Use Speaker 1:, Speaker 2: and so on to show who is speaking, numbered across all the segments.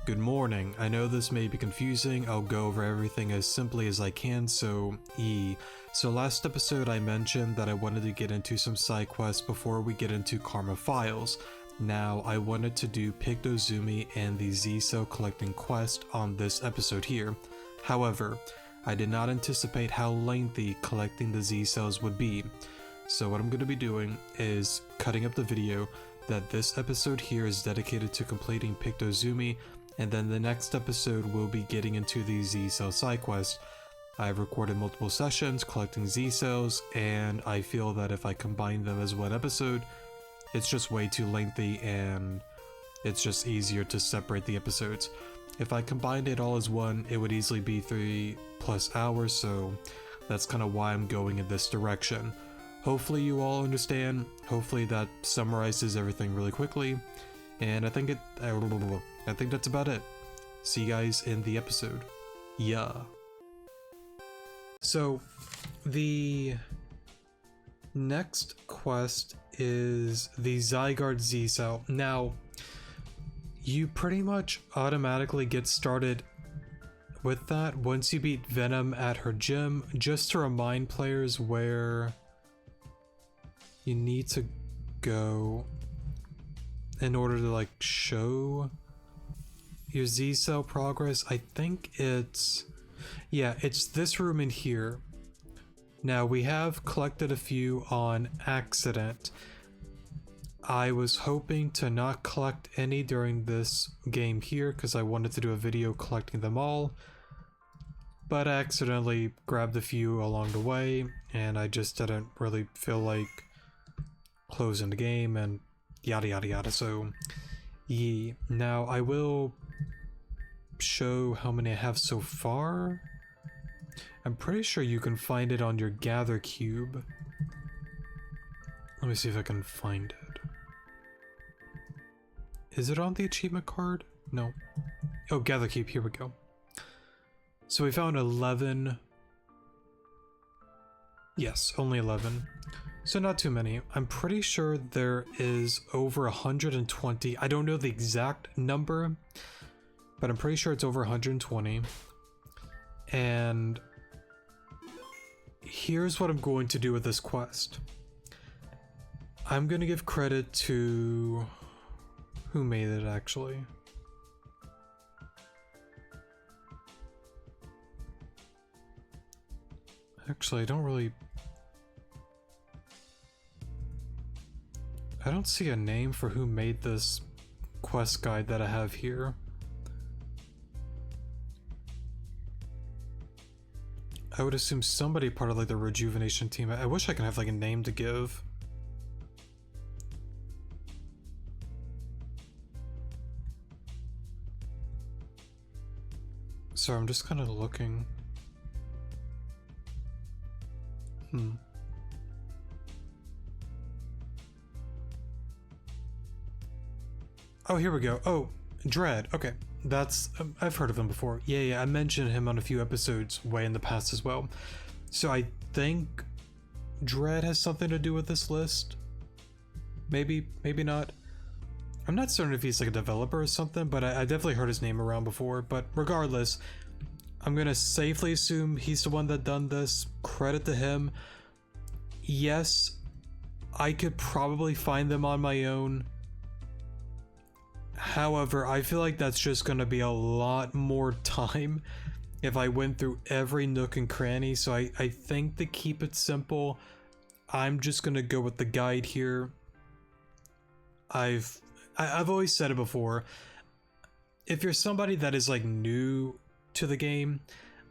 Speaker 1: Good morning. I know this may be confusing. I'll go over everything as simply as I can, so last episode I mentioned that I wanted to get into some side quests before we get into Karma Files. Now, I wanted to do Pictozumi and the Z-Cell collecting quest on this episode here. However, I did not anticipate how lengthy collecting the Z-Cells would be. So what I'm going to be doing is cutting up the video that this episode here is dedicated to completing Pictozumi, and then the next episode will be getting into the Z-Cell side quest. I've recorded multiple sessions collecting Z-Cells, and I feel that if I combine them as one episode, it's just way too lengthy and it's just easier to separate the episodes. If I combined it all as one, it would easily be 3+ hours, so that's kind of why I'm going in this direction. Hopefully you all understand. Hopefully that summarizes everything really quickly. And I think that's about it. See you guys in the episode. Yeah. So the next quest is the Zygarde Z-Cell. Now, you pretty much automatically get started with that once you beat Venom at her gym, just to remind players where you need to go in order to like show your Z-Cell progress. I think it's this room in here. Now, we have collected a few on accident. I was hoping to not collect any during this game here because I wanted to do a video collecting them all, but I accidentally grabbed a few along the way and I just didn't really feel like closing the game and yada yada yada. So yeah, now I will show how many I have so far. I'm pretty sure you can find it on your gather cube. Let me see if I can find it. Is it on the achievement card? No. Oh, gather cube, here we go. So we found 11. Yes, only 11. So not too many. I'm pretty sure there is over 120. I don't know the exact number, but I'm pretty sure it's over 120. And here's what I'm going to do with this quest. I'm going to give credit to... who made it, actually? Actually, I don't see a name for who made this quest guide that I have here. I would assume somebody part of like the Rejuvenation team. I wish I could have like a name to give. So I'm just kind of looking. Oh, here we go. Oh, Dread. Okay, that's I've heard of him before. Yeah, I mentioned him on a few episodes way in the past as well. So I think Dread has something to do with this list. Maybe not. I'm not certain if he's like a developer or something, but I definitely heard his name around before. But regardless, I'm gonna safely assume he's the one that done this. Credit to him. Yes, I could probably find them on my own. However, I feel like that's just gonna be a lot more time if I went through every nook and cranny. So I think to keep it simple, I'm just gonna go with the guide here. I've always said it before. If you're somebody that is like new to the game,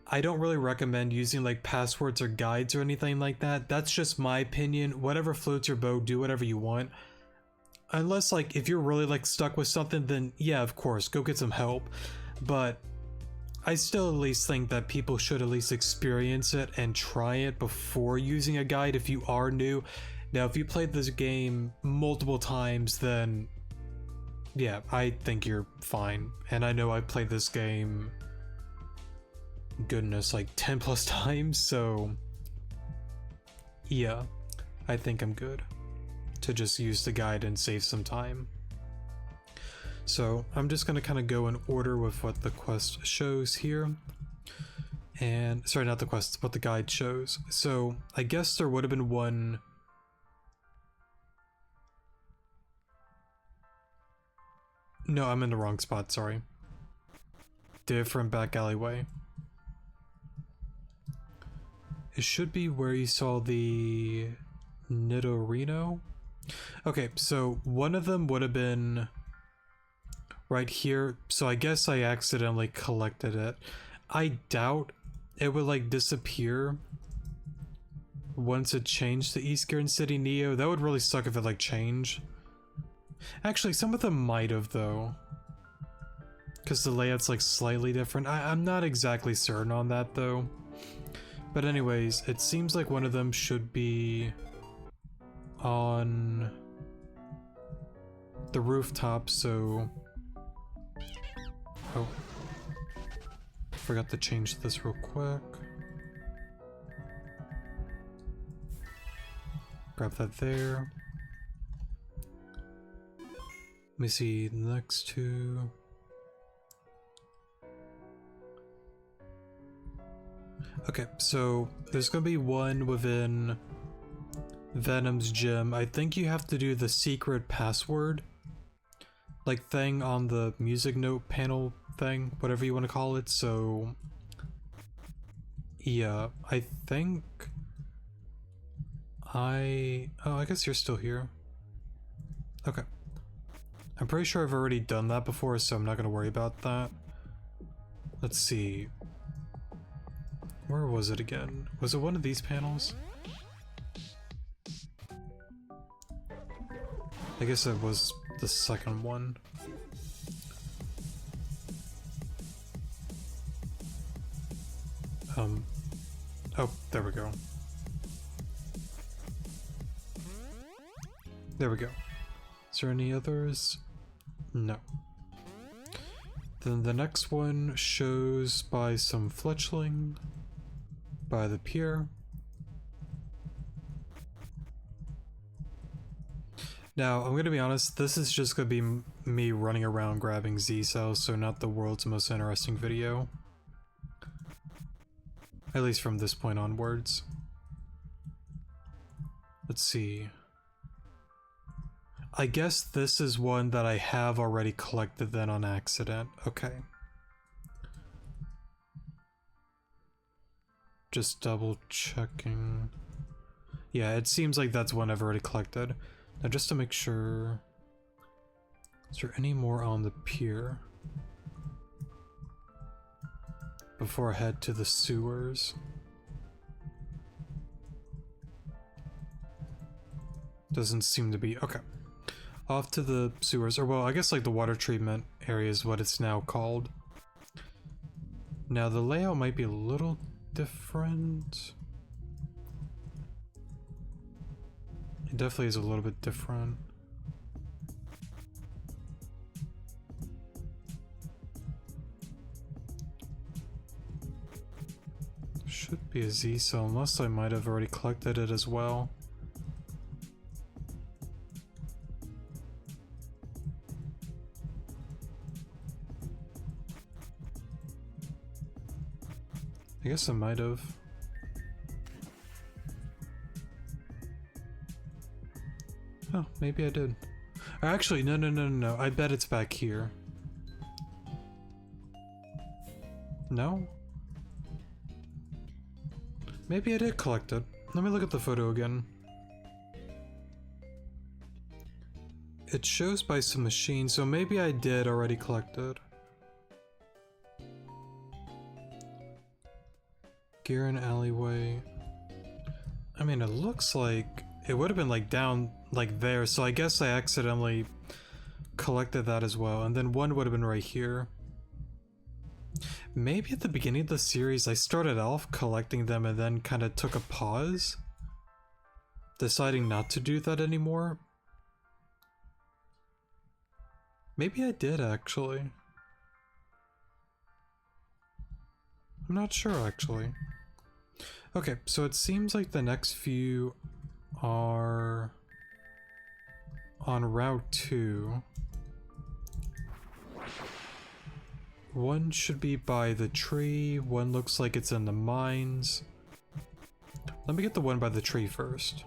Speaker 1: I don't really recommend using like passwords or guides or anything like that. That's just my opinion. Whatever floats your boat, do whatever you want. Unless like if you're really like stuck with something, then yeah, of course, go get some help. But I still at least think that people should at least experience it and try it before using a guide if you are new. Now, if you played this game multiple times, then yeah, I think you're fine. And I know I played this game, goodness, like 10+ times, so yeah, I think I'm good to just use the guide and save some time. So I'm just going to kind of go in order with what the quest shows here. And, sorry, not the quest, what the guide shows. So I guess there would have been one... No, I'm in the wrong spot, sorry. Different back alleyway. It should be where you saw the Nidorino. Okay, so one of them would have been right here. So I guess I accidentally collected it. I doubt it would like disappear once it changed to East Garden City Neo. That would really suck if it like changed. Actually, some of them might have though, because the layout's like slightly different. I'm not exactly certain on that though. But anyways, it seems like one of them should be on the rooftop, so... Oh. Forgot to change this real quick. Grab that there. Let me see the next two. Okay, so there's gonna be one within Venom's gym. I think you have to do the secret password like thing on the music note panel thing, whatever you want to call it. So yeah, I think oh, I guess you're still here. Okay. I'm pretty sure I've already done that before, so I'm not gonna worry about that. Let's see. Where was it again? Was it one of these panels? I guess it was the second one. Oh, there we go. There we go. Is there any others? No. Then the next one shows by some fletchling by the pier. Now, I'm gonna be honest, this is just gonna be me running around grabbing Z-cells, so not the world's most interesting video. At least from this point onwards. Let's see. I guess this is one that I have already collected then on accident. Okay. Just double checking. Yeah, it seems like that's one I've already collected. Now just to make sure, is there any more on the pier before I head to the sewers? Doesn't seem to be. Okay. Off to the sewers, or well, I guess like the water treatment area is what it's now called. Now the layout might be a little different. It definitely is a little bit different. Should be a Z-cell, unless I might have already collected it as well. I guess I might have. Oh, maybe I did. Actually, no. I bet it's back here. No? Maybe I did collect it. Let me look at the photo again. It shows by some machine, so maybe I did already collect it. Gear in alleyway. I mean, it looks like it would have been like down like there, so I guess I accidentally collected that as well. And then one would have been right here. Maybe at the beginning of the series I started off collecting them and then kind of took a pause, deciding not to do that anymore. Maybe I did actually. I'm not sure actually. Okay, so it seems like the next few are on Route 2. one should be by the tree, one looks like it's in the mines. Let me get the one by the tree first.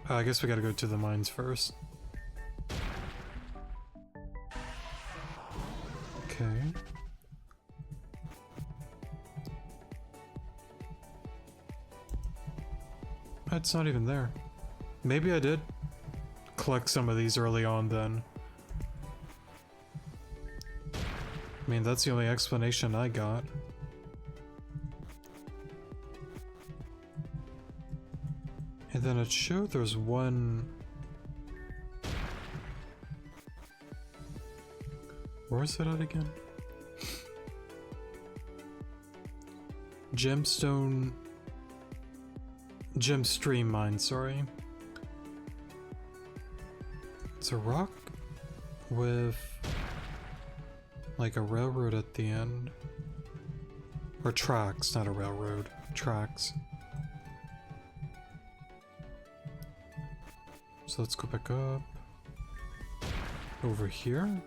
Speaker 1: I guess we gotta go to the mines first. Okay. It's not even there. Maybe I did collect some of these early on then. I mean, that's the only explanation I got. And then it showed there's one... Where is it at again? Gemstone... Gemstream mine, sorry. It's a rock with like a railroad at the end. Or tracks, not a railroad. Tracks. So let's go back up. Over here.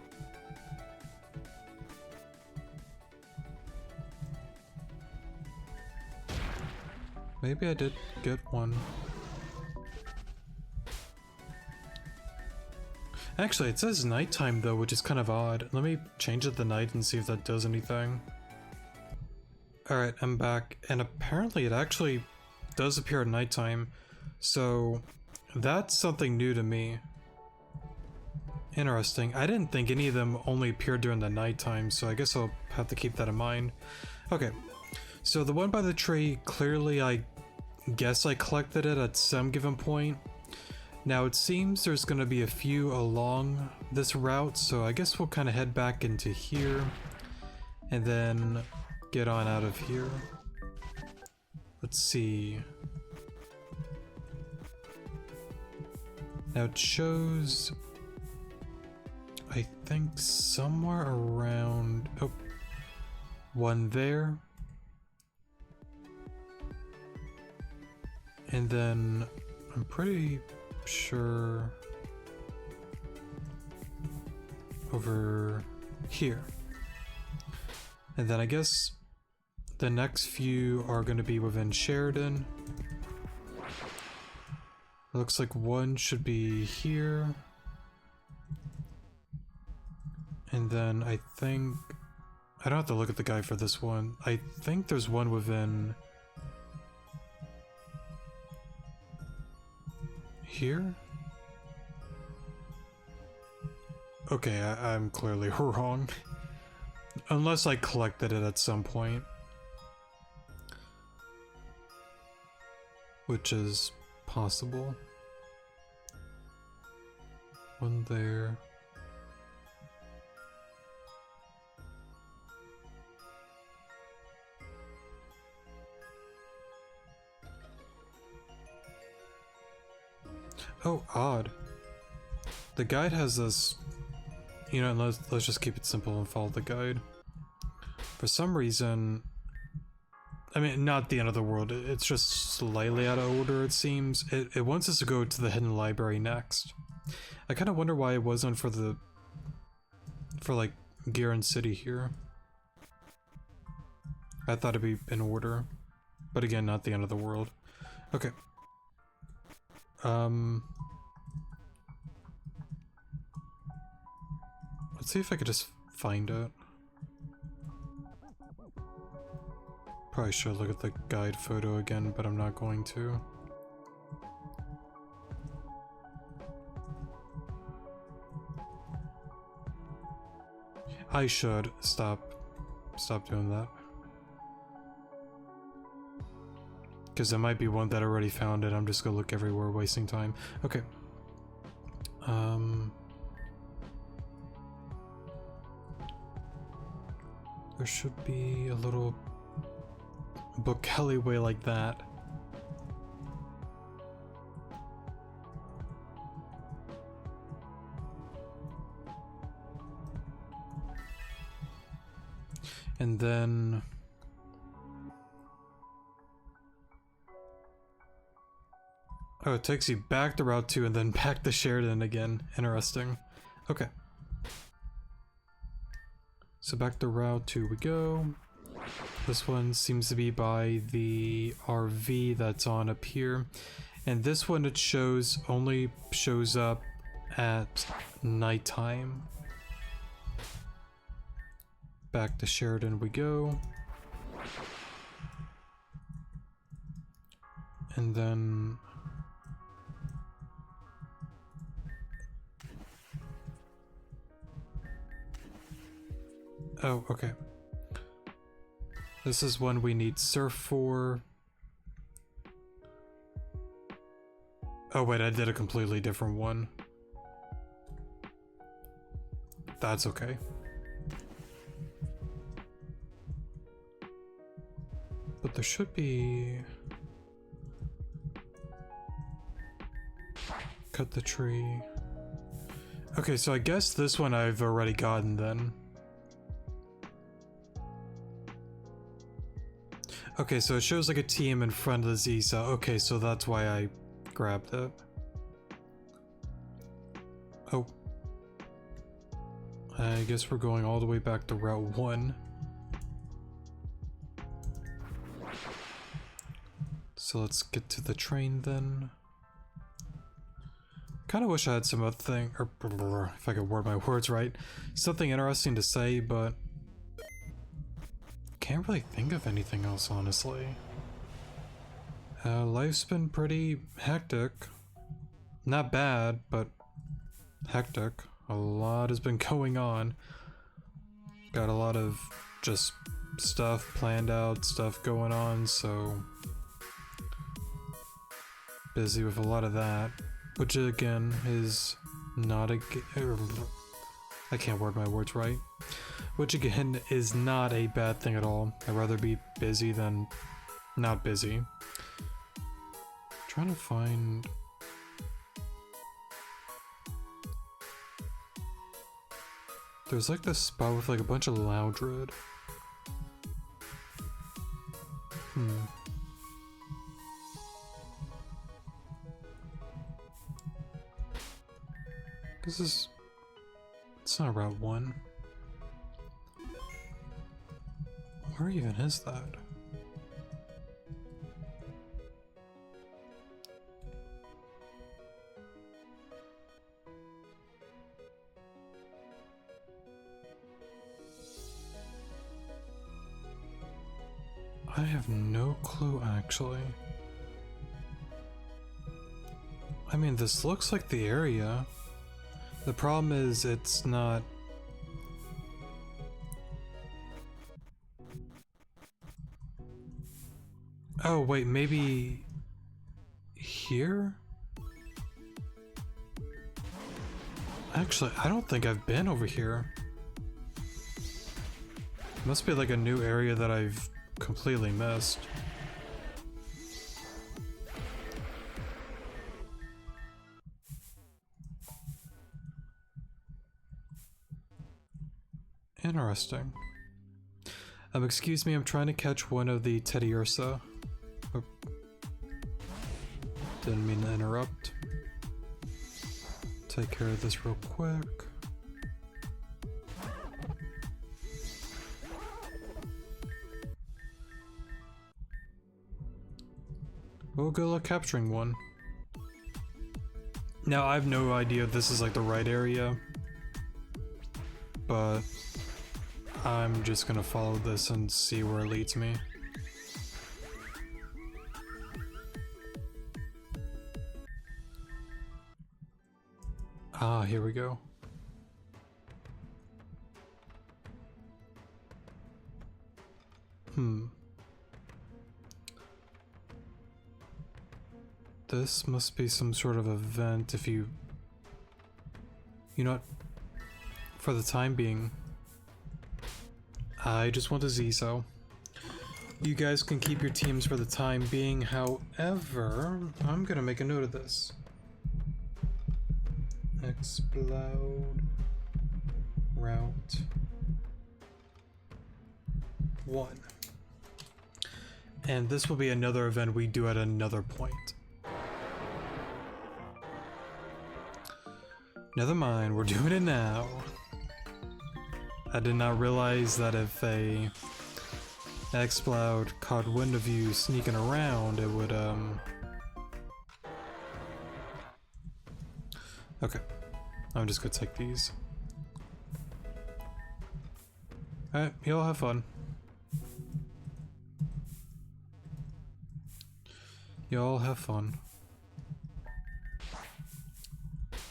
Speaker 1: Maybe I did get one. Actually, it says nighttime though, which is kind of odd. Let me change it to night and see if that does anything. Alright, I'm back, and apparently it actually does appear at nighttime, so that's something new to me. Interesting. I didn't think any of them only appeared during the nighttime, so I guess I'll have to keep that in mind. Okay, so the one by the tree, clearly I guess I collected it at some given point. Now it seems there's going to be a few along this route, so I guess we'll kind of head back into here and then get on out of here. Let's see. Now it shows, I think somewhere around, oh, one there. And then I'm pretty sure over here. And then I guess the next few are going to be within Sheridan. It looks like one should be here. And then I think... I don't have to look at the guide for this one. I think there's one within... here? Okay, I'm clearly wrong. Unless I collected it at some point. Which is possible. One there. Oh, odd. The guide has this... You know, let's just keep it simple and follow the guide. For some reason... I mean, not the end of the world, it's just slightly out of order, it seems. It wants us to go to the hidden library next. I kind of wonder why it wasn't for the... for, like, Garen City here. I thought it'd be in order. But again, not the end of the world. Okay. Let's see if I could just find it. Probably should look at the guide photo again, but I'm not going to. I should stop doing that. Because there might be one that already found it. I'm just gonna look everywhere, wasting time. Okay. There should be a little book alleyway like that. And then... oh, it takes you back to Route 2 and then back to Sheridan again. Interesting. Okay. So back to Route 2 we go. This one seems to be by the RV that's on up here. And this one, it only shows up at nighttime. Back to Sheridan we go. And then... oh, okay. This is one we need surf for. Oh wait, I did a completely different one. That's okay. But there should be... cut the tree. Okay, so I guess this one I've already gotten then. Okay, so it shows like a team in front of the Z cell. Okay, so that's why I grabbed it. Oh. I guess we're going all the way back to Route 1. So let's get to the train then. Kind of wish I had some other thing, or if I could word my words right, something interesting to say, but can't really think of anything else, honestly. Life's been pretty hectic. Not bad, but hectic. A lot has been going on. Got a lot of just stuff planned out, stuff going on, so busy with a lot of that. Which again is not a... I can't word my words right. Which again is not a bad thing at all. I'd rather be busy than not busy. Trying to find... there's like this spot with like a bunch of Loudred. This is... it's not Route 1. Where even is that? I have no clue, actually. I mean, this looks like the area. The problem is it's not... oh wait, maybe... here? Actually, I don't think I've been over here. Must be like a new area that I've completely missed. Interesting. Excuse me, I'm trying to catch one of the Teddy Ursa. Oh. Didn't mean to interrupt. Take care of this real quick. We'll go luck capturing one. Now, I have no idea if this is like the right area, but I'm just gonna follow this and see where it leads me. Ah, here we go. This must be some sort of event if you... you know what? For the time being, I just want a Z-Cell. You guys can keep your teams for the time being, however, I'm gonna make a note of this. Explode Route 1. And this will be another event we do at another point. Never mind, we're doing it now. I did not realize that if a X-Cloud caught wind of you sneaking around, it would, Okay. I'm just gonna take these. Alright, y'all have fun. Y'all have fun.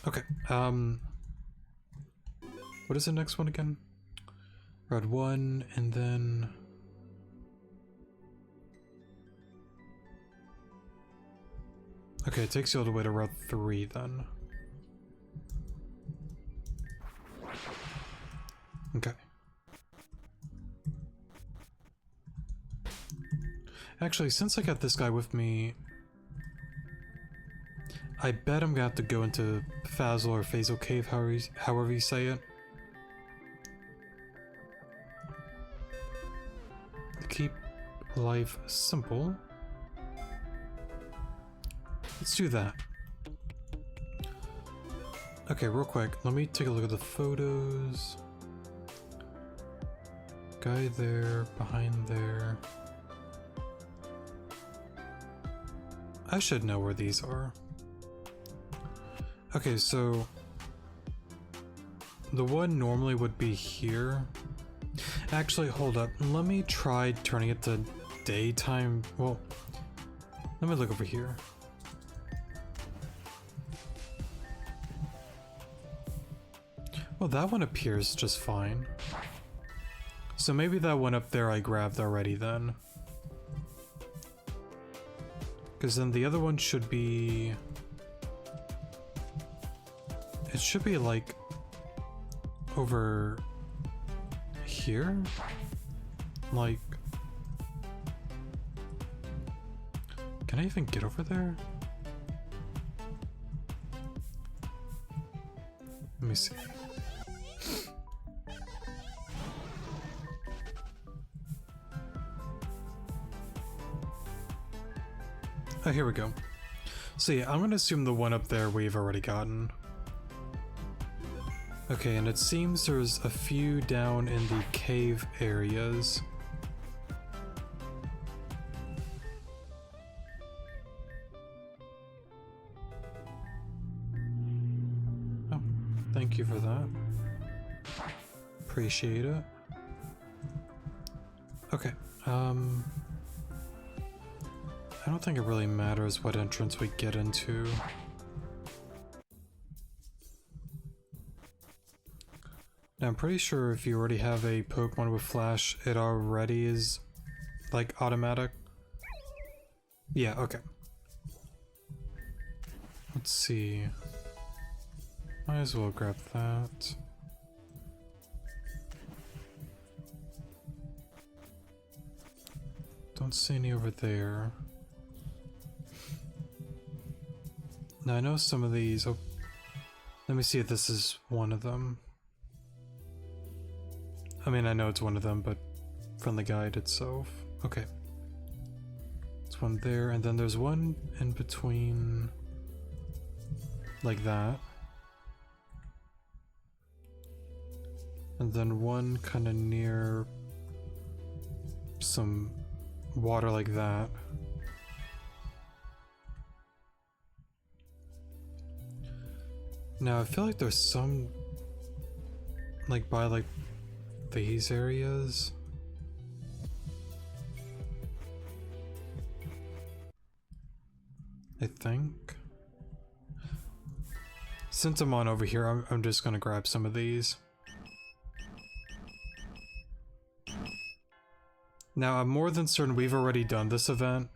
Speaker 1: Okay, what is the next one again? Route 1, and then... Okay, it takes you all the way to Route 3 then. Okay. Actually, since I got this guy with me, I bet I'm gonna have to go into Fazel or Fazel Cave, however you say it. Keep life simple. Let's do that. Okay, real quick, let me take a look at the photos. Guy there, behind there. I should know where these are. Okay, so the one normally would be here. Actually, hold up. Let me try turning it to daytime. Well, let me look over here. Well, that one appears just fine. So maybe that one up there I grabbed already then. Because then the other one should be... It should be like... over... here? Like... Can I even get over there? Let me see. Oh, here we go. So yeah, I'm gonna assume the one up there we've already gotten. Okay, and it seems there's a few down in the cave areas. Oh, thank you for that. Appreciate it. Okay, I don't think it really matters what entrance we get into. Now, I'm pretty sure if you already have a Pokemon with Flash, it already is, like, automatic. Yeah, okay. Let's see. Might as well grab that. Don't see any over there. Now I know some of these... Oh, let me see if this is one of them. I mean, I know it's one of them, but from the guide itself. Okay. There's one there, and then there's one in between... like that. And then one kind of near... some water like that. Now I feel like there's some like by like these areas. I think. Since I'm on over here, I'm just gonna grab some of these. Now I'm more than certain we've already done this event.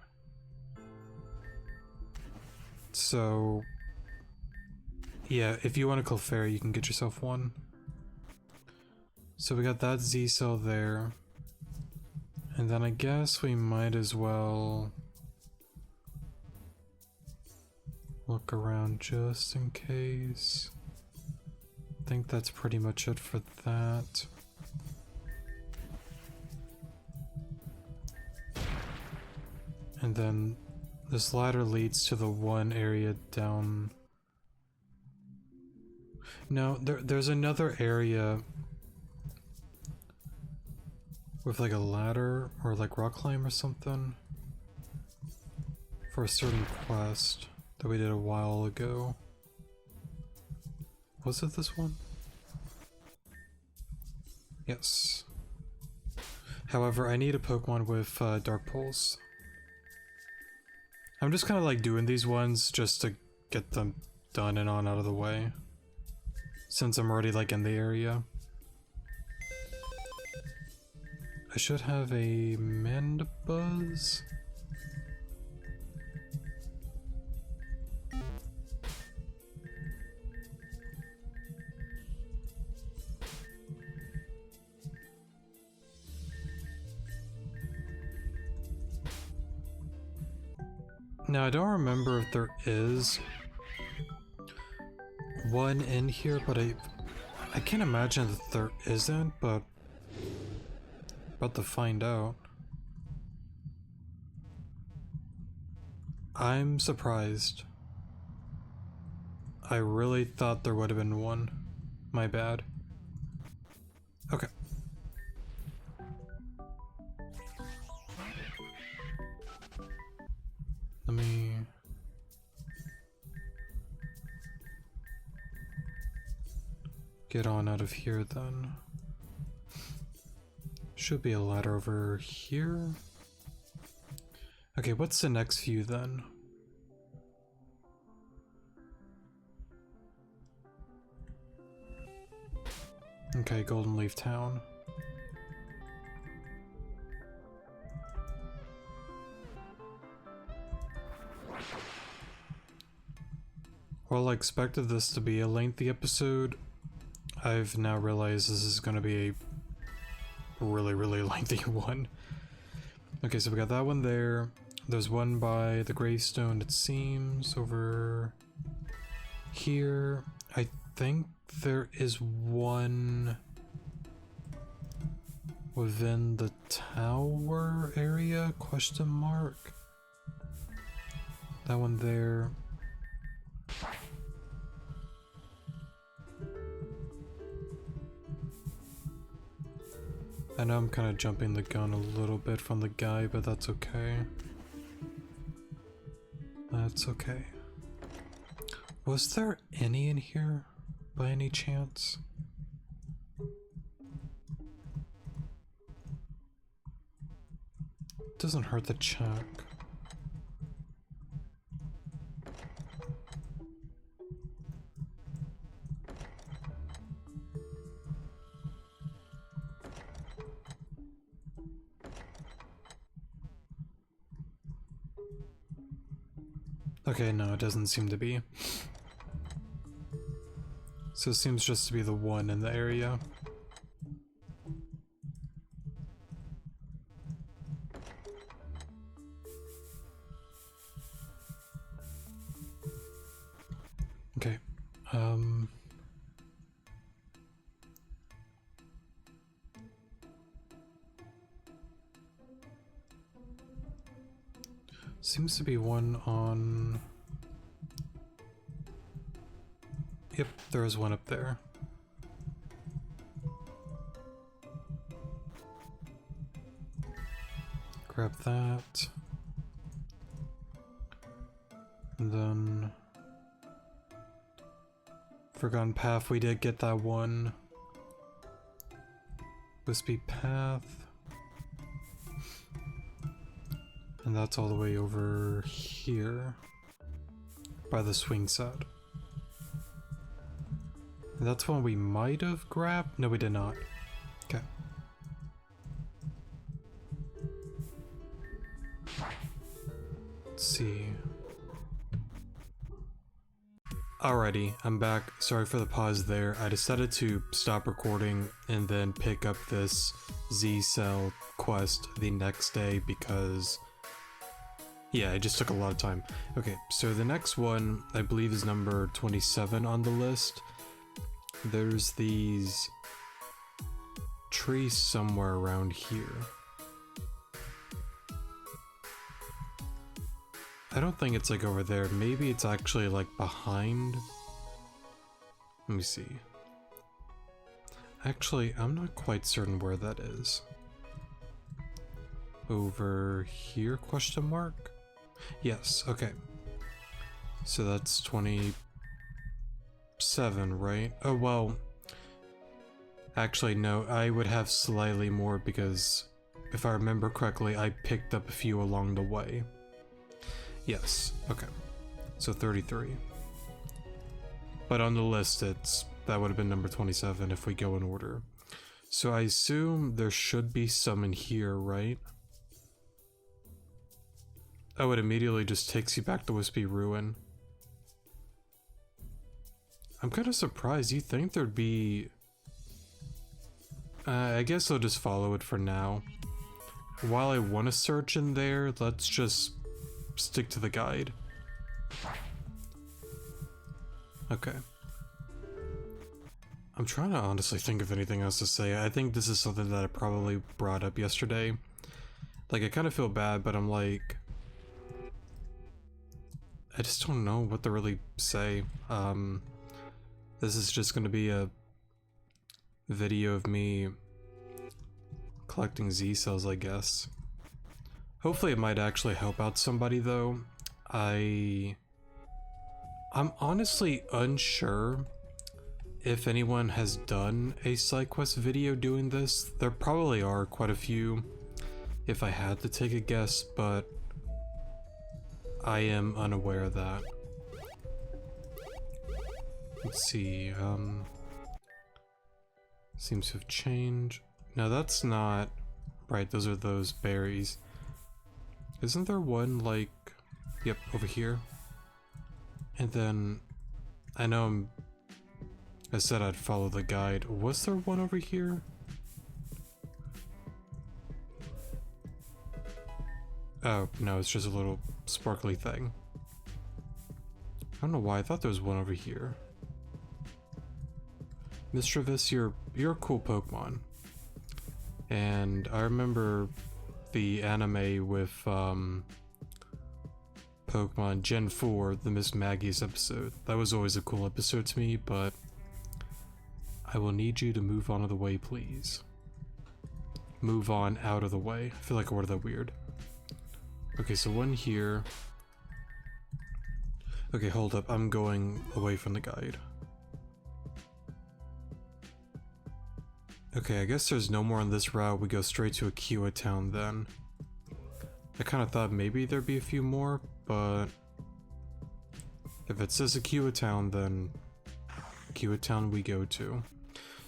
Speaker 1: So yeah, if you want a Clefairy, you can get yourself one. So we got that Z cell there. And then I guess we might as well look around just in case. I think that's pretty much it for that. And then this ladder leads to the one area down. No, there's another area with like a ladder or like rock climb or something for a certain quest that we did a while ago. Was it this one? Yes. However, I need a Pokemon with Dark Pulse. I'm just kind of like doing these ones just to get them done and on out of the way, since I'm already like in the area. I should have a Mandibuzz. Now I don't remember if there is one in here, but I can't imagine that there isn't, but about to find out. I'm surprised. I really thought there would have been one. My bad. Okay. Let me... get on out of here then. Should be a ladder over here. Okay, what's the next view then? Okay, Golden Leaf Town. While I expected this to be a lengthy episode, I've now realized this is going to be a really, really lengthy one. Okay, so we got that one there. There's one by the gravestone, it seems, over here. I think there is one within the tower area, question mark. That one there. I know I'm kind of jumping the gun a little bit from the guy, but that's okay. That's okay. Was there any in here by any chance? Doesn't hurt to check. Okay, no, it doesn't seem to be. So it seems just to be the one in the area. Okay, seems to be one on... Yep, there is one up there. Grab that. And then... Forgotten Path, we did get that one. Wispy Path. And that's all the way over here. By the swing set. And that's one we might have grabbed? No, we did not. Okay. Let's see. Alrighty, I'm back. Sorry for the pause there. I decided to stop recording and then pick up this Z-Cell quest the next day because... yeah, it just took a lot of time. Okay, so the next one, I believe, is number 27 on the list. There's these trees somewhere around here. I don't think it's like over there. Maybe it's actually like behind. Let me see. Actually, I'm not quite certain where that is. over here, question mark? Yes, okay. So that's 27, right? Oh, well, actually, no, I would have slightly more because if I remember correctly, I picked up a few along the way. Yes, okay. So 33. But on the list, that would have been number 27 if we go in order. So I assume there should be some in here, right? Oh, it immediately just takes you back to Wispy Ruin. I'm kind of surprised. You think there'd be... I guess I'll just follow it for now. While I want to search in there, let's just stick to the guide. Okay. I'm trying to honestly think of anything else to say. I think this is something that I probably brought up yesterday. Like, I kind of feel bad, but I'm like... I just don't know what to really say. This is just going to be a video of me collecting Z cells, I guess. Hopefully it might actually help out somebody, though. I'm honestly unsure if anyone has done a Sidequest video doing this. There probably are quite a few, if I had to take a guess, but I am unaware of that. Let's see, seems to have changed. No, that's not... Right, those are those berries. Isn't there one, like... Yep, over here. And then... I know I said I'd follow the guide. Was there one over here? Oh, no, it's just a little sparkly thing. I don't know why, I thought there was one over here. Mischievous, you're a cool Pokemon. And I remember the anime with Pokemon Gen 4, the Miss Maggie's episode. That was always a cool episode to me, but I will need you to move on out of the way, please. Move on out of the way. I feel like I worded that weird. Okay, so one here. Okay, hold up. I'm going away from the guide. Okay, I guess there's no more on this route. We go straight to Akiwa Town then. I kind of thought maybe there'd be a few more, but if it says Akiwa Town, then Akiwa Town we go to.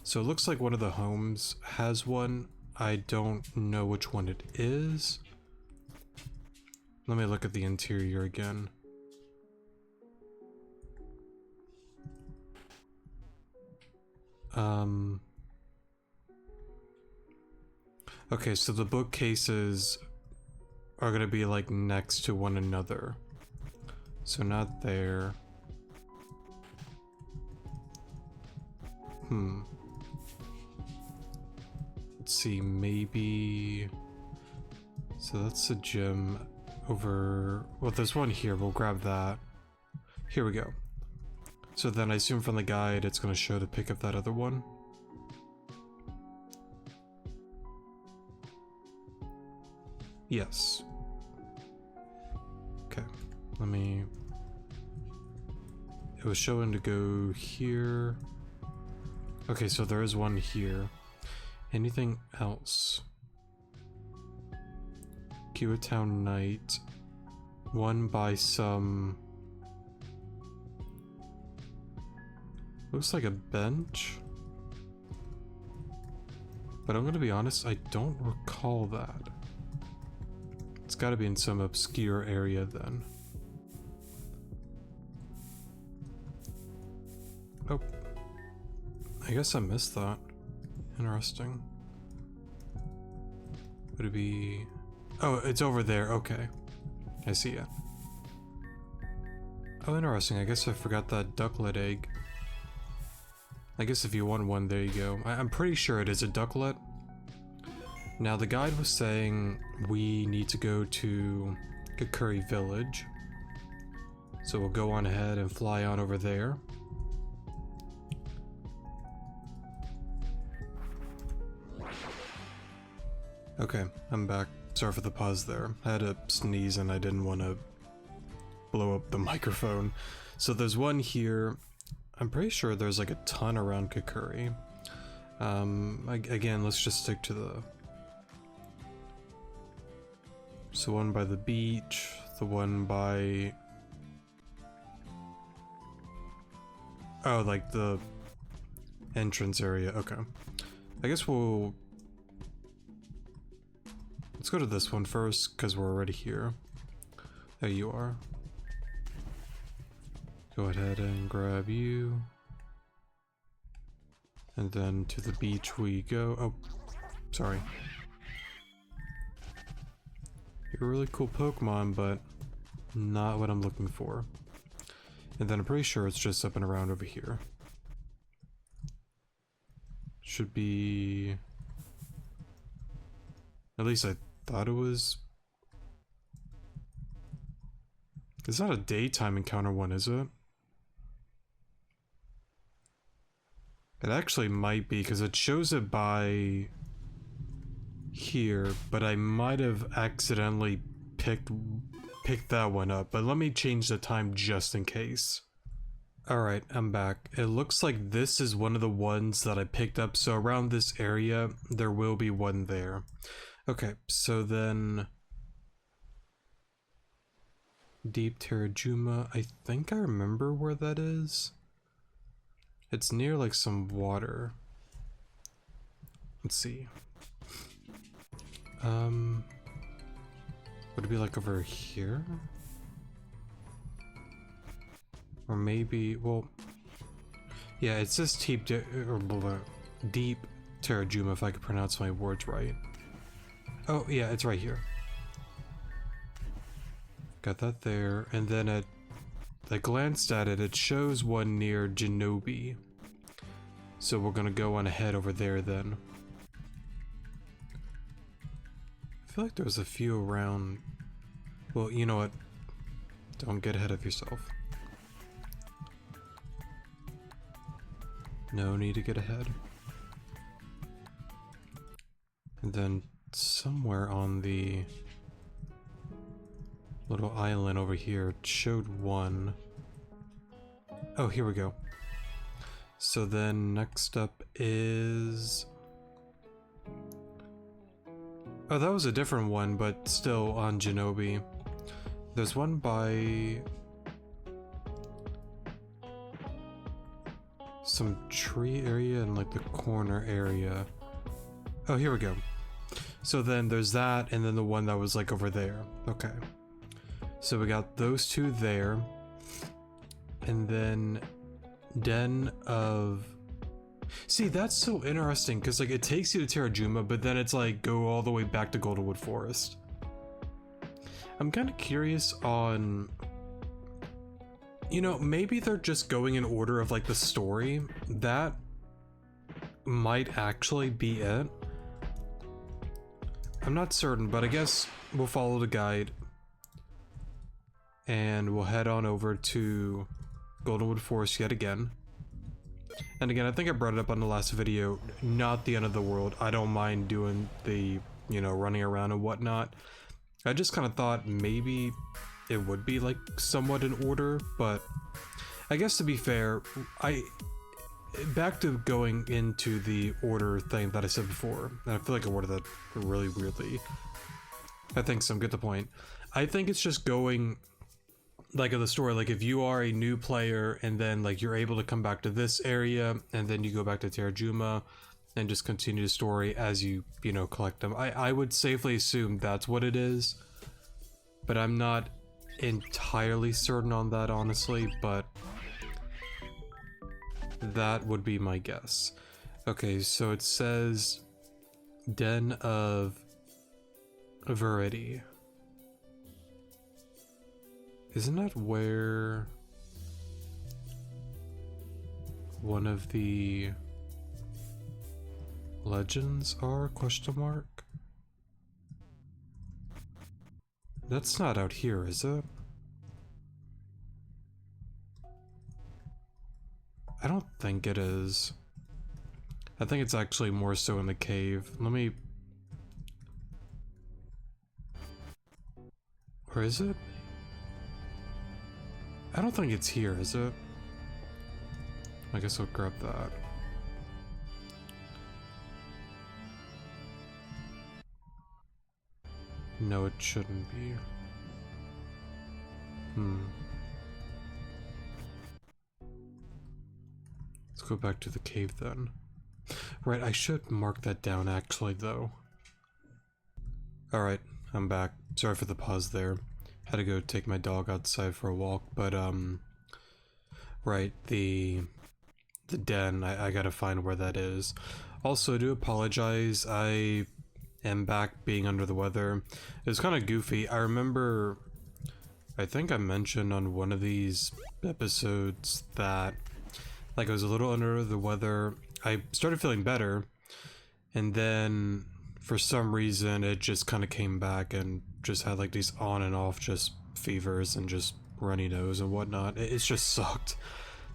Speaker 1: So it looks like one of the homes has one. I don't know which one it is. Let me look at the interior again. Okay, so the bookcases are gonna be like next to one another. So not there. Let's see, maybe... So that's the gym over... Well, there's one here, we'll grab that. Here we go. So then I assume from the guide it's gonna show to pick up that other one. Yes. Okay, let me... It was showing to go here. Okay, so there is one here. Anything else? Akiwa Town Night. One by some... Looks like a bench. But I'm gonna be honest, I don't recall that. It's gotta be in some obscure area then. Oh. I guess I missed that. Interesting. Would it be... Oh, it's over there, okay. I see it. Oh, interesting, I guess I forgot that ducklet egg. I guess if you want one, there you go. I'm pretty sure it is a ducklet. Now, the guide was saying we need to go to Kakuri Village. So we'll go on ahead and fly on over there. Okay, I'm back. Sorry for the pause there. I had to sneeze and I didn't want to blow up the microphone. So there's one here. I'm pretty sure there's like a ton around Kakuri. Again, let's just stick to the... So one by the beach, the one by... Oh, like the entrance area. Okay. I guess we'll... Let's go to this one first, because we're already here. There you are. Go ahead and grab you. And then to the beach we go. Oh, sorry. You're a really cool Pokemon, but not what I'm looking for. And then I'm pretty sure it's just up and around over here. Should be... At least I thought it was... It's not a daytime encounter one, is it? It actually might be, because it shows it by here, but I might have accidentally picked that one up. But let me change the time just in case. Alright, I'm back. It looks like this is one of the ones that I picked up, so around this area, there will be one there. Okay, so then... Deep Terrajuma, I think I remember where that is. It's near like some water. Let's see. Would it be like over here? Or maybe, well, yeah, it says Deep Terrajuma, if I could pronounce my words right. Oh, yeah, it's right here. Got that there, and then I glanced at it, it shows one near Genobi. So we're gonna go on ahead over there then. I feel like there's a few around. Well, you know what? Don't get ahead of yourself. No need to get ahead. And then somewhere on the little island over here it showed one. Oh, here we go. So then next up is... Oh, that was a different one, but still on Genobi. There's one by... some tree area and like the corner area. Oh, here we go. So then there's that, and then the one that was like over there. Okay. So we got those two there. And then Den of... See, that's so interesting, because like it takes you to Terrajuma, but then it's like go all the way back to Goldenwood Forest. I'm kind of curious on... You know, maybe they're just going in order of like the story. That might actually be it. I'm not certain, but I guess we'll follow the guide. And we'll head on over to Goldenwood Forest yet again. And again, I think I brought it up on the last video, not the end of the world. I don't mind doing the, you know, running around and whatnot. I just kind of thought maybe it would be like somewhat in order, but I guess to be fair, back to going into the order thing that I said before, and I feel like I worded that really weirdly. I think some get the point. I think it's just going like of the story, like if you are a new player and then like you're able to come back to this area and then you go back to Terrajuma and just continue the story as you know, collect them. I would safely assume that's what it is, but I'm not entirely certain on that, honestly, but that would be my guess. Okay, so it says Den of Verity. Isn't that where one of the legends are? Question mark? That's not out here, is it? I don't think it is. I think it's actually more so in the cave. Let me... Or is it? I don't think it's here, is it? I guess I'll grab that. No, it shouldn't be. Let's go back to the cave then. Right, I should mark that down actually though. Alright, I'm back. Sorry for the pause there. Had to go take my dog outside for a walk, but right, the den, I gotta find where that is. Also, I do apologize, I am back being under the weather. It was kind of goofy. I remember, I think I mentioned on one of these episodes that like I was a little under the weather. I started feeling better, and then for some reason it just kind of came back and just had like these on and off just fevers and just runny nose and whatnot. It's just sucked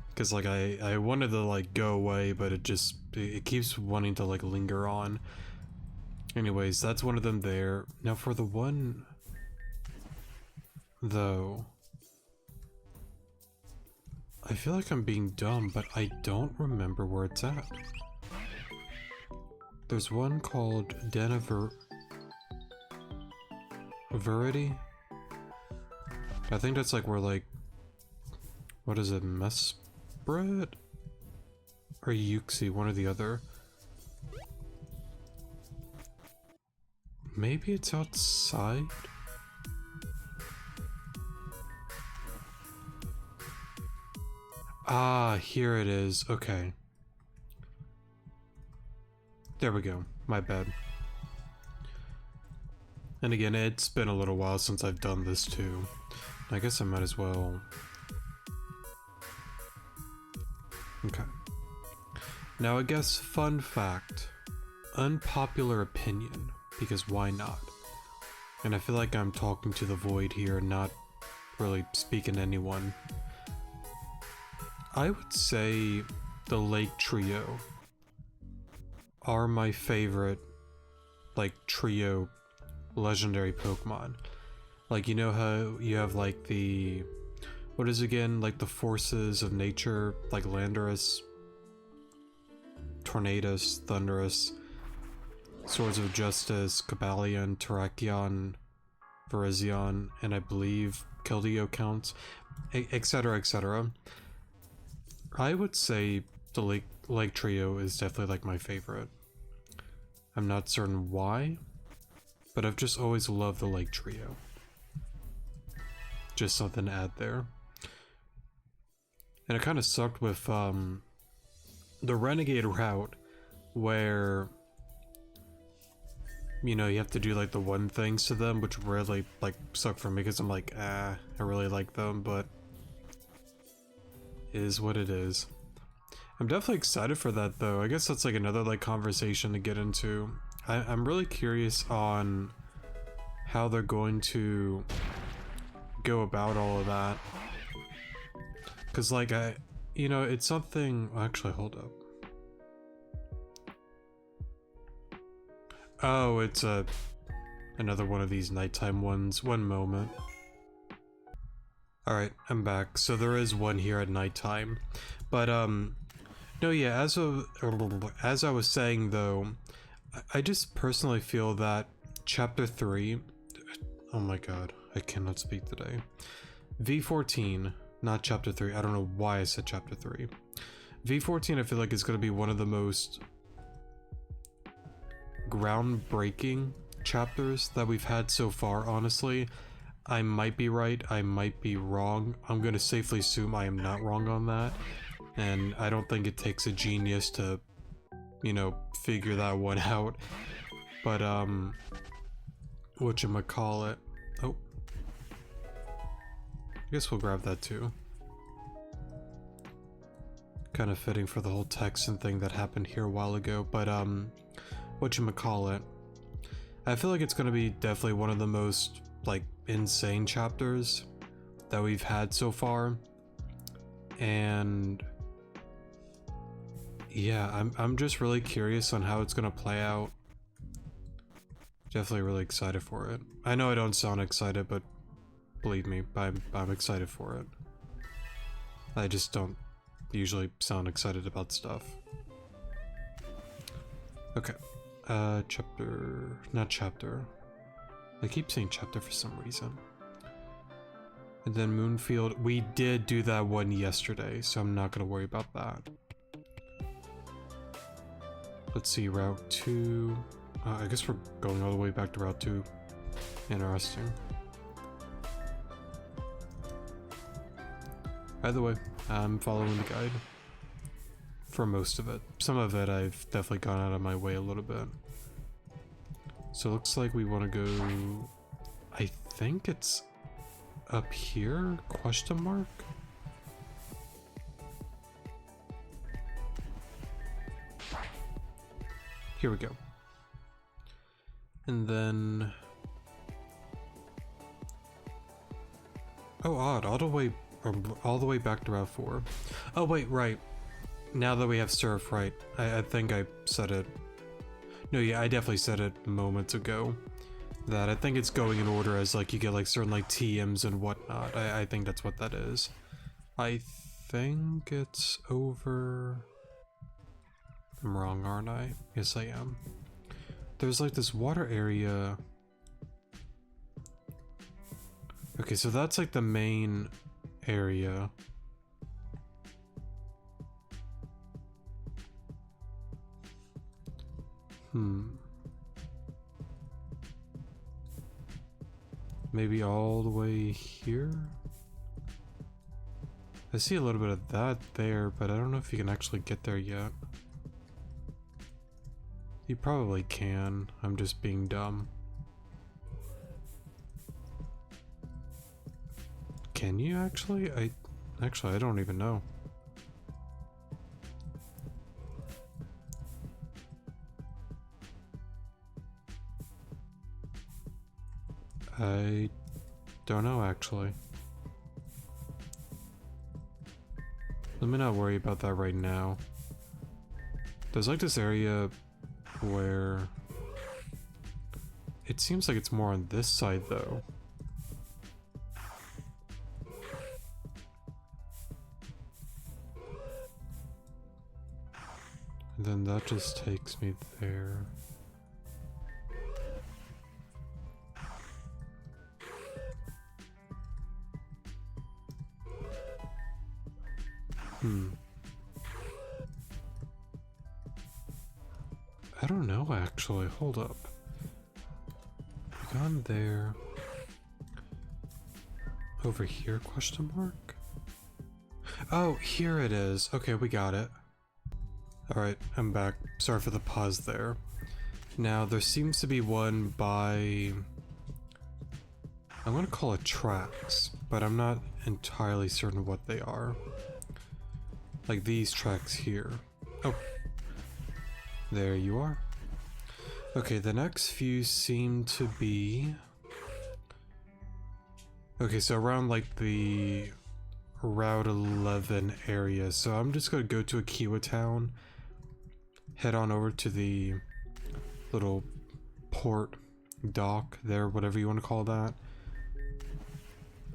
Speaker 1: because like I wanted to like go away, but it keeps wanting to like linger on. Anyways, that's one of them there. Now for the one though, I feel like I'm being dumb, but I don't remember where it's at. There's one called Den of Verity. I think that's like where like, what is it, Mesprit? Or Yuxi, one or the other. Maybe it's outside? Ah, here it is. Okay. There we go. My bad. And again, it's been a little while since I've done this too. I guess I might as well... Okay. Now I guess, fun fact. Unpopular opinion. Because why not? And I feel like I'm talking to the void here, not really speaking to anyone. I would say the Lake Trio are my favorite, like, trio legendary Pokemon. Like, you know how you have, like, the... What is it again? Like, the forces of nature, like Landorus, Tornadus, Thundurus, Swords of Justice, Cobalion, Terrakion, Virizion, and I believe Keldeo counts, etc, etc. I would say the Lake Trio is definitely like my favorite. I'm not certain why, but I've just always loved the Lake Trio. Just something to add there. And it kind of sucked with the Renegade route where, you know, you have to do like the one things to them, which really like sucked for me because I'm like, I really like them, but it is what it is. I'm definitely excited for that though. I guess that's like another like conversation to get into. I'm really curious on how they're going to go about all of that. Cause like you know, it's something, actually hold up. Oh, it's another one of these nighttime ones. One moment. Alright, I'm back. So there is one here at nighttime. But no, yeah, as I was saying though, I just personally feel that chapter 3, oh my god, I cannot speak today. V14, not chapter 3. I don't know why I said chapter 3. V14 I feel like is going to be one of the most groundbreaking chapters that we've had so far, honestly. I might be right, I might be wrong. I'm going to safely assume I am not wrong on that. And I don't think it takes a genius to, you know, figure that one out. But, whatchamacallit. Oh. I guess we'll grab that too. Kind of fitting for the whole Texan thing that happened here a while ago, but, whatchamacallit. I feel like it's gonna be definitely one of the most, like, insane chapters that we've had so far. And yeah, I'm just really curious on how it's gonna play out. Definitely really excited for it. I know I don't sound excited, but believe me, I'm excited for it. I just don't usually sound excited about stuff. Okay. Not chapter. I keep saying chapter for some reason. And then Moonfield, we did do that one yesterday, so I'm not gonna worry about that. Let's see, Route 2. I guess we're going all the way back to Route 2. Interesting. Either way, I'm following the guide. For most of it. Some of it I've definitely gone out of my way a little bit. So it looks like we want to go... I think it's up here? Question mark? Here we go. And then... Oh, odd. All the way back to Route 4. Oh, wait, right. Now that we have surf, right? I think I said it. No, yeah, I definitely said it moments ago. That I think it's going in order as like you get like certain like TMs and whatnot. I think that's what that is. I think it's over... I'm wrong, aren't I? Yes, I am. There's like this water area. Okay, so that's like the main area. Maybe all the way here? I see a little bit of that there, but I don't know if you can actually get there yet. You probably can. I'm just being dumb. Can you actually? I don't even know. I don't know, actually. Let me not worry about that right now. There's like this area where... It seems like it's more on this side, though. And then that just takes me there. I don't know, actually. Hold up. Gone there. Over here, question mark? Oh, here it is. Okay, we got it. Alright, I'm back. Sorry for the pause there. Now, there seems to be one by... I'm gonna call it tracks, but I'm not entirely certain what they are. Like these tracks here. Oh. There you are. Okay, the next few seem to be... Okay, so around like the Route 11 area. So I'm just gonna go to Akiwa Town, head on over to the little port dock there, whatever you want to call that.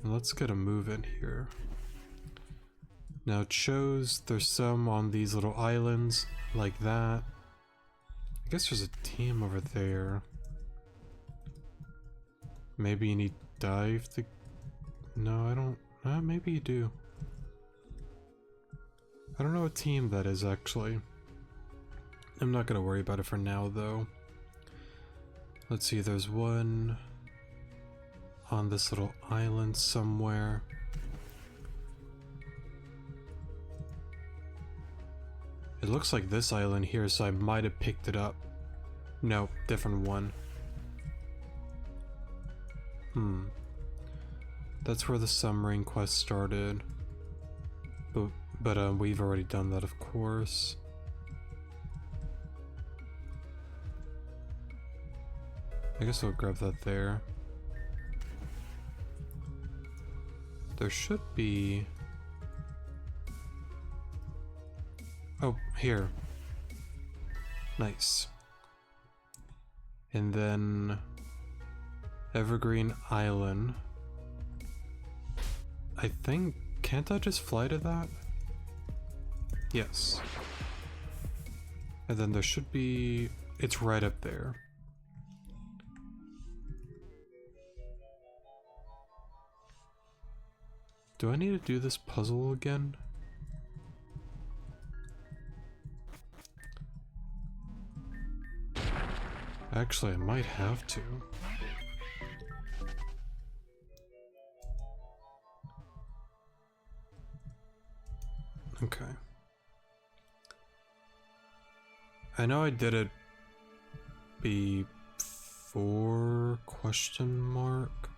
Speaker 1: And let's get a move in here. Now it shows there's some on these little islands like that. I guess there's a team over there. Maybe you need dive to... No, I don't... maybe you do. I don't know what team that is, actually. I'm not gonna worry about it for now, though. Let's see, there's one on this little island somewhere. It looks like this island here, so I might have picked it up. No, different one. That's where the submarine quest started. But we've already done that, of course. I guess I'll grab that there. There should be... Oh, here. Nice. And then... Evergreen Island. I think, can't I just fly to that? Yes. And then there should be, it's right up there. Do I need to do this puzzle again? Actually, I might have to. Okay. I know I did it before, question mark.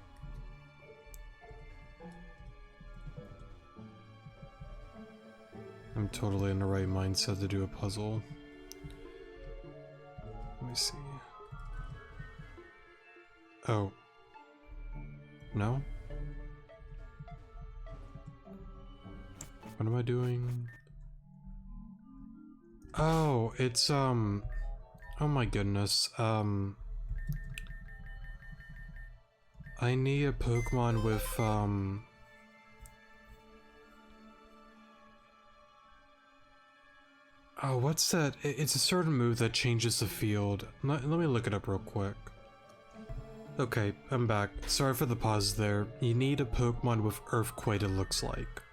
Speaker 1: I'm totally in the right mindset to do a puzzle. Let me see. Oh. No? What am I doing? Oh, it's, oh my goodness, I need a Pokemon with, oh, what's that? It's a certain move that changes the field. Let me look it up real quick. Okay, I'm back. Sorry for the pause there. You need a Pokemon with Earthquake, it looks like.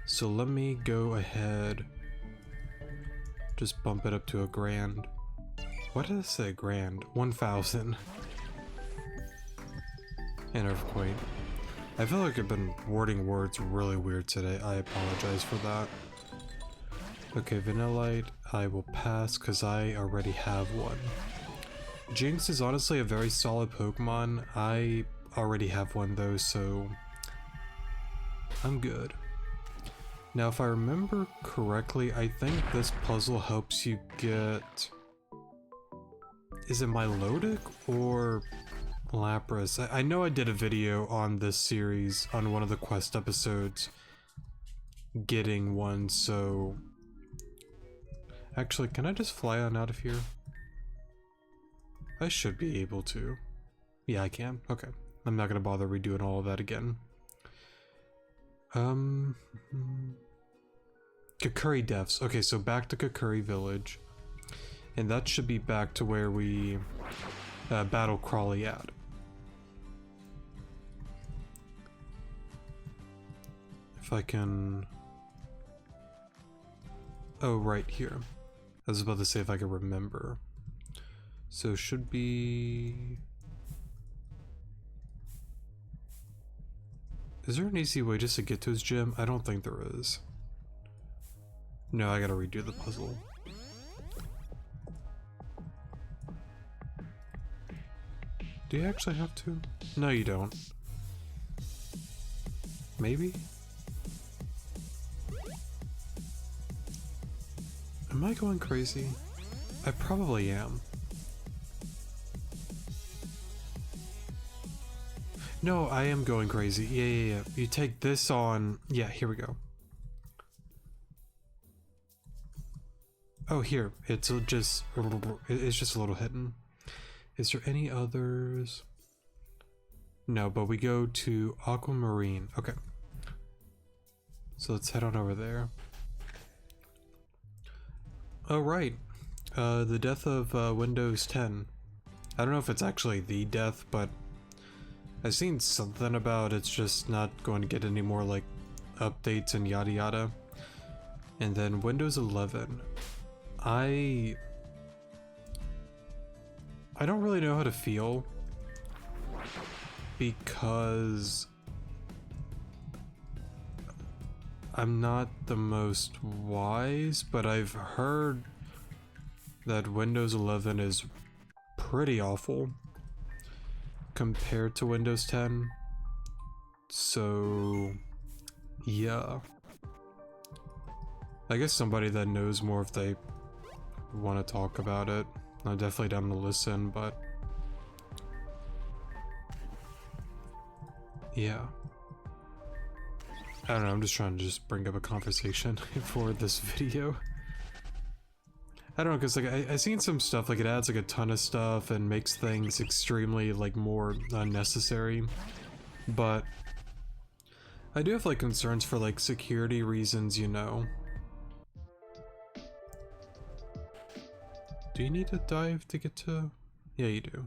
Speaker 1: So let me go ahead. Just bump it up to a grand. What did I say, grand? 1,000. And Earthquake. I feel like I've been wording words really weird today. I apologize for that. Okay, Vanillite, I will pass because I already have one. Jinx is honestly a very solid Pokemon. I already have one though, so I'm good. Now, if I remember correctly, I think this puzzle helps you get... Is it Milotic or Lapras? I know I did a video on this series on one of the quest episodes getting one, so... Actually, can I just fly on out of here? I should be able to. Yeah, I can. Okay. I'm not gonna bother redoing all of that again. Kakuri Deaths. Okay, so back to Kakuri Village. And that should be back to where we battle Crawley at. If I can... Oh, right here. I was about to say if I could remember. So should be... Is there an easy way just to get to his gym? I don't think there is. No, I gotta redo the puzzle. Do you actually have to? No, you don't. Maybe? Am I going crazy? I probably am. No, I am going crazy. Yeah. You take this on... Yeah, here we go. Oh, here. It's just a little hidden. Is there any others? No, but we go to Aquamarine. Okay. So let's head on over there. Oh, right. The death of Windows 10. I don't know if it's actually the death, but I've seen something about it's just not going to get any more like updates and yada yada. And then Windows 11. I don't really know how to feel because I'm not the most wise, but I've heard that Windows 11 is pretty awful compared to Windows 10. So yeah, I guess somebody that knows more if they want to talk about it. I'm definitely down to listen, but yeah. I don't know, I'm just trying to just bring up a conversation for this video. I don't know, because like I seen some stuff, like it adds like a ton of stuff and makes things extremely like more unnecessary, but I do have like concerns for like security reasons, you know. Do you need to dive to get to? Yeah, you do.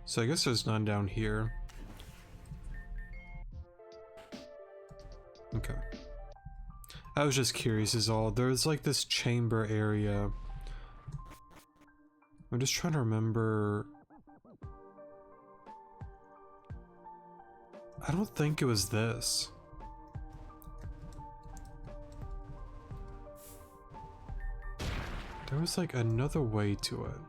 Speaker 1: So I guess there's none down here. Okay. I was just curious is all. There's like this chamber area. I'm just trying to remember. I don't think it was this. There was like another way to it.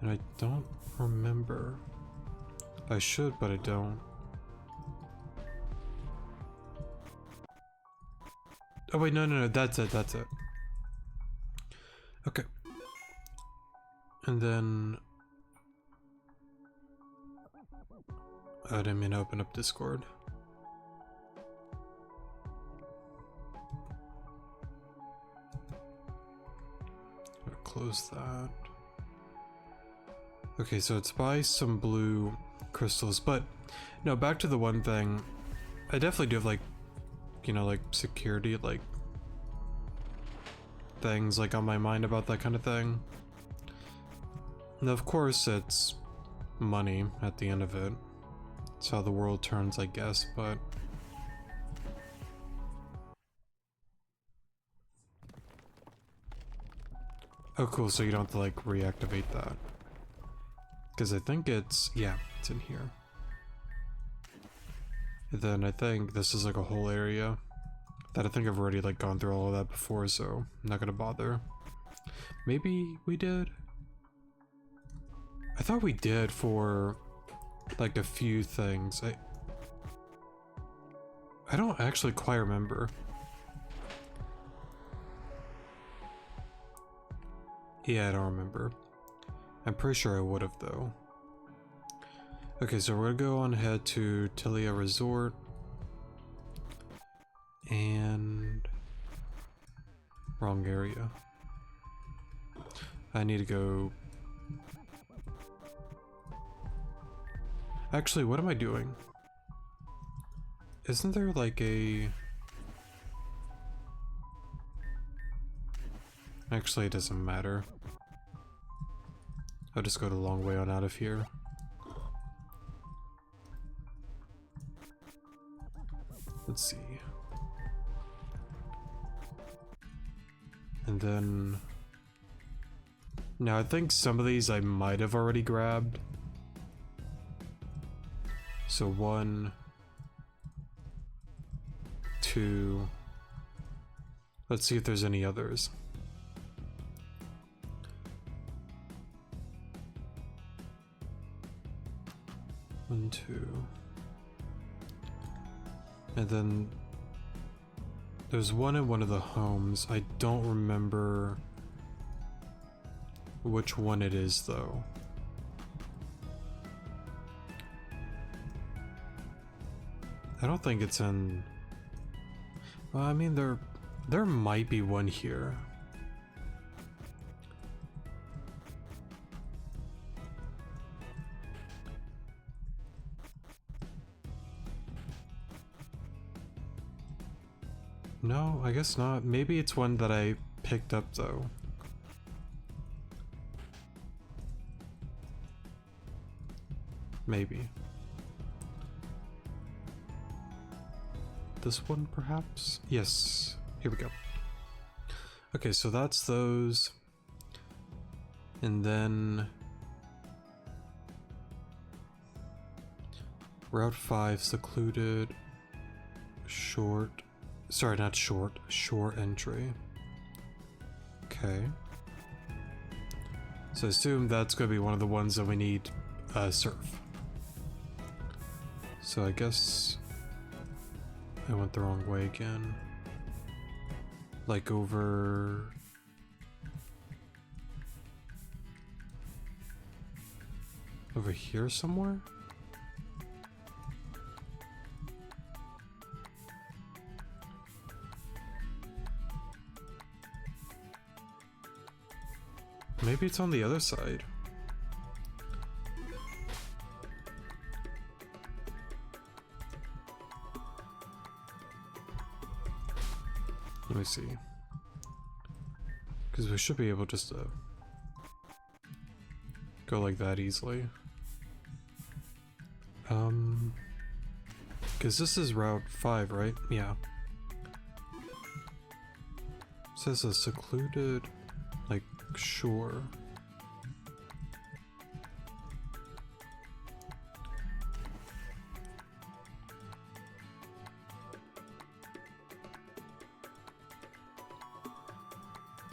Speaker 1: And I don't remember. I should, but I don't. Oh wait, no, that's it, that's it. Okay. And then... I didn't mean to open up Discord. I'll close that. Okay, so it's by some blue crystals, but no, back to the one thing. I definitely do have like, you know, like security, like things like on my mind about that kind of thing. And of course it's money at the end of it. It's how the world turns, I guess, but... Oh cool, so you don't have to like reactivate that. Because I think it's... yeah, it's in here. And then I think this is like a whole area that I think I've already like gone through all of that before, so I'm not gonna bother. Maybe we did? I thought we did for like a few things. I don't actually quite remember. Yeah, I don't remember. I'm pretty sure I would have though. Okay, so we're gonna go on ahead to Tilia Resort. And... wrong area. I need to go... Actually, what am I doing? Isn't there like a... Actually, it doesn't matter. I'll just go the long way on out of here. Let's see. And then... Now, I think some of these I might have already grabbed. So 1, 2... Let's see if there's any others. One, 2... And then there's one in one of the homes. I don't remember which one it is though. I don't think it's in... Well, I mean, there might be one here. No, I guess not. Maybe it's one that I picked up though. Maybe. This one perhaps? Yes. Here we go. Okay, so that's those. And then... Route 5, secluded, short... Sorry, not short, shore entry. Okay. So I assume that's going to be one of the ones that we need surf. So I guess I went the wrong way again. Like over... Over here somewhere? maybe it's on the other side. Let me see. Because we should be able just to go like that easily. Because this is Route 5, right? Yeah. It says a secluded, like, shore.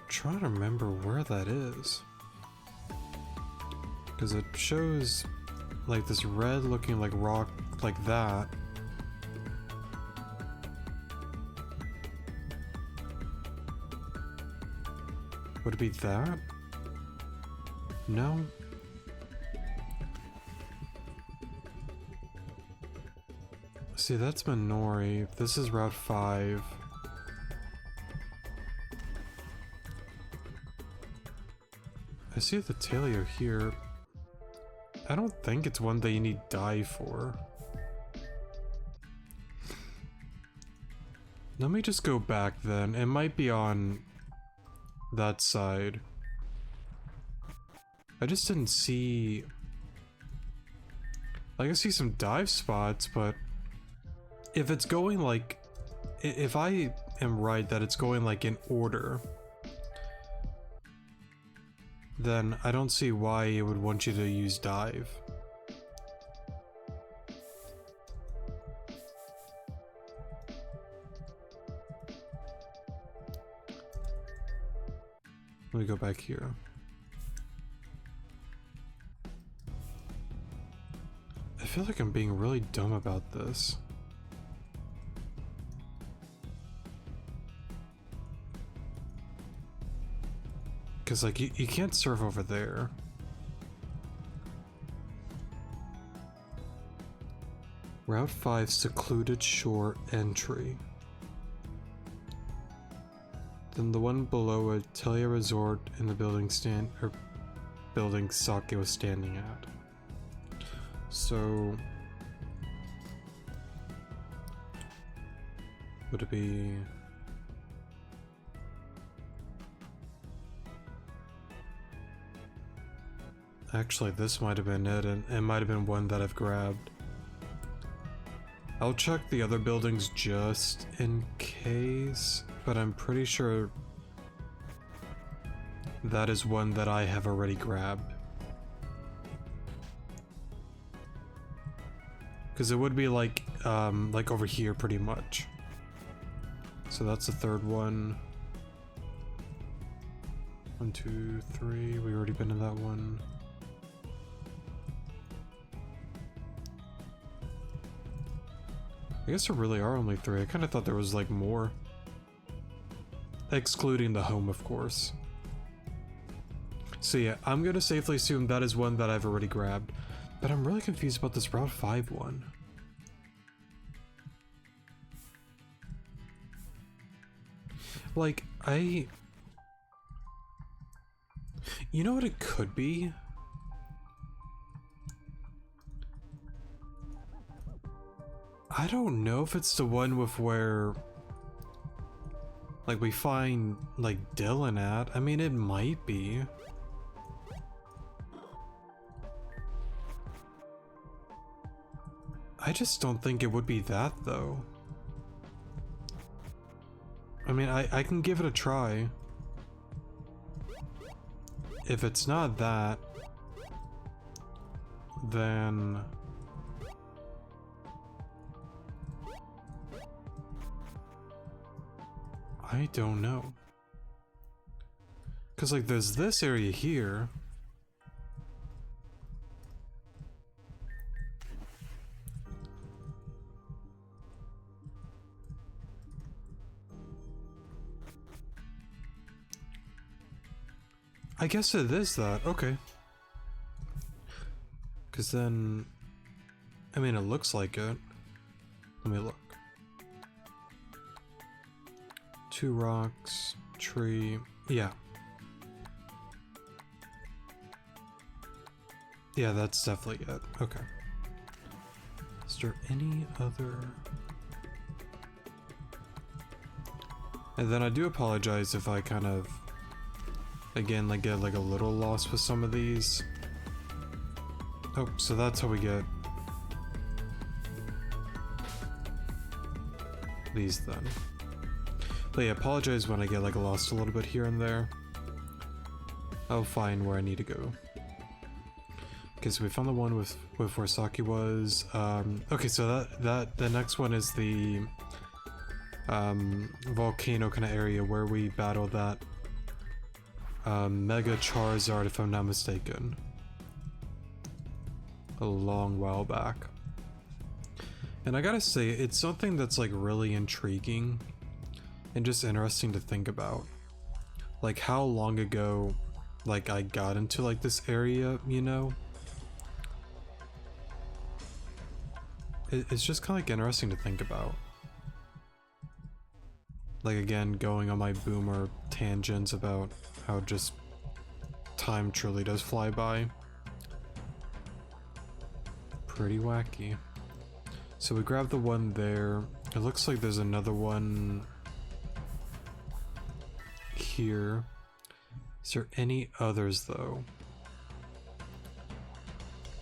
Speaker 1: Trying to remember where that is, because it shows like this red looking like rock like that. Would it be that? No. See, that's Minori. This is Route 5. I see the Talio here. I don't think it's one that you need dye for. Let me just go back then. It might be on that side. I just didn't see... Like, I see some dive spots, but if it's going like... If I am right that it's going like in order, then I don't see why it would want you to use dive. Let me go back here. I feel like I'm being really dumb about this. Because, like, you can't surf over there. Route 5 secluded shore entry. Then the one below it, Telia Resort in the building building Sake was standing at. So would it be... Actually, this might have been it, and it might have been one that I've grabbed. I'll check the other buildings just in case, but I'm pretty sure that is one that I have already grabbed. Because it would be like over here pretty much. So that's the third one. 1, 2, 3, we already been in that one. I guess there really are only 3. I kind of thought there was like more. Excluding the home, of course. So yeah, I'm gonna safely assume that is one that I've already grabbed. But I'm really confused about this Route 5 one. Like, you know what it could be? I don't know if it's the one with where, like, we find, like, Dylan at. I mean, it might be. I just don't think it would be that, though. I mean, I can give it a try. If it's not that, then... I don't know. Because, like, there's this area here. I guess it is that. Okay. Because then... I mean, it looks like it. Let me look. 2 rocks, tree, yeah. Yeah, that's definitely it. Okay. Is there any other... And then I do apologize if I kind of, again, like get like a little lost with some of these. Oh, so that's how we get these then. But yeah, apologize when I get like lost a little bit here and there. I'll find where I need to go. Okay, so we found the one with where Saki was. Okay, so the next one is the volcano kind of area where we battled that Mega Charizard, if I'm not mistaken, a long while back. And I gotta say, it's something that's like really intriguing and just interesting to think about, like how long ago like I got into like this area, you know. It's just kind of like interesting to think about. Like again, going on my boomer tangents about how just time truly does fly by. Pretty wacky. So we grabbed the one there. It looks like there's another one here. Is there any others though?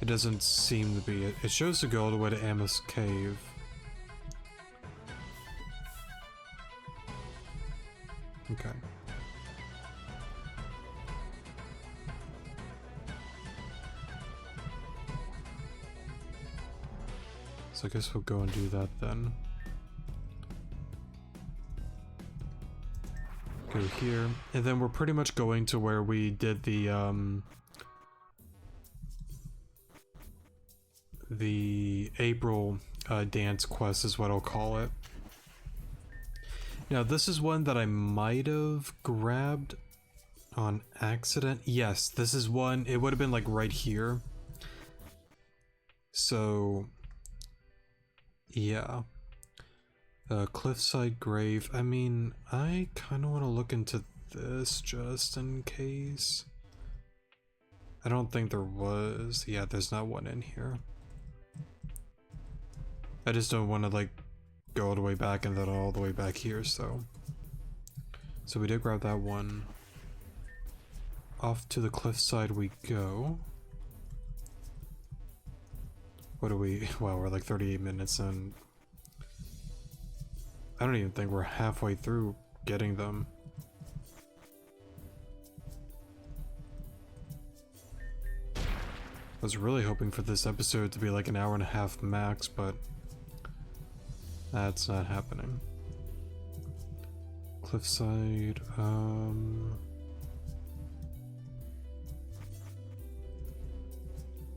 Speaker 1: It doesn't seem to be. It shows to go all the way to Amos Cave. Okay. So I guess we'll go and do that then. Go here, and then we're pretty much going to where we did the April dance quest is what I'll call it. Now this is one that I might have grabbed on accident. Yes, this is one, it would have been like right here. So yeah. Cliffside Grave. I mean, I kind of want to look into this just in case. I don't think there was. Yeah, there's not one in here. I just don't want to like go all the way back and then all the way back here, so. So we did grab that one. Off to the cliffside we go. What are we? Wow, we're like 38 minutes in. I don't even think we're halfway through getting them. I was really hoping for this episode to be like an hour and a half max, but that's not happening. Cliffside,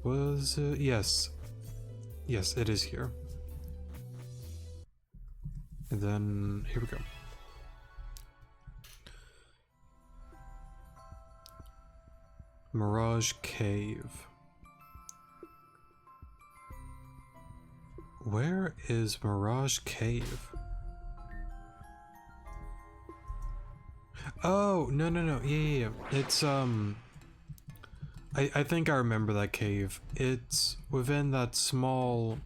Speaker 1: was it? Yes. Yes, it is here. And then, here we go. Mirage Cave. Where is Mirage Cave? Oh, no. Yeah. It's, I think I remember that cave. It's within that small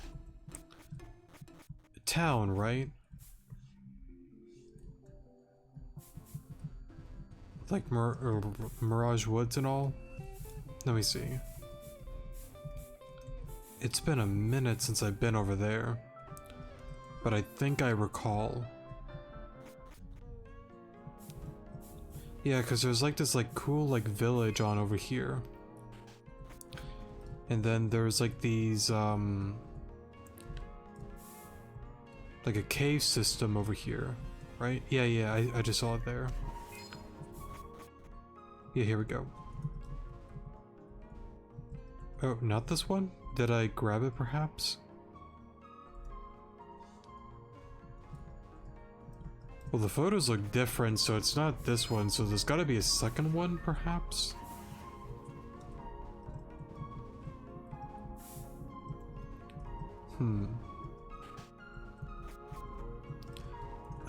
Speaker 1: town, right? Like Mirage Woods and all? Let me see. It's been a minute since I've been over there, but I think I recall. Yeah, because there's like this like cool like village on over here. And then there's like these like a cave system over here, right? Yeah, I just saw it there. Yeah, here we go. Oh, not this one? Did I grab it perhaps? Well, the photos look different, so it's not this one, so there's gotta be a second one perhaps?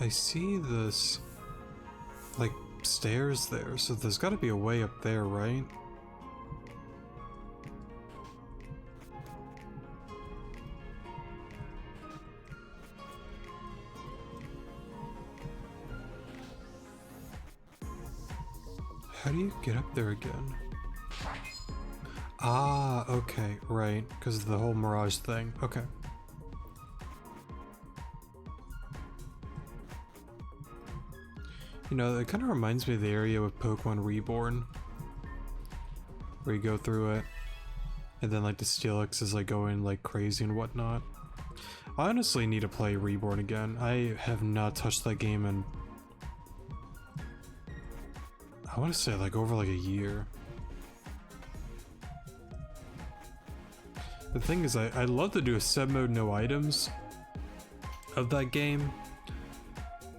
Speaker 1: I see this like stairs there, so there's got to be a way up there, right? How do you get up there again? Ah, okay, right, because of the whole Mirage thing. Okay. You know, it kind of reminds me of the area with Pokemon Reborn, where you go through it, and then like the Steelix is like going like crazy and whatnot. I honestly need to play Reborn again. I have not touched that game in, I want to say like over like a year. The thing is, I'd love to do a sub mode no items of that game.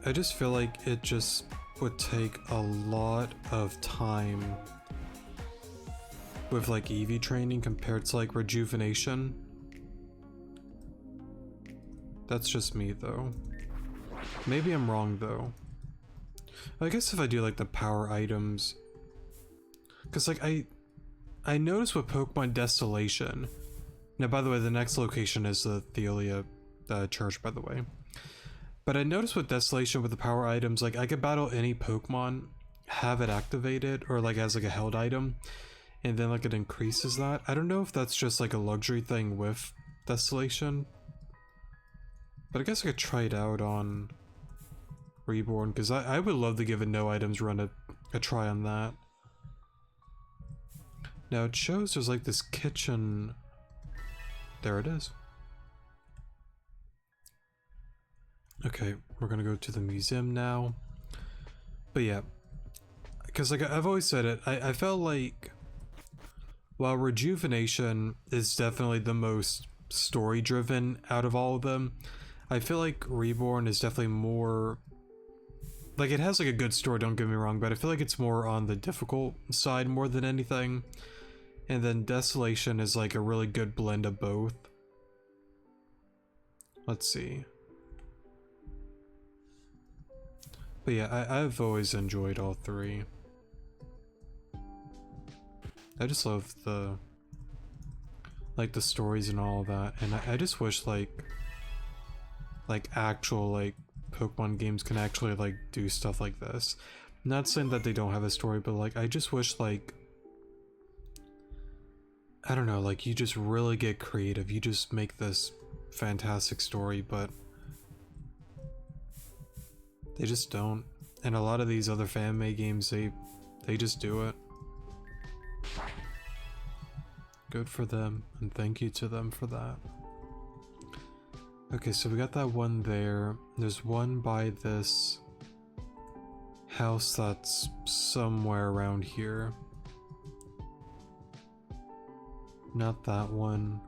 Speaker 1: I just feel like it just would take a lot of time with like EV training compared to like Rejuvenation. That's just me though. Maybe I'm wrong though. I guess if I do like the power items, because like I noticed with Pokemon Desolation. Now, by the way, the next location is the Theolia church, by the way. But I noticed with Desolation with the power items, like I could battle any Pokemon, have it activated, or like as like a held item, and then like it increases that. I don't know if that's just like a luxury thing with Desolation, but I guess I could try it out on Reborn, because I would love to give a no items run a try on that. Now it shows there's like this kitchen. There it is. Okay, we're gonna go to the museum now. But yeah, because like I've always said it, I felt like while Rejuvenation is definitely the most story driven out of all of them, I feel like Reborn is definitely more, like it has like a good story, don't get me wrong, but I feel like it's more on the difficult side more than anything. And then Desolation is like a really good blend of both. Let's see. But yeah, I've always enjoyed all three. I just love the stories and all of that, and I just wish like actual like Pokemon games can actually like do stuff like this. Not saying that they don't have a story, but like I just wish like, I don't know, like you just really get creative, you just make this fantastic story, but they just don't. And a lot of these other fan-made games, they just do it. Good for them, and thank you to them for that. Okay, so we got that one there. There's one by this house that's somewhere around here. Not that one.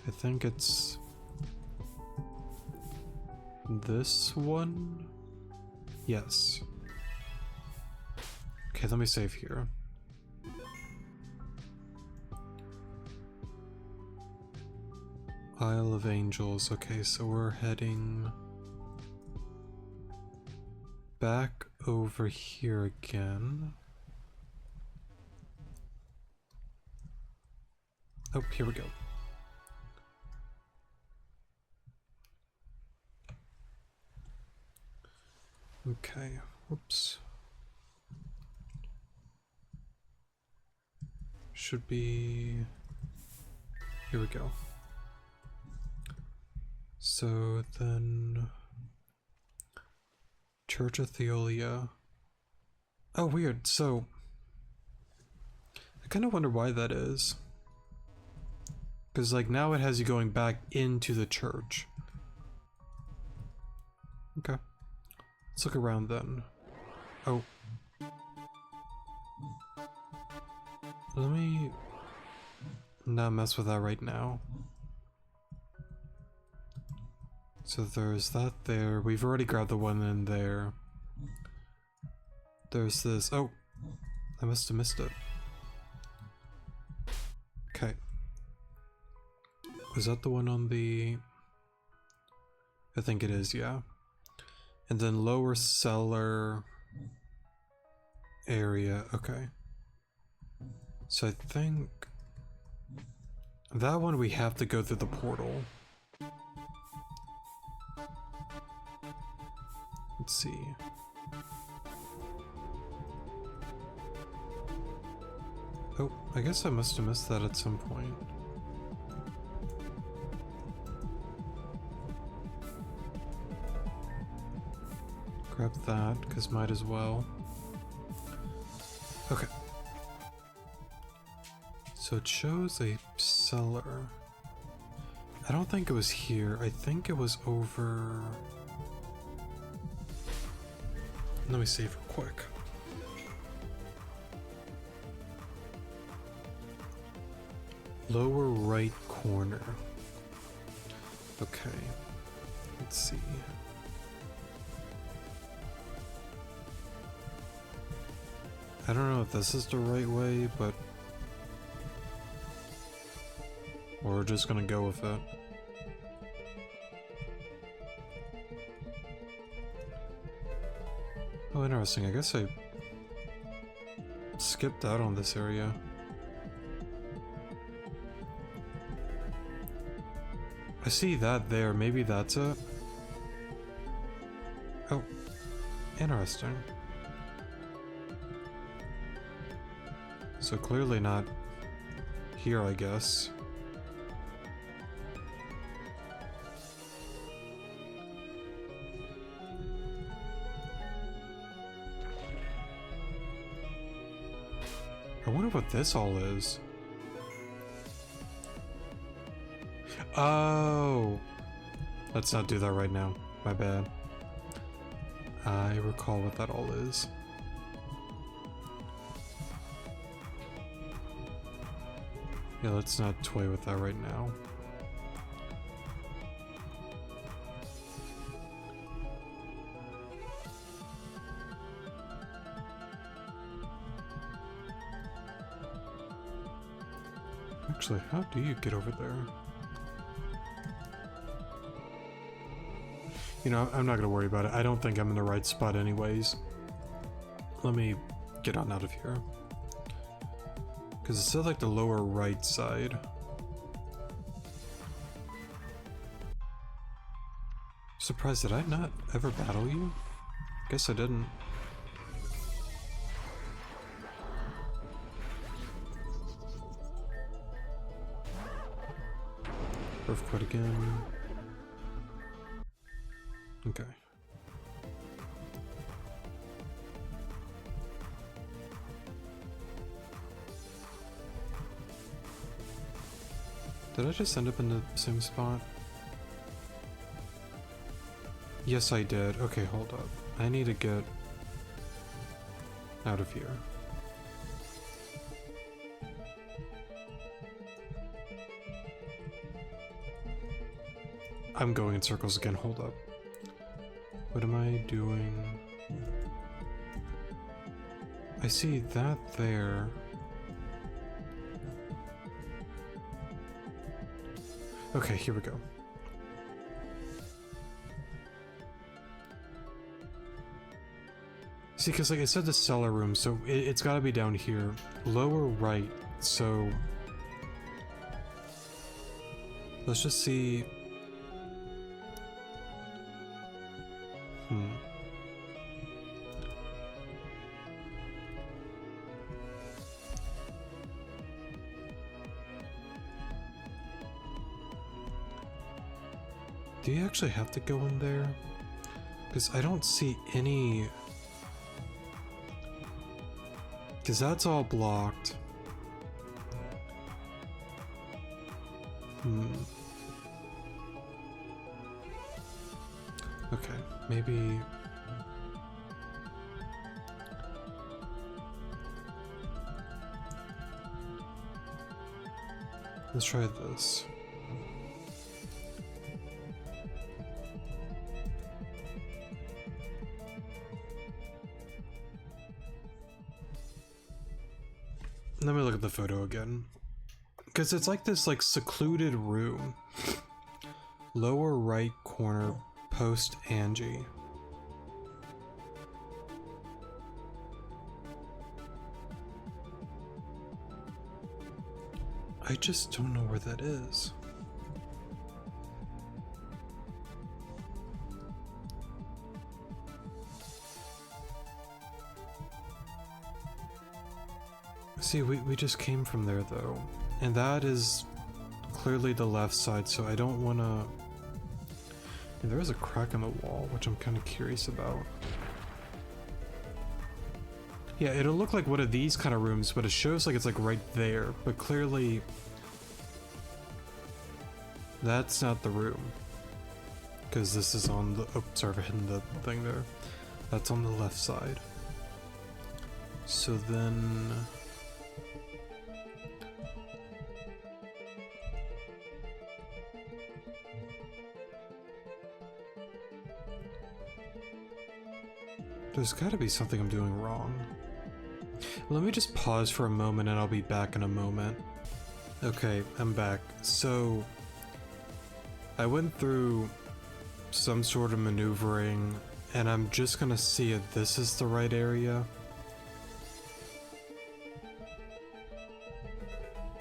Speaker 1: I think it's this one? Yes. Okay, let me save here. Isle of Angels. Okay, so we're heading back over here again. Oh, here we go. Okay, whoops. Should be... Here we go. So then... Church of Theolia. Oh, weird. So... I kind of wonder why that is. Because, like, now it has you going back into the church. Okay. Let's look around then. Oh. Let me not mess with that right now. So there's that there. We've already grabbed the one in there. There's this. Oh. I must have missed it. Okay. Was that the one on the... I think it is, yeah. And then lower cellar area, okay. So I think that one we have to go through the portal. Let's see. Oh, I guess I must have missed that at some point. Grab that, because might as well. Okay. So it shows a cellar. I don't think it was here. I think it was over... Let me save real quick. Lower right corner. Okay. Let's see. I don't know if this is the right way, but we're just gonna go with it. Oh, interesting. I guess I skipped out on this area. I see that there. Maybe that's it. Oh, interesting. So clearly not here, I guess. I wonder what this all is. Oh! Let's not do that right now. My bad. I recall what that all is. Yeah, let's not toy with that right now. Actually, how do you get over there? You know, I'm not gonna worry about it. I don't think I'm in the right spot anyways. Let me get on out of here. Because it said like the lower right side. Surprised, did I not ever battle you? Guess I didn't. Earthquake again. Okay. Did I just end up in the same spot? Yes, I did. Okay, hold up. I need to get out of here. I'm going in circles again. Hold up. What am I doing? I see that there. Okay, here we go. See, because like I said, the cellar room, so it's got to be down here. Lower right, so... Let's just see... Do you actually have to go in there? Because I don't see any... Because that's all blocked. Okay, maybe... Let's try this. Let me look at the photo again. Because it's like this like secluded room. Lower right corner, post Angie. I just don't know where that is. See, we just came from there though, and that is clearly the left side, so I don't want to... There is a crack in the wall, which I'm kind of curious about. Yeah, it'll look like one of these kind of rooms, but it shows like it's like right there, but clearly that's not the room. Because this is on the... Oh, sorry for hitting the thing there. That's on the left side. So then... There's gotta be something I'm doing wrong. Let me just pause for a moment and I'll be back in a moment. Okay, I'm back. So, I went through some sort of maneuvering and I'm just gonna see if this is the right area.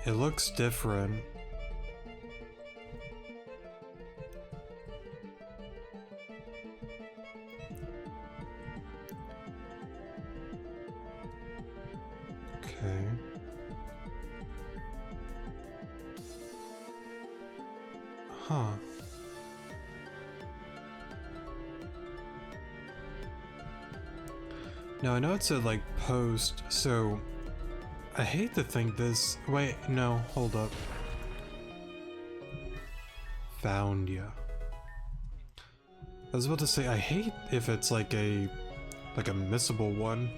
Speaker 1: It looks different. Okay. Huh. Now I know it said like post, so I hate to think this. Wait, no, hold up. Found ya. I was about to say I hate if it's like a missable one.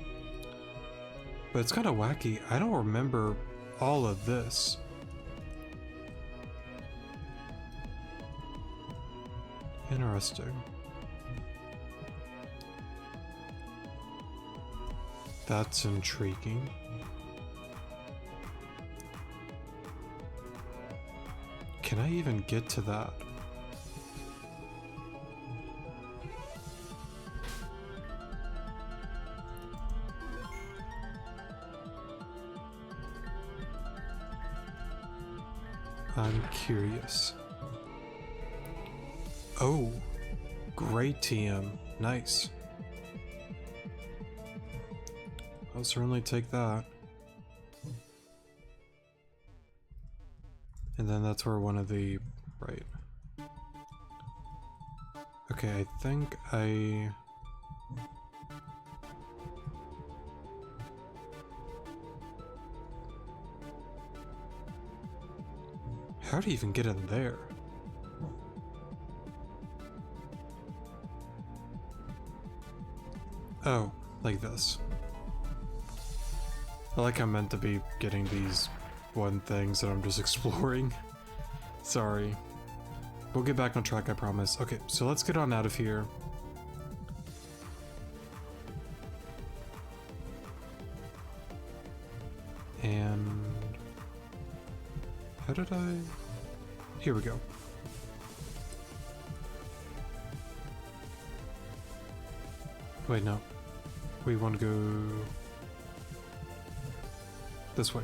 Speaker 1: But it's kind of wacky. I don't remember all of this. Interesting. That's intriguing. Can I even get to that? I'm curious. Oh, great TM. Nice. I'll certainly take that. And then that's where one of the... right. Okay, I think I... How do you even get in there? Oh, like this. I like I'm meant to be getting these one things that I'm just exploring. Sorry. We'll get back on track, I promise. Okay, so let's get on out of here. And... how did I... Here we go. Wait, no. We want to go... this way.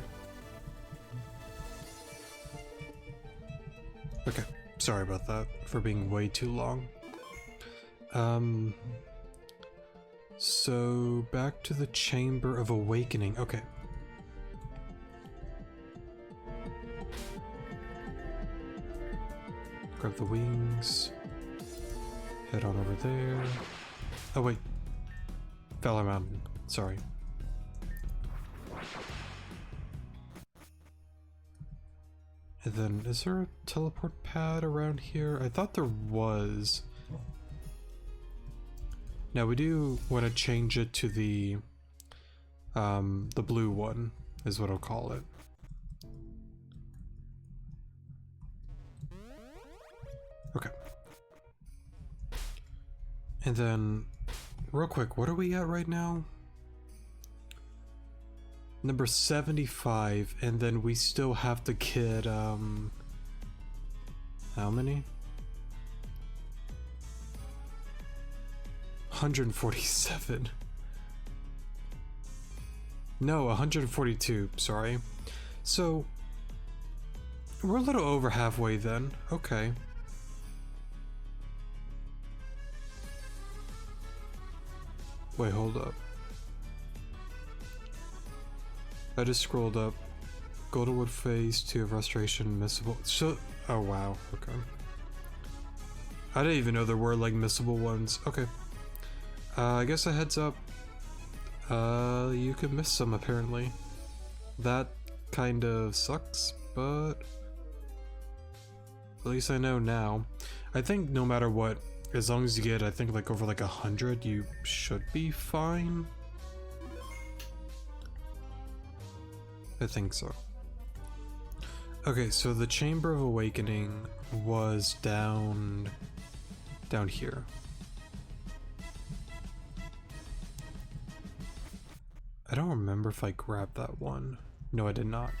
Speaker 1: Okay, sorry about that for being way too long. So back to the Chamber of Awakening. Okay. Grab the wings. Head on over there. Oh wait. Valor Mountain. Sorry. And then, is there a teleport pad around here? I thought there was. Now we do want to change it to the blue one, is what I'll call it. Okay. And then, real quick, what are we at right now? Number 75, and then we still have to get, how many? 147. No, 142, sorry. So, we're a little over halfway then. Okay. Wait, hold up. I just scrolled up. Goldenwood Phase 2 of Restoration missable. So, oh wow, okay. I didn't even know there were like missable ones. Okay. I guess a heads up. You could miss some apparently. That kind of sucks, but at least I know now. I think no matter what, as long as you get, I think like over like 100, you should be fine. I think so. Okay, so the Chamber of Awakening was down here. I don't remember if I grabbed that one. No, I did not.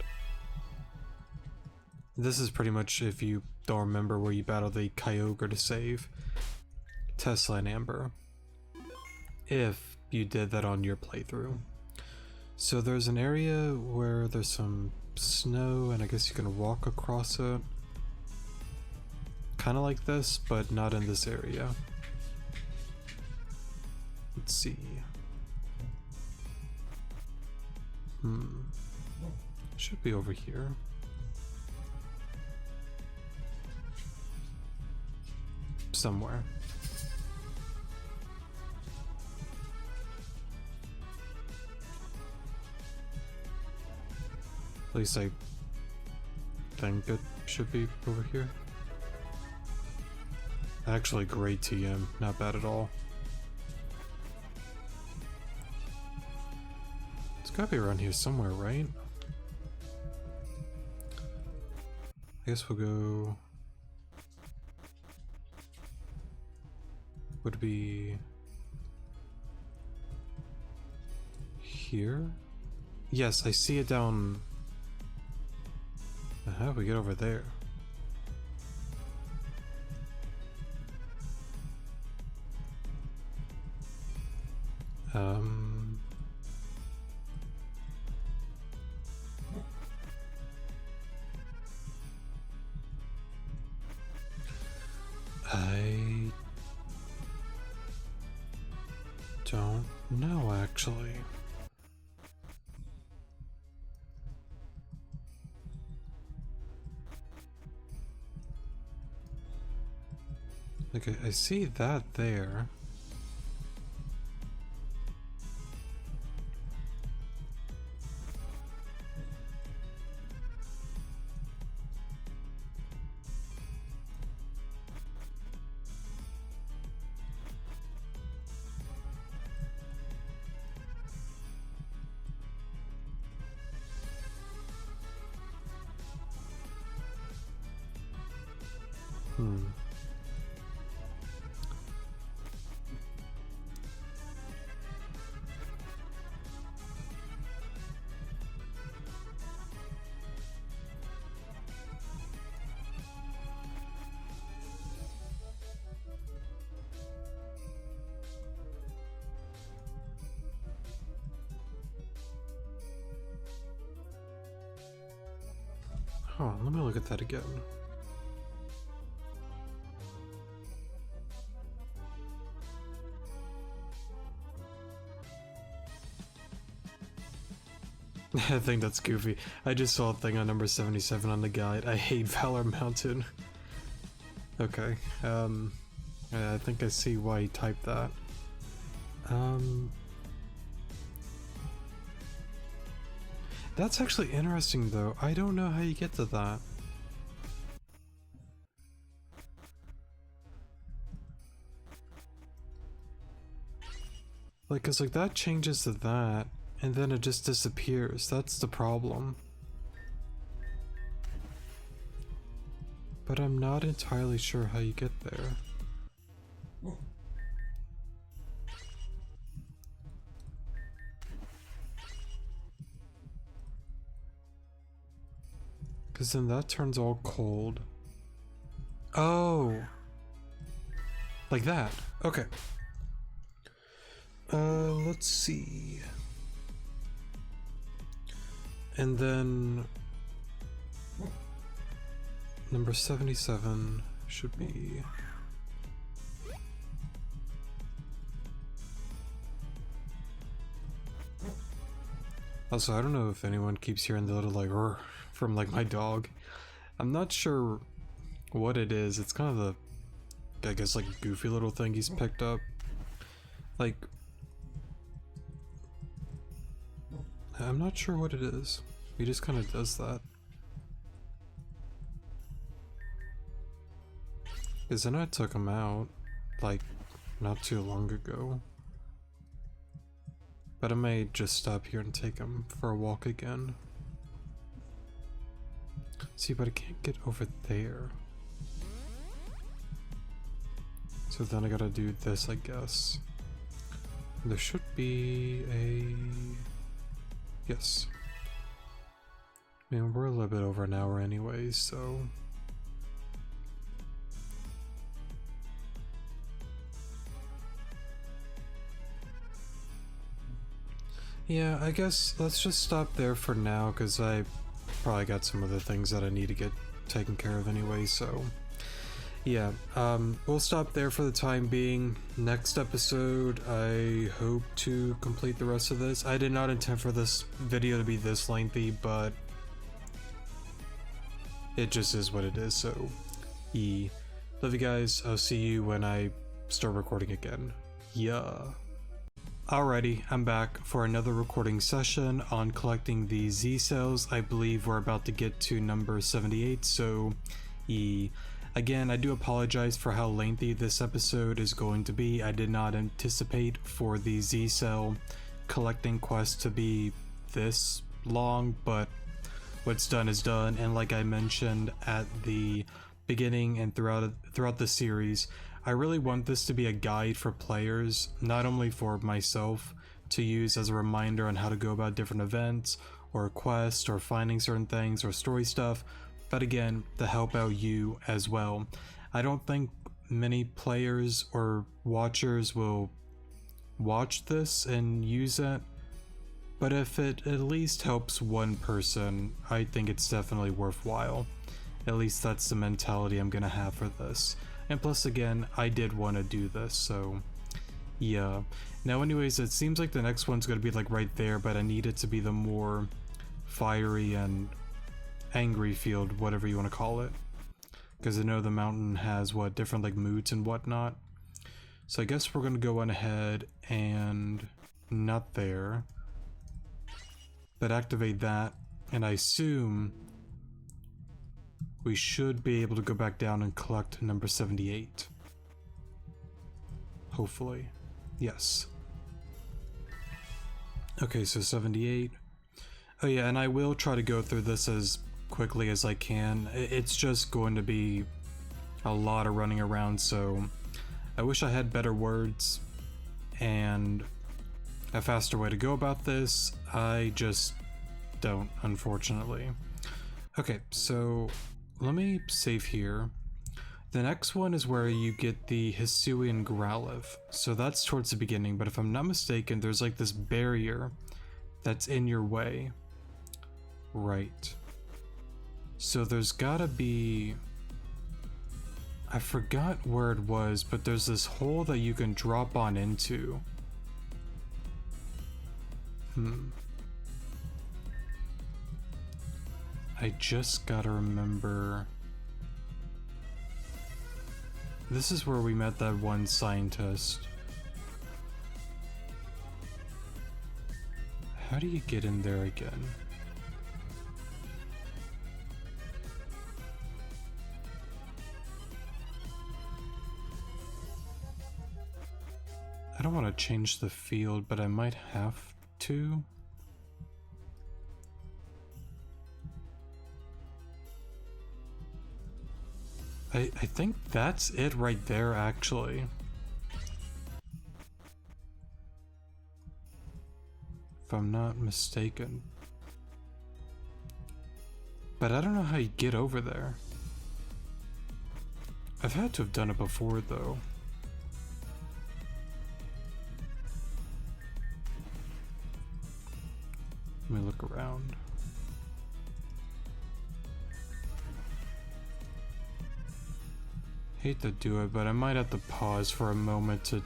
Speaker 1: This is pretty much if you don't remember where you battle the Kyogre to save Tesla and Amber. If you did that on your playthrough. So there's an area where there's some snow and I guess you can walk across it. Kind of like this, but not in this area. Let's see. Should be over here. Somewhere. At least I think it should be over here. Actually, great TM, not bad at all. It's gotta be around here somewhere, right? I guess we'll go... Would it be... here? Yes, I see it down... How do we get over there? I don't know actually. Okay, I see that there. Oh, let me look at that again. I think that's goofy. I just saw a thing on number 77 on the guide. I hate Valor Mountain. Okay, I think I see why he typed that. That's actually interesting though. I don't know how you get to that. Like, cause like that changes to that, and then it just disappears. That's the problem. But I'm not entirely sure how you get there. Cause then that turns all cold. Oh! Like that. Okay. Let's see. And then... number 77 should be... Also, I don't know if anyone keeps hearing the little like "rrr" from like my dog. I'm not sure what it is. It's kind of the, I guess, like goofy little thing he's picked up. Like, I'm not sure what it is. He just kind of does that. Because then I took him out, like, not too long ago. But I may just stop here and take him for a walk again. See, but I can't get over there. So then I gotta do this, I guess. There should be a... Yes. I mean, we're a little bit over an hour anyway, so... Yeah, I guess let's just stop there for now, because I probably got some other things that I need to get taken care of anyway, so... Yeah, we'll stop there for the time being. Next episode, I hope to complete the rest of this. I did not intend for this video to be this lengthy, but it just is what it is, so love you guys. I'll see you when I start recording again. Yeah. Alrighty, I'm back for another recording session on collecting the Z cells. I believe we're about to get to number 78, so again, I do apologize for how lengthy this episode is going to be. I did not anticipate for the Z cell collecting quest to be this long, but what's done is done. And like I mentioned at the beginning and throughout the series, I really want this to be a guide for players, not only for myself to use as a reminder on how to go about different events or quests or finding certain things or story stuff, but again, to help out you as well. I don't think many players or watchers will watch this and use it, but if it at least helps one person, I think it's definitely worthwhile. At least that's the mentality I'm gonna have for this. And plus, again, I did want to do this, so yeah. Now anyways, it seems like the next one's gonna be like right there, but I need it to be the more fiery and angry field, whatever you want to call it, because I know the mountain has what different like moods and whatnot. So I guess we're gonna go on ahead and not there, but activate that, and I assume we should be able to go back down and collect number 78. Hopefully. Yes. Okay, so 78. Oh yeah, and I will try to go through this as quickly as I can. It's just going to be a lot of running around, so I wish I had better words and a faster way to go about this. I just don't, unfortunately. Okay, so let me save here. The next one is where you get the Hisuian Growlithe, so that's towards the beginning, but if I'm not mistaken, there's like this barrier that's in your way. Right. So there's gotta be... I forgot where it was, but there's this hole that you can drop on into. I just gotta remember... This is where we met that one scientist. How do you get in there again? I don't want to change the field, but I might have to. I think that's it right there, actually. If I'm not mistaken. But I don't know how you get over there. I've had to have done it before, though. Let me look around. Hate to do it, but I might have to pause for a moment to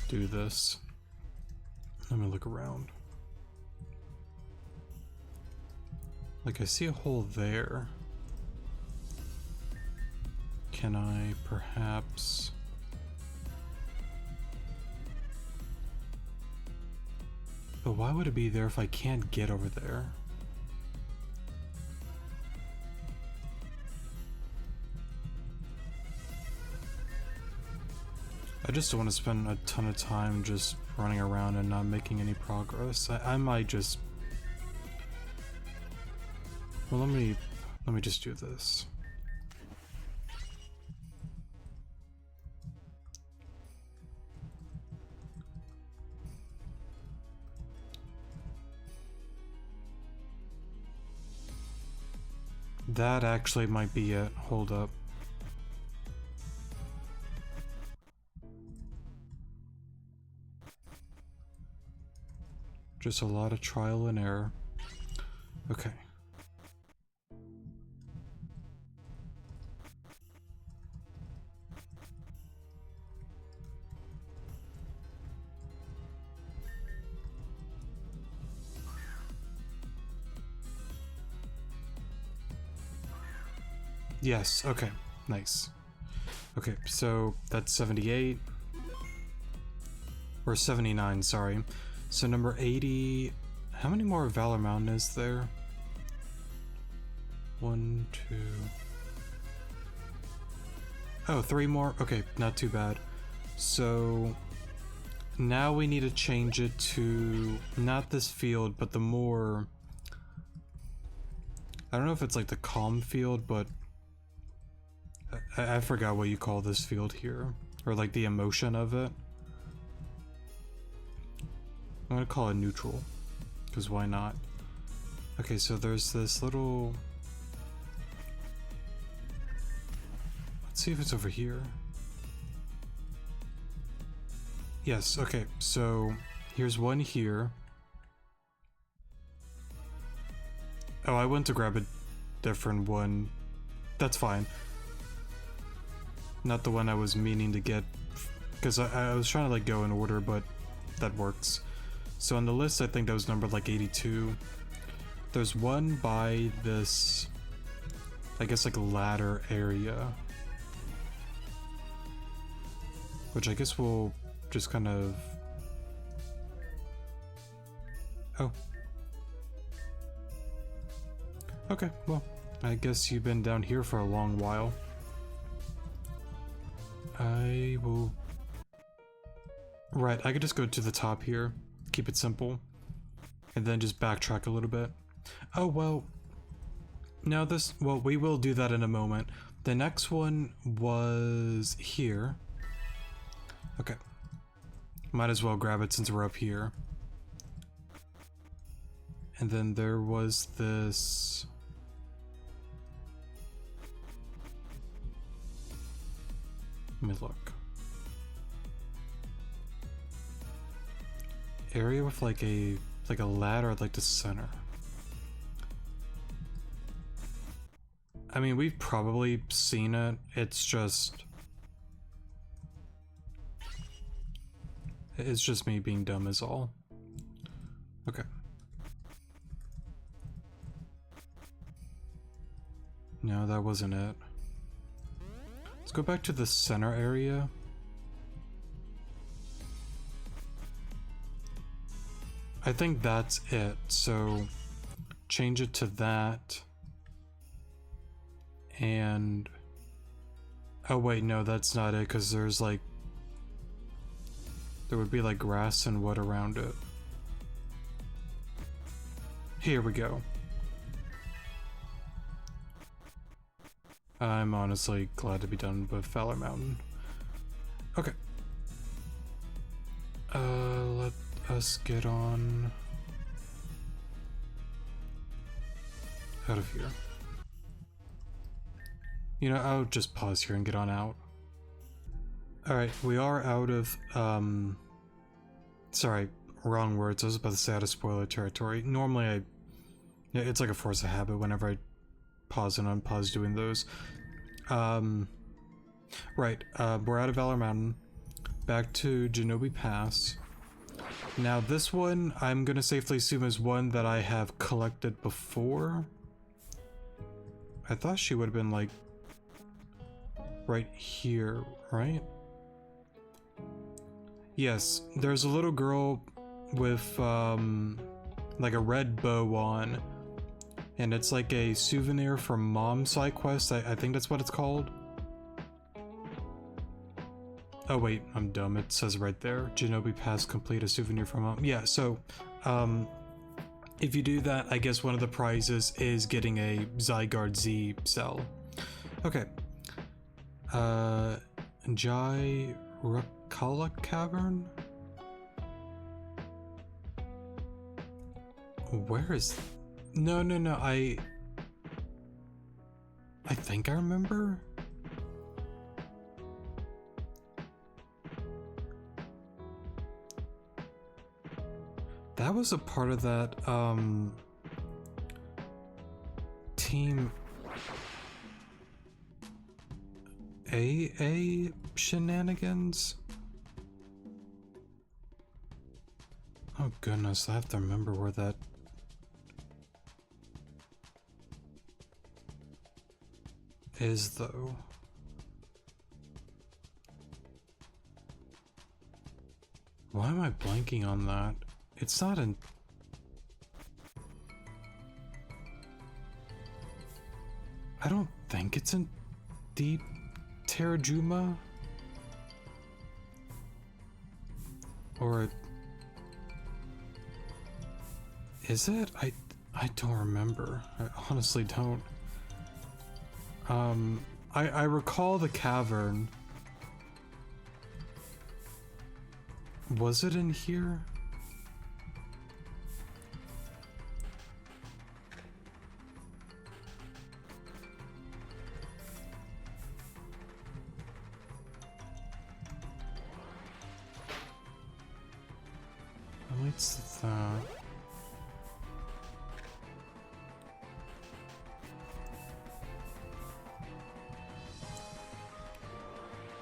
Speaker 1: do this. Let me look around. Like, I see a hole there. Can I perhaps... But why would it be there if I can't get over there? I just don't want to spend a ton of time just running around and not making any progress. I might just... Well, let me just do this. That actually might be it. Hold up. Just a lot of trial and error. Okay. Yes, okay, nice. Okay, so that's 78. Or 79, sorry. So number 80... How many more Valor Mountain is there? 1, 2... Oh, 3 more? Okay, not too bad. So... Now we need to change it to... Not this field, but the more... I don't know if it's like the calm field, but... I forgot what you call this field here. Or like the emotion of it. I'm gonna call it neutral. Because why not? Okay, so there's this little... Let's see if it's over here. Yes, okay, so here's one here. Oh, I went to grab a different one. That's fine. Not the one I was meaning to get, because I was trying to like go in order, but that works. So on the list, I think that was numbered like 82. There's one by this, I guess like ladder area, which I guess we'll just kind of... Oh. Okay, well, I guess you've been down here for a long while. I will... Right, I could just go to the top here, keep it simple, and then just backtrack a little bit. Oh, well... Now this... Well, we will do that in a moment. The next one was here. Okay. Might as well grab it since we're up here. And then there was this... Let me look. Area with like a ladder at like the center. I mean, we've probably seen it. It's just me being dumb is all. Okay. No, that wasn't it. Let's go back to the center area. I think that's it, so change it to that. And... Oh wait, no, that's not it, because there's like... There would be like grass and wood around it. Here we go. I'm honestly glad to be done with Valor Mountain. Okay. Let us get on out of here. You know, I'll just pause here and get on out. Alright, we are out of, sorry, wrong words. I was about to say out of spoiler territory. Normally yeah, it's like a force of habit whenever I pause and unpause doing those. Right, we're out of Valor Mountain. Back to Genobi Pass. Now this one, I'm gonna safely assume is one that I have collected before. I thought she would have been like right here, right? Yes, there's a little girl with like a red bow on, and it's like a souvenir from Mom's Sidequest. I think that's what it's called. Oh wait, I'm dumb. It says right there, Shinobi Pass complete, a souvenir from Mom. Yeah, so if you do that, I guess one of the prizes is getting a Zygarde Z cell. Okay. Jai Rakala Cavern? Where is... No, I think I remember? That was a part of that, Team AA shenanigans? Oh goodness, I have to remember where that... is, though. Why am I blanking on that? It's not in... I don't think it's in Deep Terrajuma? Or... is it? I don't remember. I honestly don't. I recall the cavern. Was it in here? What's that?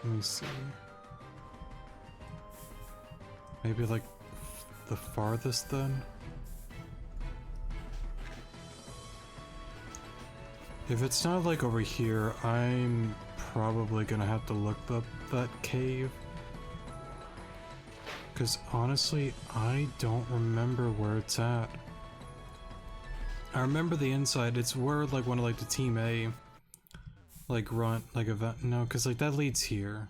Speaker 1: Let me see. Maybe like the farthest then? If it's not like over here, I'm probably gonna have to look up that cave. Because honestly, I don't remember where it's at. I remember the inside, it's where like one of like the Team A like run, like event, no, because like that leads here.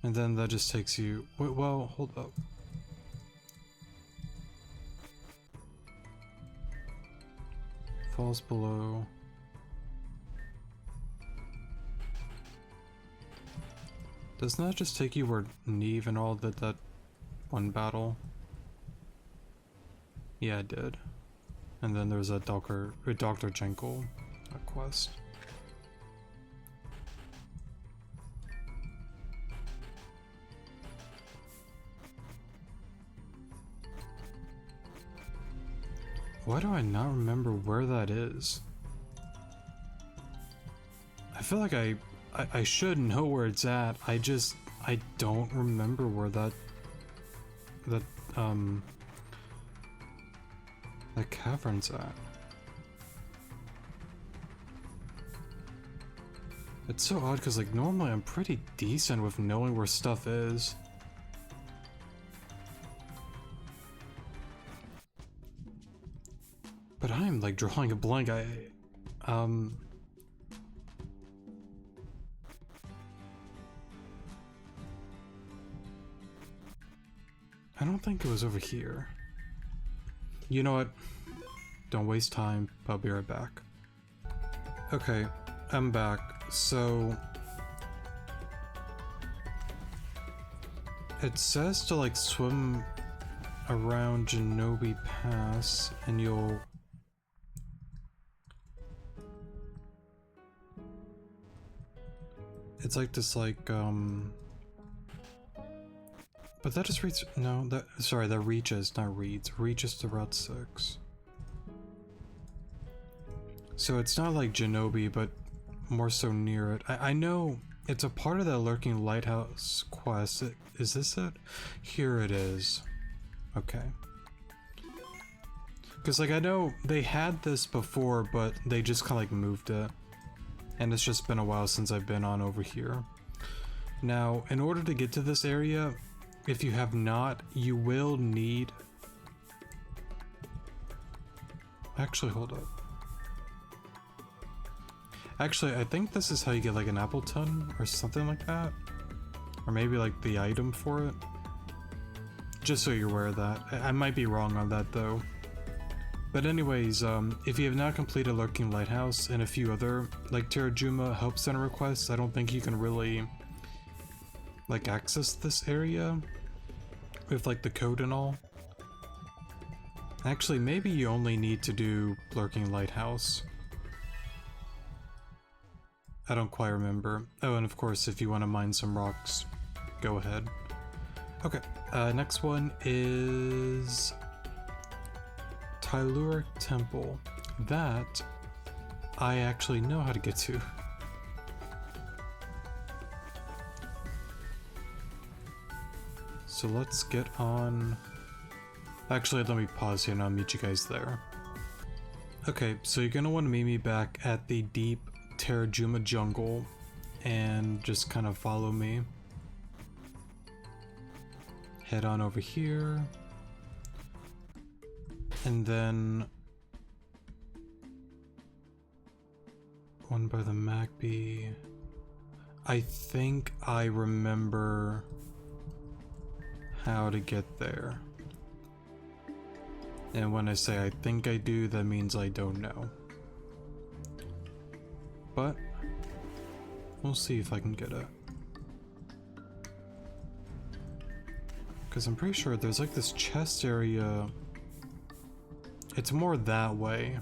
Speaker 1: And then that just takes you, wait, well, hold up. Falls below. Doesn't that just take you where Neve and all did that one battle? Yeah, it did. And then there's a Dr. Jekyll quest. Why do I not remember where that is? I feel like I should know where it's at. I don't remember where that cavern's at. It's so odd because like normally I'm pretty decent with knowing where stuff is. But I'm like drawing a blank. I don't think it was over here. You know what? Don't waste time. I'll be right back. Okay, I'm back. So it says to like swim around Shinobi Pass and you'll it's like this like but that just reads no that sorry that reaches not reads reaches to Route 6. So it's not like Shinobi but more so near it. I know it's a part of that lurking lighthouse quest. Is this it? Here it is. Okay. Because, like, I know they had this before, but they just kind of, like, moved it. And it's just been a while since I've been on over here. Now, in order to get to this area, if you have not, you will need... Actually, hold up. Actually, I think this is how you get, like, an Appleton or something like that. Or maybe, like, the item for it. Just so you're aware of that. I might be wrong on that, though. But anyways, if you have not completed Lurking Lighthouse and a few other, like, Terrajuma Help Center requests, I don't think you can really, like, access this area with, like, the code and all. Actually, maybe you only need to do Lurking Lighthouse. I don't quite remember. Oh, and of course, if you want to mine some rocks, go ahead. Okay, next one is... Tyluric Temple. That I actually know how to get to. So let's get on... Actually, let me pause here and I'll meet you guys there. Okay, so you're gonna want to meet me back at the deep Terrajuma jungle and just kind of follow me. Head on over here. And then one by the MacB. I think I remember how to get there. And when I say I think I do, that means I don't know. But we'll see if I can get it. Because I'm pretty sure there's like this chest area. It's more that way.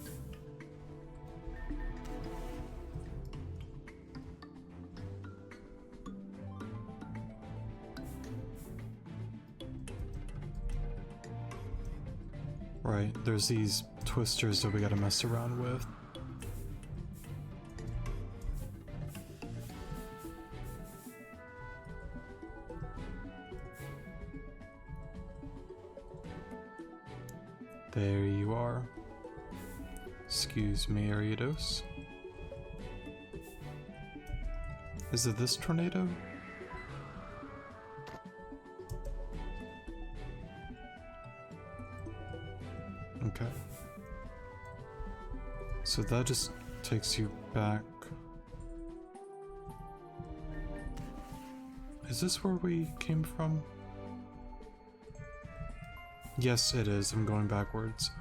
Speaker 1: Right, there's these twisters that we gotta mess around with. There you are. Excuse me, Ariados. Is it this tornado? Okay. So that just takes you back. Is this where we came from? Yes, it is. I'm going backwards.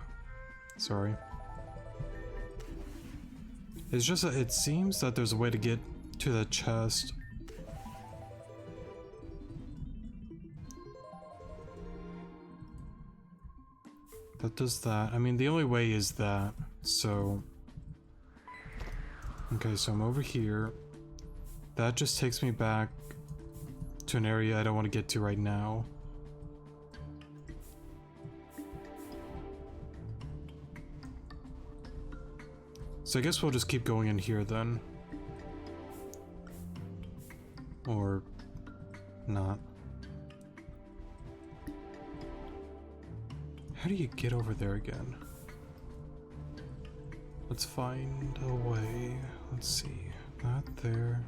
Speaker 1: Sorry. It's just that it seems that there's a way to get to the chest. That does that. I mean, the only way is that, so... Okay, so I'm over here. That just takes me back to an area I don't want to get to right now. So I guess we'll just keep going in here then. Or... not. How do you get over there again? Let's find a way. Let's see. Not there.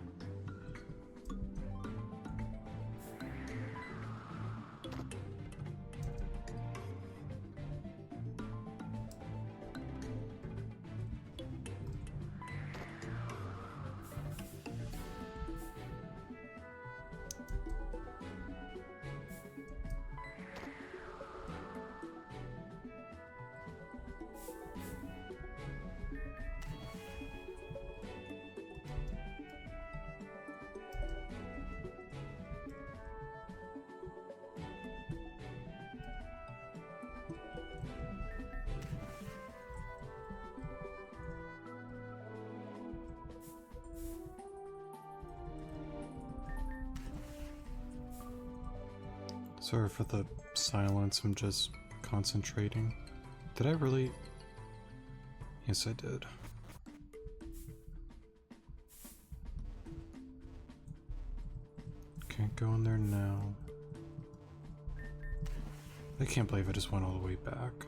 Speaker 1: Sorry for the silence, I'm just concentrating. Did I really? Yes, I did. Can't go in there now. I can't believe I just went all the way back.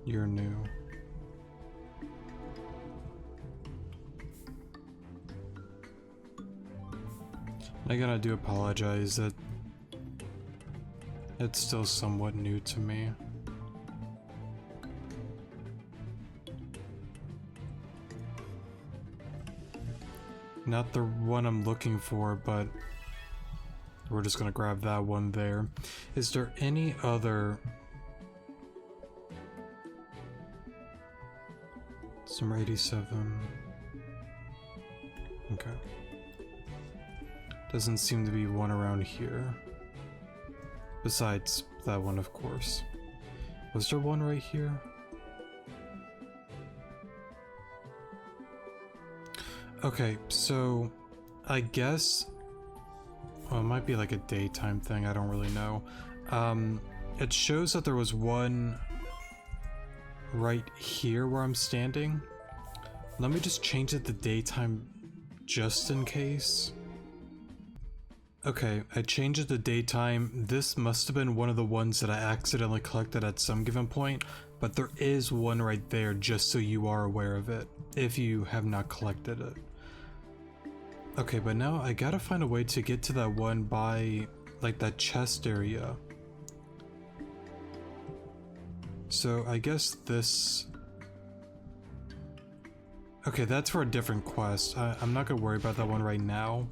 Speaker 1: You're new. Again, I do apologize that it's still somewhat new to me. Not the one I'm looking for, but we're just gonna grab that one there. Is there any other... Number 87. Okay. Doesn't seem to be one around here. Besides that one, of course. Was there one right here? Okay, so I guess... Well, it might be like a daytime thing, I don't really know. It shows that there was one right here where I'm standing. Let me just change it to daytime just in case. Okay, I changed it to daytime. This must have been one of the ones that I accidentally collected at some given point, but there is one right there just so you are aware of it, if you have not collected it. Okay, but now I gotta find a way to get to that one by, like, that chest area. So I guess this... Okay, that's for a different quest. I'm not gonna worry about that one right now.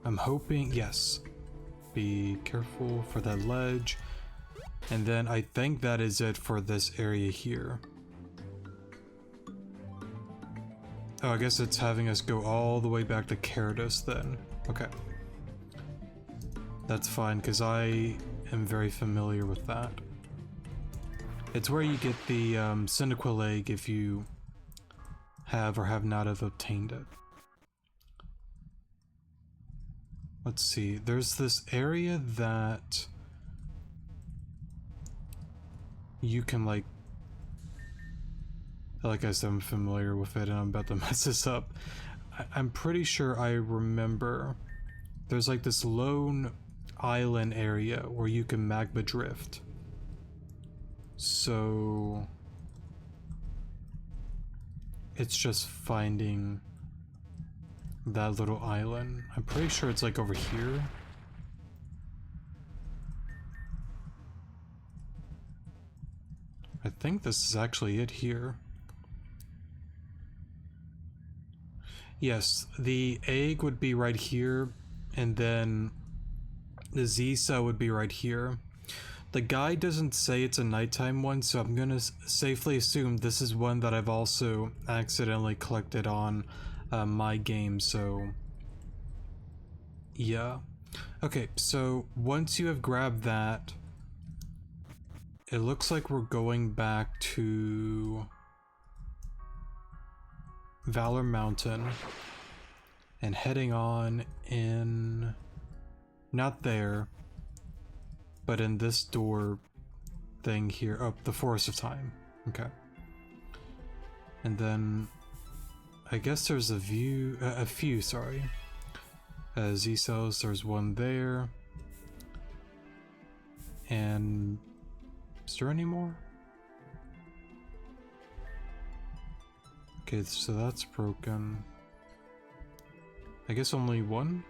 Speaker 1: I'm hoping... Yes. Be careful for that ledge. And then I think that is it for this area here. Oh, I guess it's having us go all the way back to Carados then. Okay. That's fine, because I am very familiar with that. It's where you get the Cyndaquil egg if you have or have not have obtained it. Let's see, there's this area that you can like I said, I'm familiar with it and I'm about to mess this up. I'm pretty sure I remember there's like this lone island area where you can magma drift. So it's just finding that little island. I'm pretty sure it's like over here. I think this is actually it here. Yes, the egg would be right here, and then the Z cell would be right here. The guide doesn't say it's a nighttime one, so I'm gonna safely assume this is one that I've also accidentally collected on my game, so yeah. Okay, so once you have grabbed that, it looks like we're going back to Valor Mountain and heading on in, not there, but in this door thing here. Oh, the Forest of Time. Okay. And then I guess there's a few, sorry. Z cells, there's one there. And is there any more? Okay, so that's broken. I guess only one?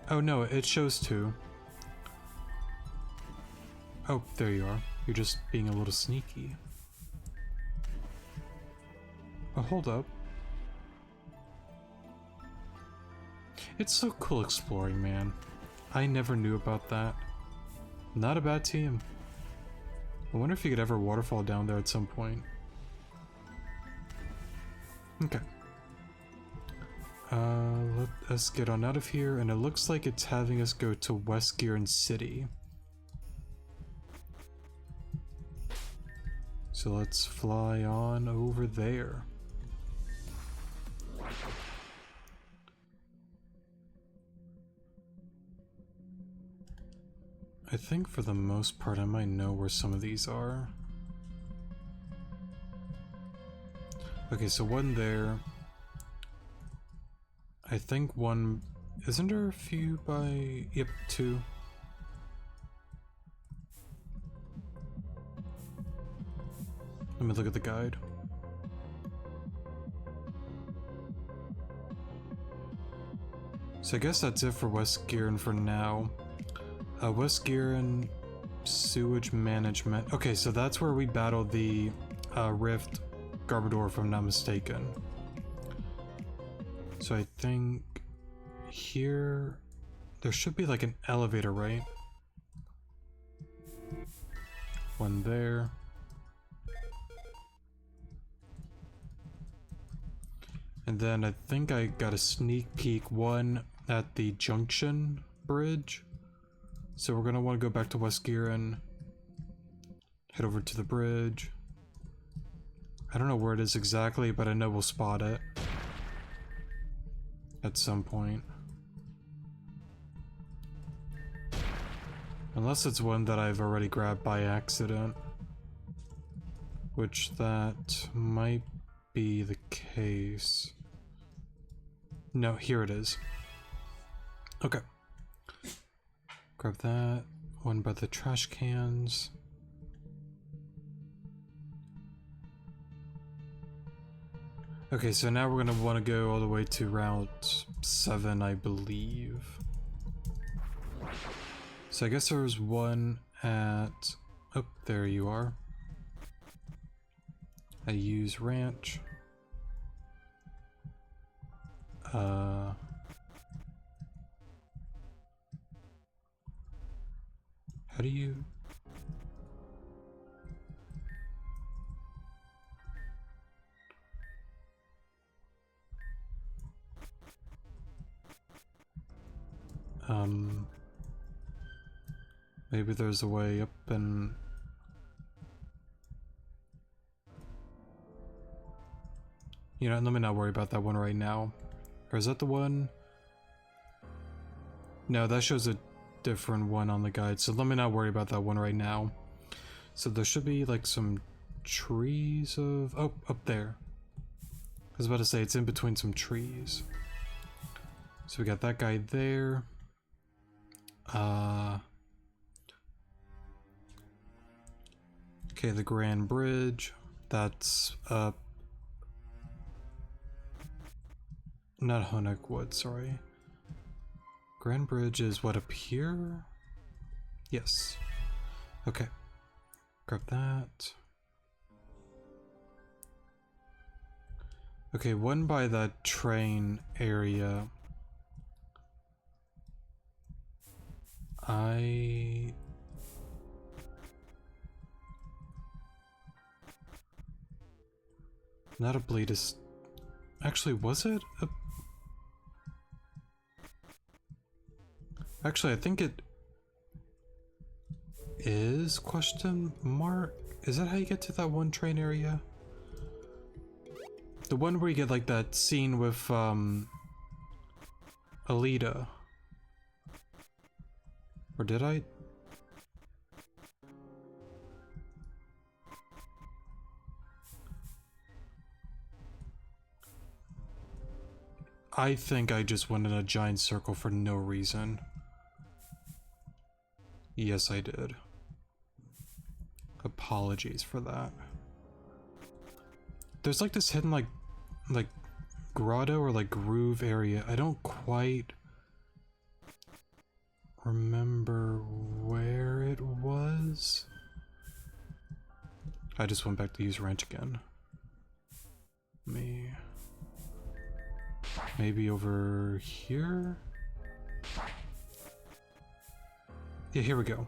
Speaker 1: Oh no, it shows two. Oh, there you are. You're just being a little sneaky. Oh, hold up. It's so cool exploring, man. I never knew about that. Not a bad team. I wonder if you could ever waterfall down there at some point. Okay. Let us get on out of here, and it looks like it's having us go to West Gearan City. So let's fly on over there. I think for the most part I might know where some of these are. Okay, so one there. I think one... Isn't there a few by... Yep, two. Let me look at the guide. So I guess that's it for West Giran for now. West Giran sewage management. Okay, so that's where we battled the Rift Garbodor, if I'm not mistaken. So I think here there should be like an elevator, right? One there. And then I think I got a sneak peek one at the junction bridge. So we're gonna want to go back to West Giran, head over to the bridge. I don't know where it is exactly, but I know we'll spot it at some point. Unless it's one that I've already grabbed by accident, which that might be the case. No, here it is. Okay. Grab that. One by the trash cans. Okay, so now we're gonna want to go all the way to Route 7, I believe. So I guess there's one at... Oh, there you are. I use Ranch. How do you... Maybe there's a way up and... You know, let me not worry about that one right now. Or is that the one? No, that shows a different one on the guide, so let me not worry about that one right now. So there should be like some trees of... Oh, up there. I was about to say it's in between some trees. So we got that guy there. Okay, the Grand Bridge. That's not Honeck Wood, sorry. Grand Bridge is what, up here? Yes. Okay. Grab that. Okay, one by that train area. Not a bleed is... Actually, was it a... Actually, I think it is, question mark? Is that how you get to that one train area? The one where you get like that scene with Alita. Or did I? I think I just went in a giant circle for no reason. Yes, I did. Apologies for that. There's like this hidden like grotto or like groove area. I don't quite remember where it was. I just went back to use wrench again. Maybe over here? Yeah, here we go.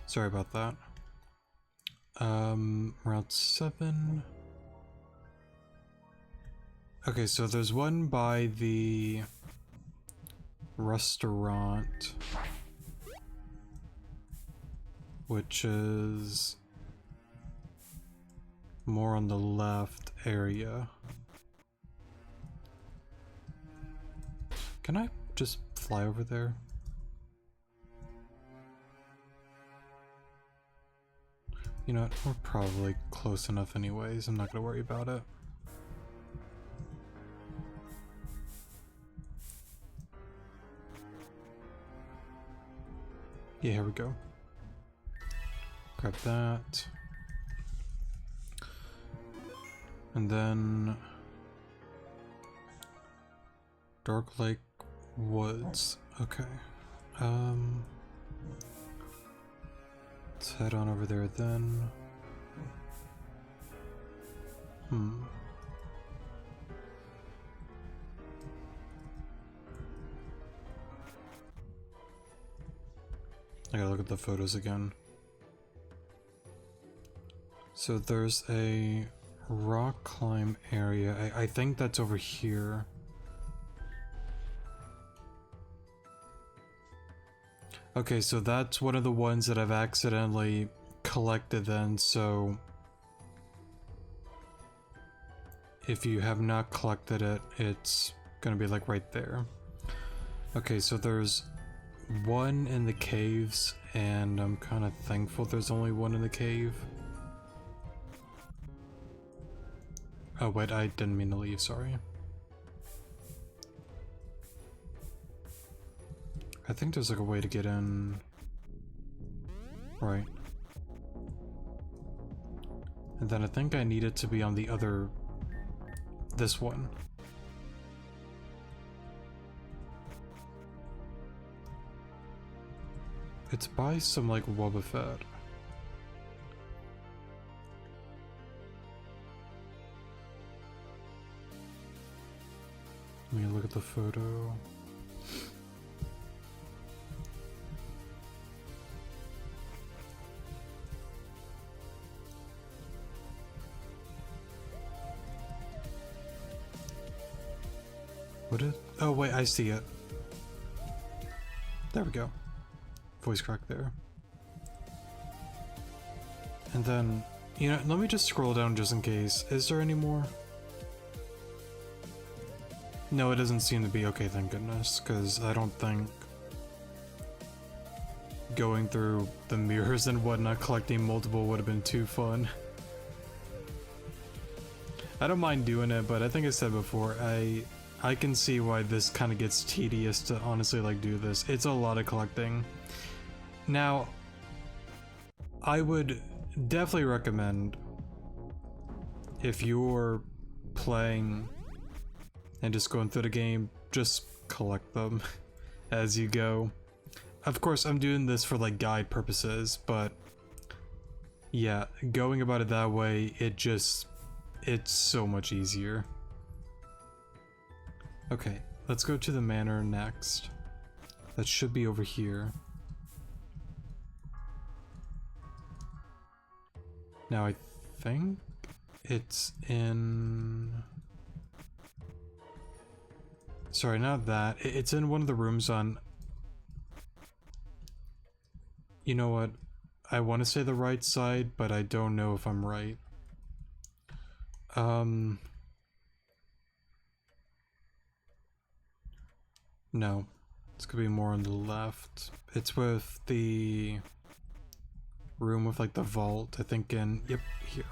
Speaker 1: Sorry about that. Route 7. Okay, so there's one by the restaurant, which is more on the left area. Can I just fly over there? You know what, we're probably close enough anyways, I'm not gonna worry about it. Yeah, here we go. Grab that. And then Dark Lake Woods. Okay. Let's head on over there then. I gotta look at the photos again. So there's a rock climb area. I think that's over here. Okay, so that's one of the ones that I've accidentally collected then, so if you have not collected it, it's gonna be like right there. Okay, so there's one in the caves, and I'm kind of thankful there's only one in the cave. Oh wait, I didn't mean to leave, sorry. I think there's like a way to get in. Right. And then I think I need it to be on the other... this one. It's by some like Wobbuffet. Let me look at the photo. What is... oh wait, I see it. There we go. Voice crack there. And then, you know, let me just scroll down just in case. Is there any more? No, it doesn't seem to be. Okay, thank goodness, because I don't think going through the mirrors and whatnot, collecting multiple would have been too fun. I don't mind doing it, but I think I said before, I can see why this kind of gets tedious to honestly like do this. It's a lot of collecting. Now, I would definitely recommend, if you're playing and just going through the game, just collect them as you go. Of course, I'm doing this for like guide purposes, but yeah, going about it that way, it's so much easier. Okay, let's go to the manor next. That should be over here. Now I think it's in... sorry, not that. It's in one of the rooms on... you know what? I want to say the right side, but I don't know if I'm right. No. It's gonna be more on the left. It's with the room with like the vault, I think in... yep, here.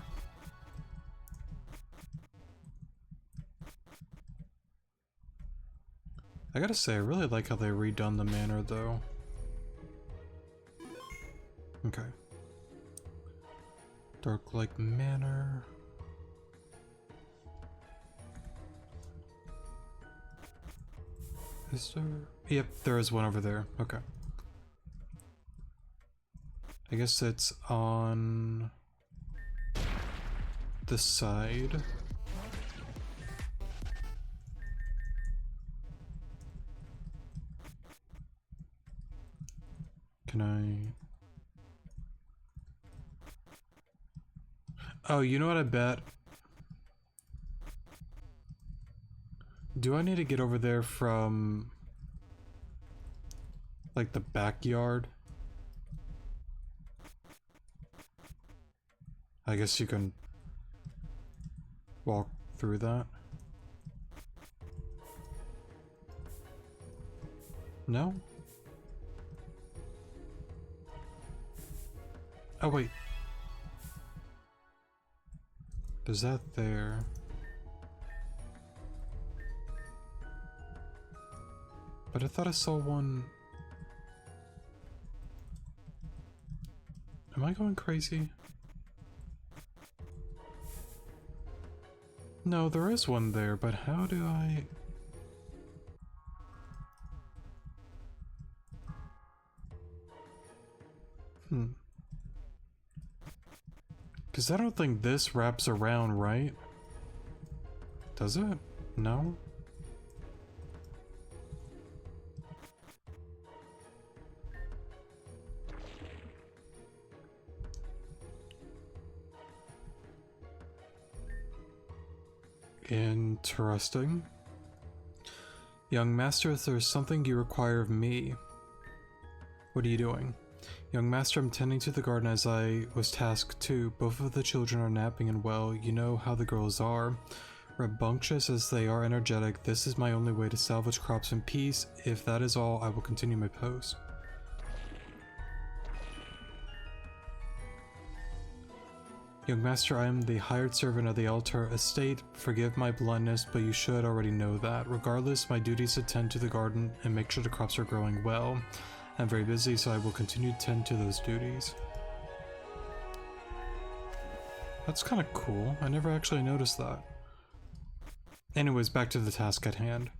Speaker 1: I gotta say, I really like how they redone the manor though. Okay. Dark Lake Manor. Is there? Yep, there is one over there. Okay. I guess it's on the side. Can I... oh, you know what I bet? Do I need to get over there from like the backyard? I guess you can walk through that. No? Oh wait. There's that there. But I thought I saw one... am I going crazy? No, there is one there, but how do I... Because I don't think this wraps around, right? Does it? No? Interesting. Young master, if there's something you require of me. What are you doing? Young master, I'm tending to the garden as I was tasked to. Both of the children are napping and well, you know how the girls are. Rambunctious as they are energetic, this is my only way to salvage crops in peace. If that is all, I will continue my post. Young master, I am the hired servant of the Altar estate. Forgive my bluntness, but you should already know that. Regardless, my duty is to tend to the garden and make sure the crops are growing well. I'm very busy, so I will continue to tend to those duties. That's kind of cool. I never actually noticed that. Anyways, back to the task at hand.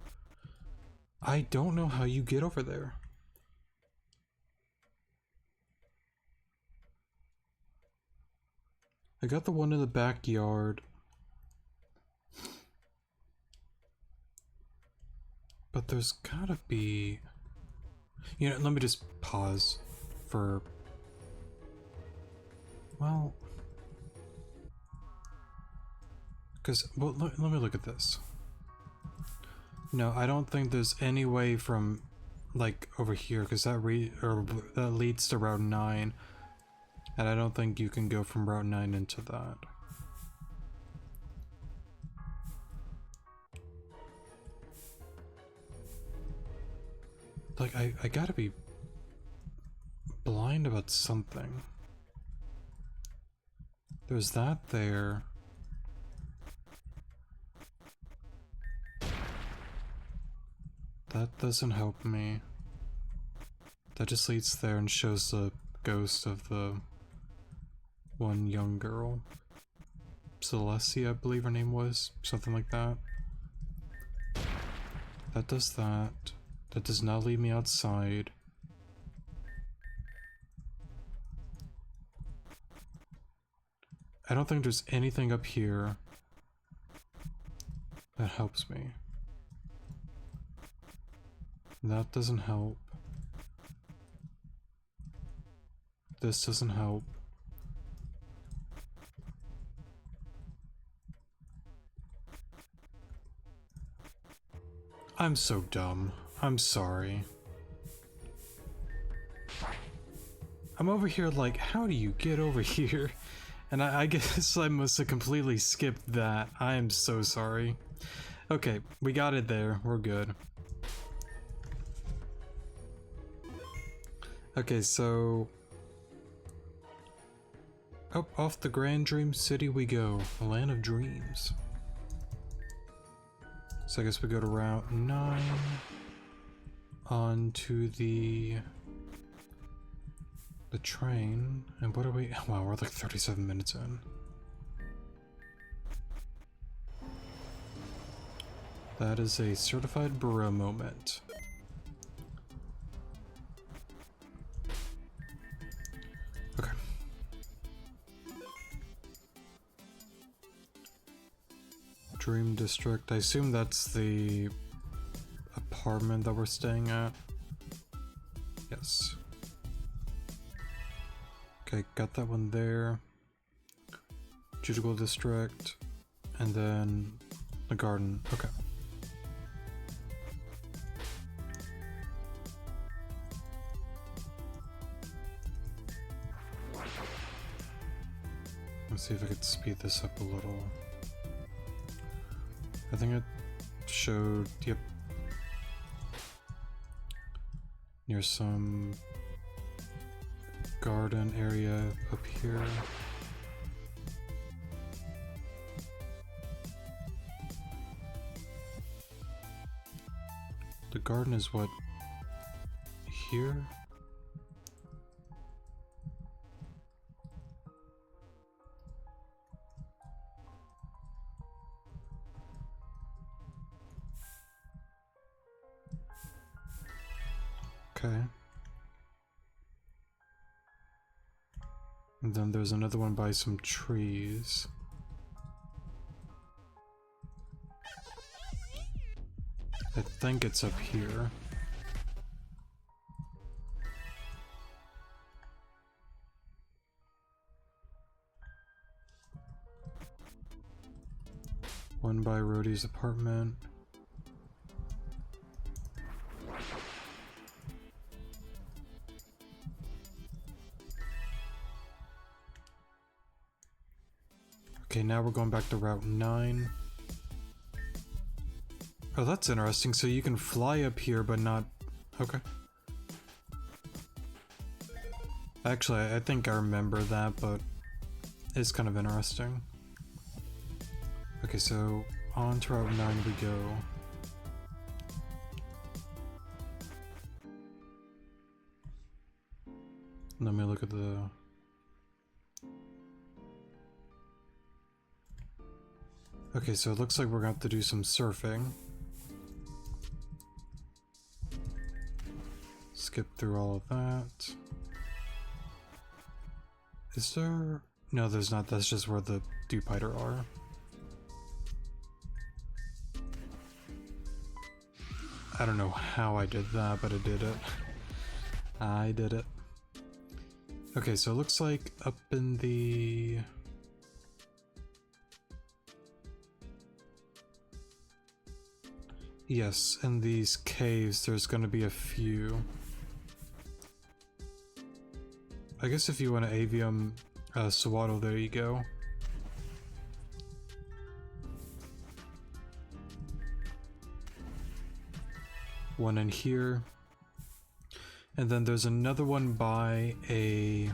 Speaker 1: I don't know how you get over there. I got the one in the backyard. But there's gotta be... You know, let me just pause for... Well... Because, well, let me look at this. No, I don't think there's any way from, like, over here, because that that leads to Route 9. And I don't think you can go from Route 9 into that. Like, I gotta be blind about something. There's that there. That doesn't help me. That just leads there and shows the ghost of the one young girl. Celestia, I believe her name was. Something like that. That does that. That does not leave me outside. I don't think there's anything up here that helps me. That doesn't help. This doesn't help. I'm so dumb. I'm sorry. I'm over here like, how do you get over here? And I guess I must have completely skipped that. I am so sorry. Okay, we got it there. We're good. Okay, so... Up off the Grand Dream City we go. The land of dreams. So I guess we go to Route 9. On to the train. And what are we... Wow, we're like 37 minutes in. That is a certified bro moment. Okay. Dream District. I assume that's the apartment that we're staying at. Yes. Okay, got that one there. Judicial District. And then the garden. Okay. Let's see if I could speed this up a little. I think it showed, yep, near some garden area up here. The garden is what, here? Okay. And then there's another one by some trees. I think it's up here. One by Rhodey's apartment. Okay, now we're going back to Route 9. Oh, that's interesting. So you can fly up here, but not... Okay. Actually, I think I remember that, but it's kind of interesting. Okay, so on to Route 9 we go. Let me look at the... Okay, so it looks like we're gonna have to do some surfing. Skip through all of that. Is there... No, there's not. That's just where the Dupiter are. I don't know how I did that, but I did it. I did it. Okay, so it looks like up in the... Yes, in these caves there's gonna be a few. I guess if you want to avium Swaddle, there you go. One in here. And then there's another one by a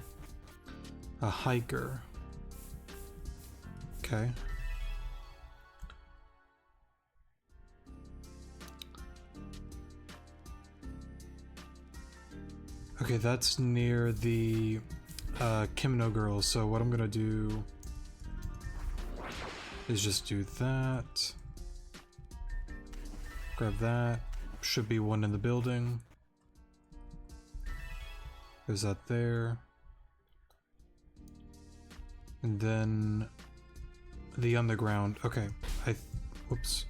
Speaker 1: hiker. Okay. Okay, that's near the Kimono Girls, so what I'm gonna do is just do that. Grab that. Should be one in the building. There's that there. And then the underground. Okay, whoops.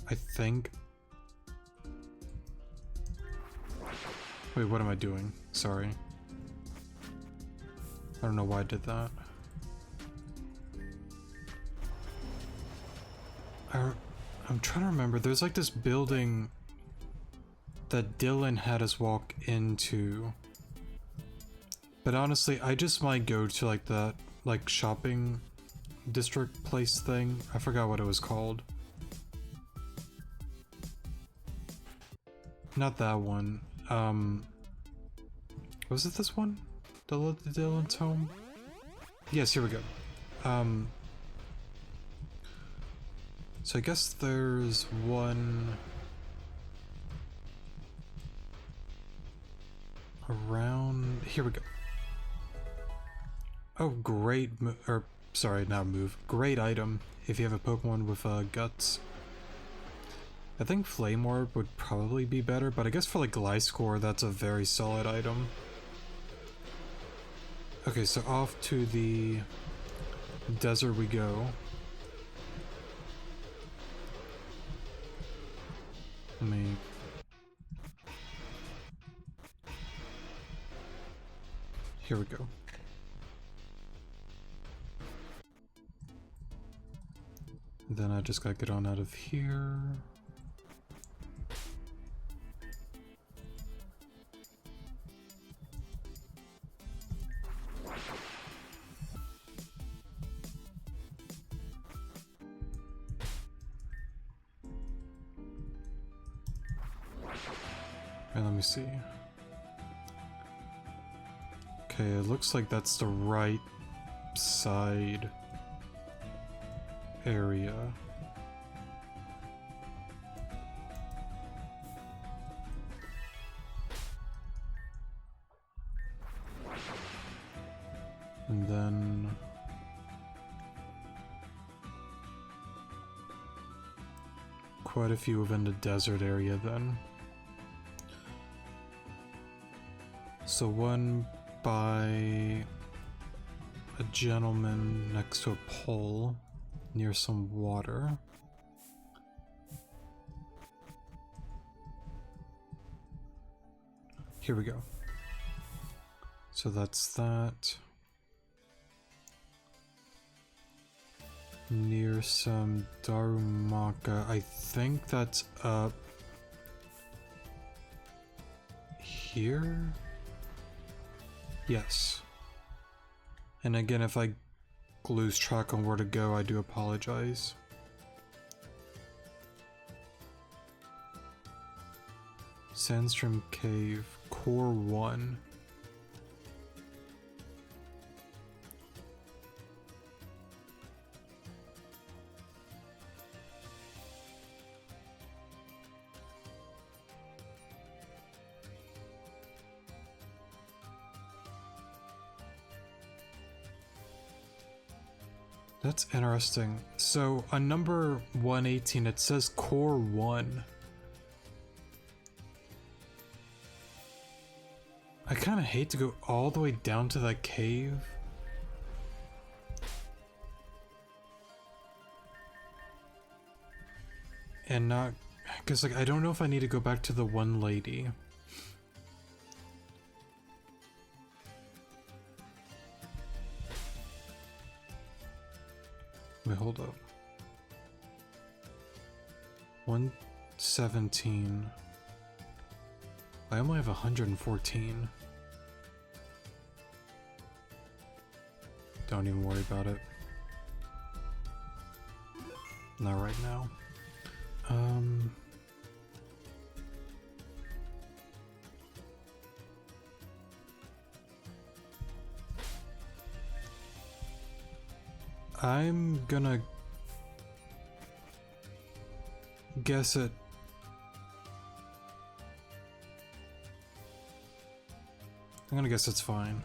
Speaker 1: I think... Wait, what am I doing? Sorry. I don't know why I did that. I'm trying to remember. There's like this building that Dylan had us walk into. But honestly, I just might go to like that like shopping district place thing. I forgot what it was called. Not that one. Was it this one? Dylan's home? Yes, here we go. So I guess there's one around... Here we go. Oh, great or sorry, not move. Great item if you have a Pokemon with guts. I think Flame Orb would probably be better, but I guess for like Gliscor, that's a very solid item. Okay, so off to the desert we go. Let me... Here we go. Then I just gotta get on out of here. And let me see. Okay, it looks like that's the right side area. And then quite a few within the desert area then. So one by a gentleman next to a pole near some water. Here we go. So that's that. Near some Darumaka. I think that's up here? Yes. And again, if I lose track on where to go, I do apologize. Sandstream Cave, Core 1. That's interesting. So on number 118, it says Core 1. I kind of hate to go all the way down to that cave. And not... because like I don't know if I need to go back to the one lady. Wait, hold up. 117. I only have 114. Don't even worry about it. Not right now. I'm gonna guess it. I'm gonna guess it's fine.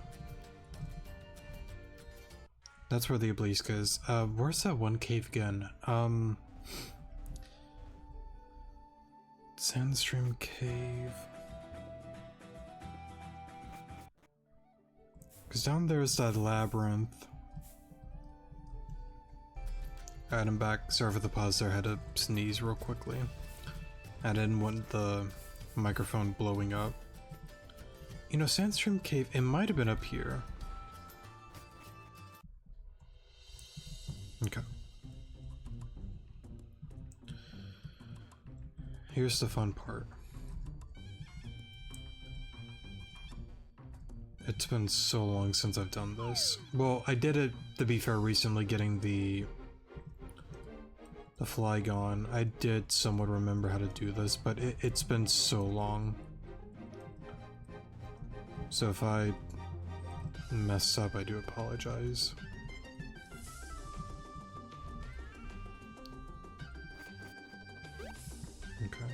Speaker 1: That's where the obelisk is. Where's that one cave again? Sandstream Cave. Because down there's that labyrinth. Alright, I'm back. Sorry for the pause there. I had to sneeze real quickly. I didn't want the microphone blowing up. You know, Sandstream Cave, it might have been up here. Okay. Here's the fun part. It's been so long since I've done this. Well, I did it, to be fair, recently getting the Flygon. I did somewhat remember how to do this, but it's been so long. So if I mess up, I do apologize. Okay.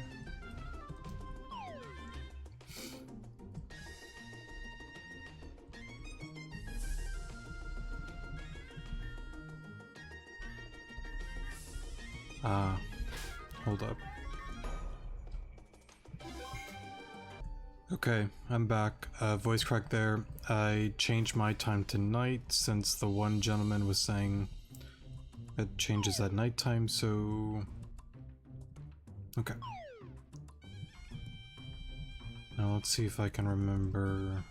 Speaker 1: Hold up. Okay, I'm back. Voice crack there. I changed my time to night since the one gentleman was saying it changes at nighttime, so... Okay. Now let's see if I can remember...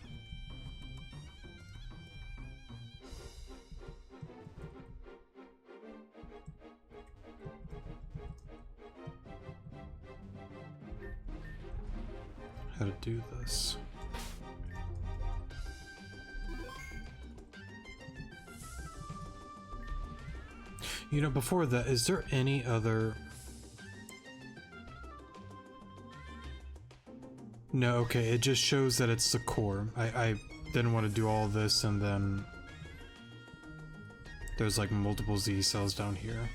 Speaker 1: how to do this. You know, before that, is there any other... No, okay, it just shows that it's the core. I didn't want to do all this and then... there's like multiple Z cells down here.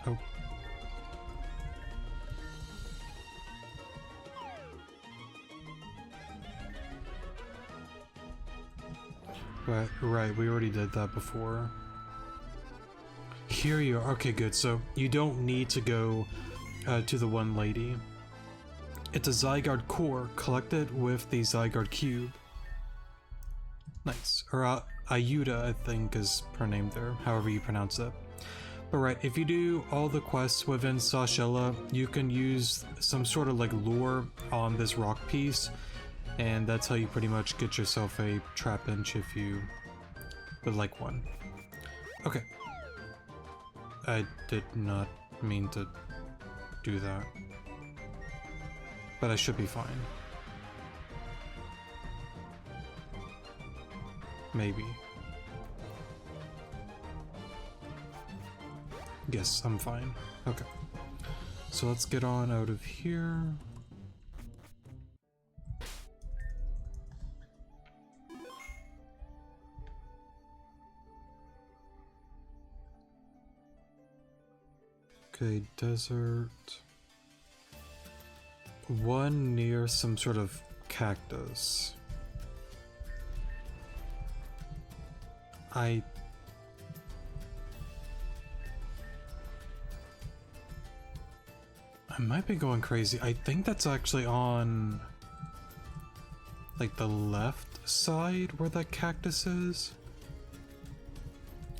Speaker 1: Oh. Right, we already did that before. Here you are. Okay, good. So you don't need to go to the one lady. It's a Zygarde core collected with the Zygarde cube. Nice. Or Ayuda, I think is her name there, however you pronounce it. But right, if you do all the quests within Sashella, you can use some sort of like lure on this rock piece, and that's how you pretty much get yourself a Trapinch if you would like one. Okay. I did not mean to do that. But I should be fine. Maybe. Yes, I'm fine. Okay. So let's get on out of here. Okay, desert. One near some sort of cactus. I might be going crazy. I think that's actually on like the left side where that cactus is.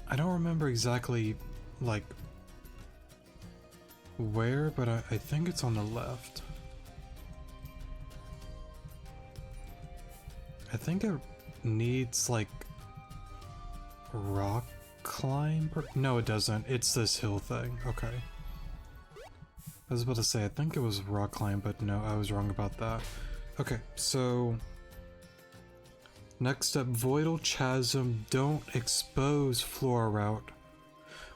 Speaker 1: I don't remember exactly like where, but I think it's on the left. I think it needs like rock climb. No, it doesn't. It's this hill thing. Okay. I was about to say, I think it was rock climb, but no, I was wrong about that. Okay, so next up, Voidal Chasm, don't expose Flora route,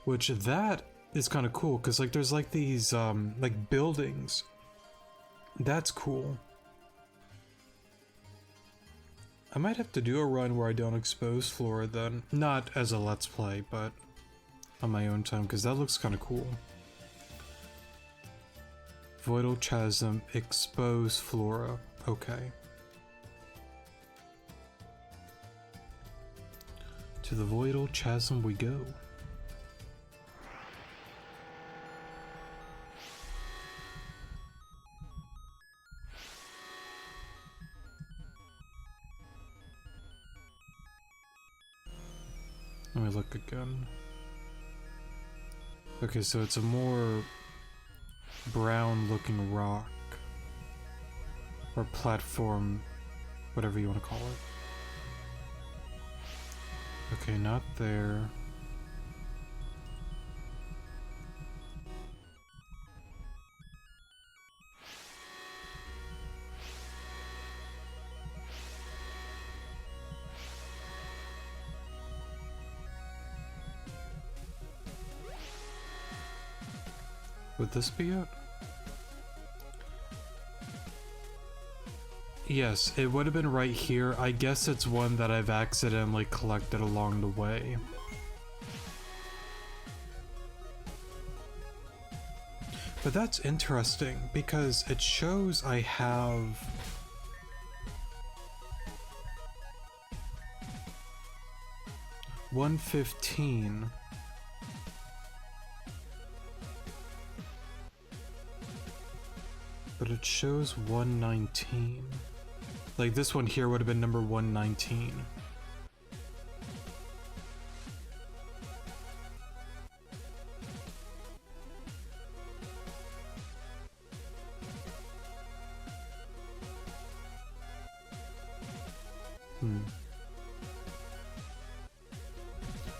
Speaker 1: which that is kind of cool because like there's like these like buildings. That's cool. I might have to do a run where I don't expose Flora then, not as a let's play, but on my own time because that looks kind of cool. Voidal Chasm, expose Flora. Okay. To the Voidal Chasm we go. Let me look again. Okay, so it's a more brown looking rock or platform, whatever you want to call it. Okay, not there. Would this be it? Yes, it would have been right here. I guess it's one that I've accidentally collected along the way. But that's interesting because it shows I have $115. But it shows 119. Like this one here would have been number 119.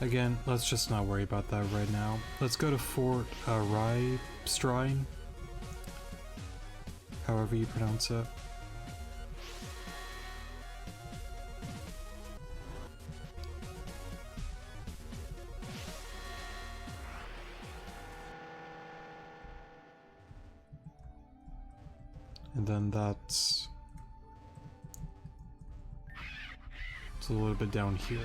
Speaker 1: Again, let's just not worry about that right now. Let's go to Fort Rye-Strine. However you pronounce it. And then it's a little bit down here.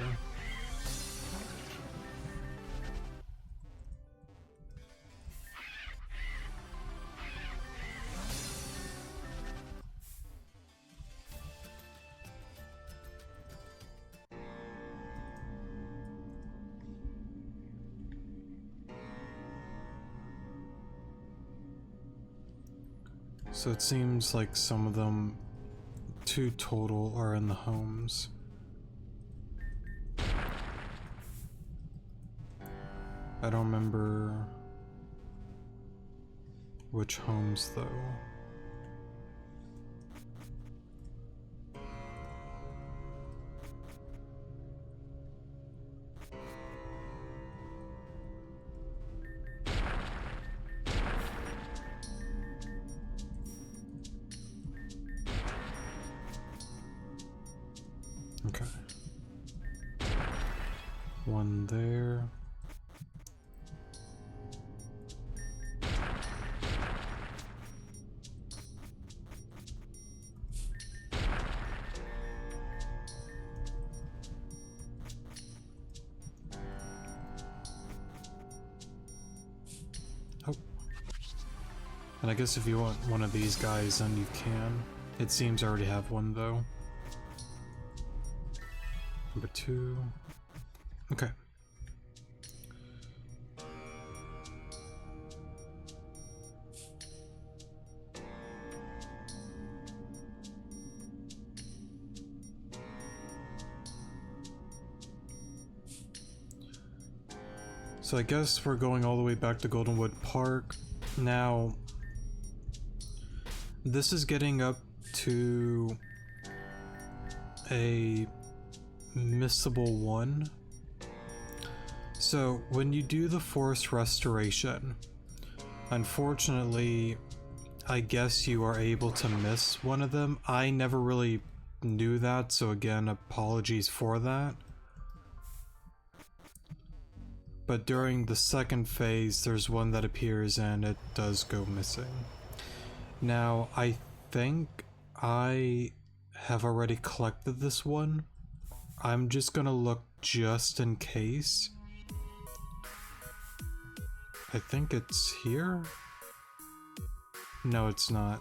Speaker 1: So it seems like some of them, 2 total, are in the homes. I don't remember which homes though. Okay. One there. Oh. And I guess if you want one of these guys, then you can. It seems I already have one though. Number 2. Okay. So I guess we're going all the way back to Goldenwood Park. Now, this is getting up to a missable 1. So when you do the forest restoration, unfortunately, I guess you are able to miss one of them. I never really knew that, so again, apologies for that. But during the second phase, there's one that appears and it does go missing. Now, I think I have already collected this one. I'm just gonna look just in case. I think it's here? No, it's not.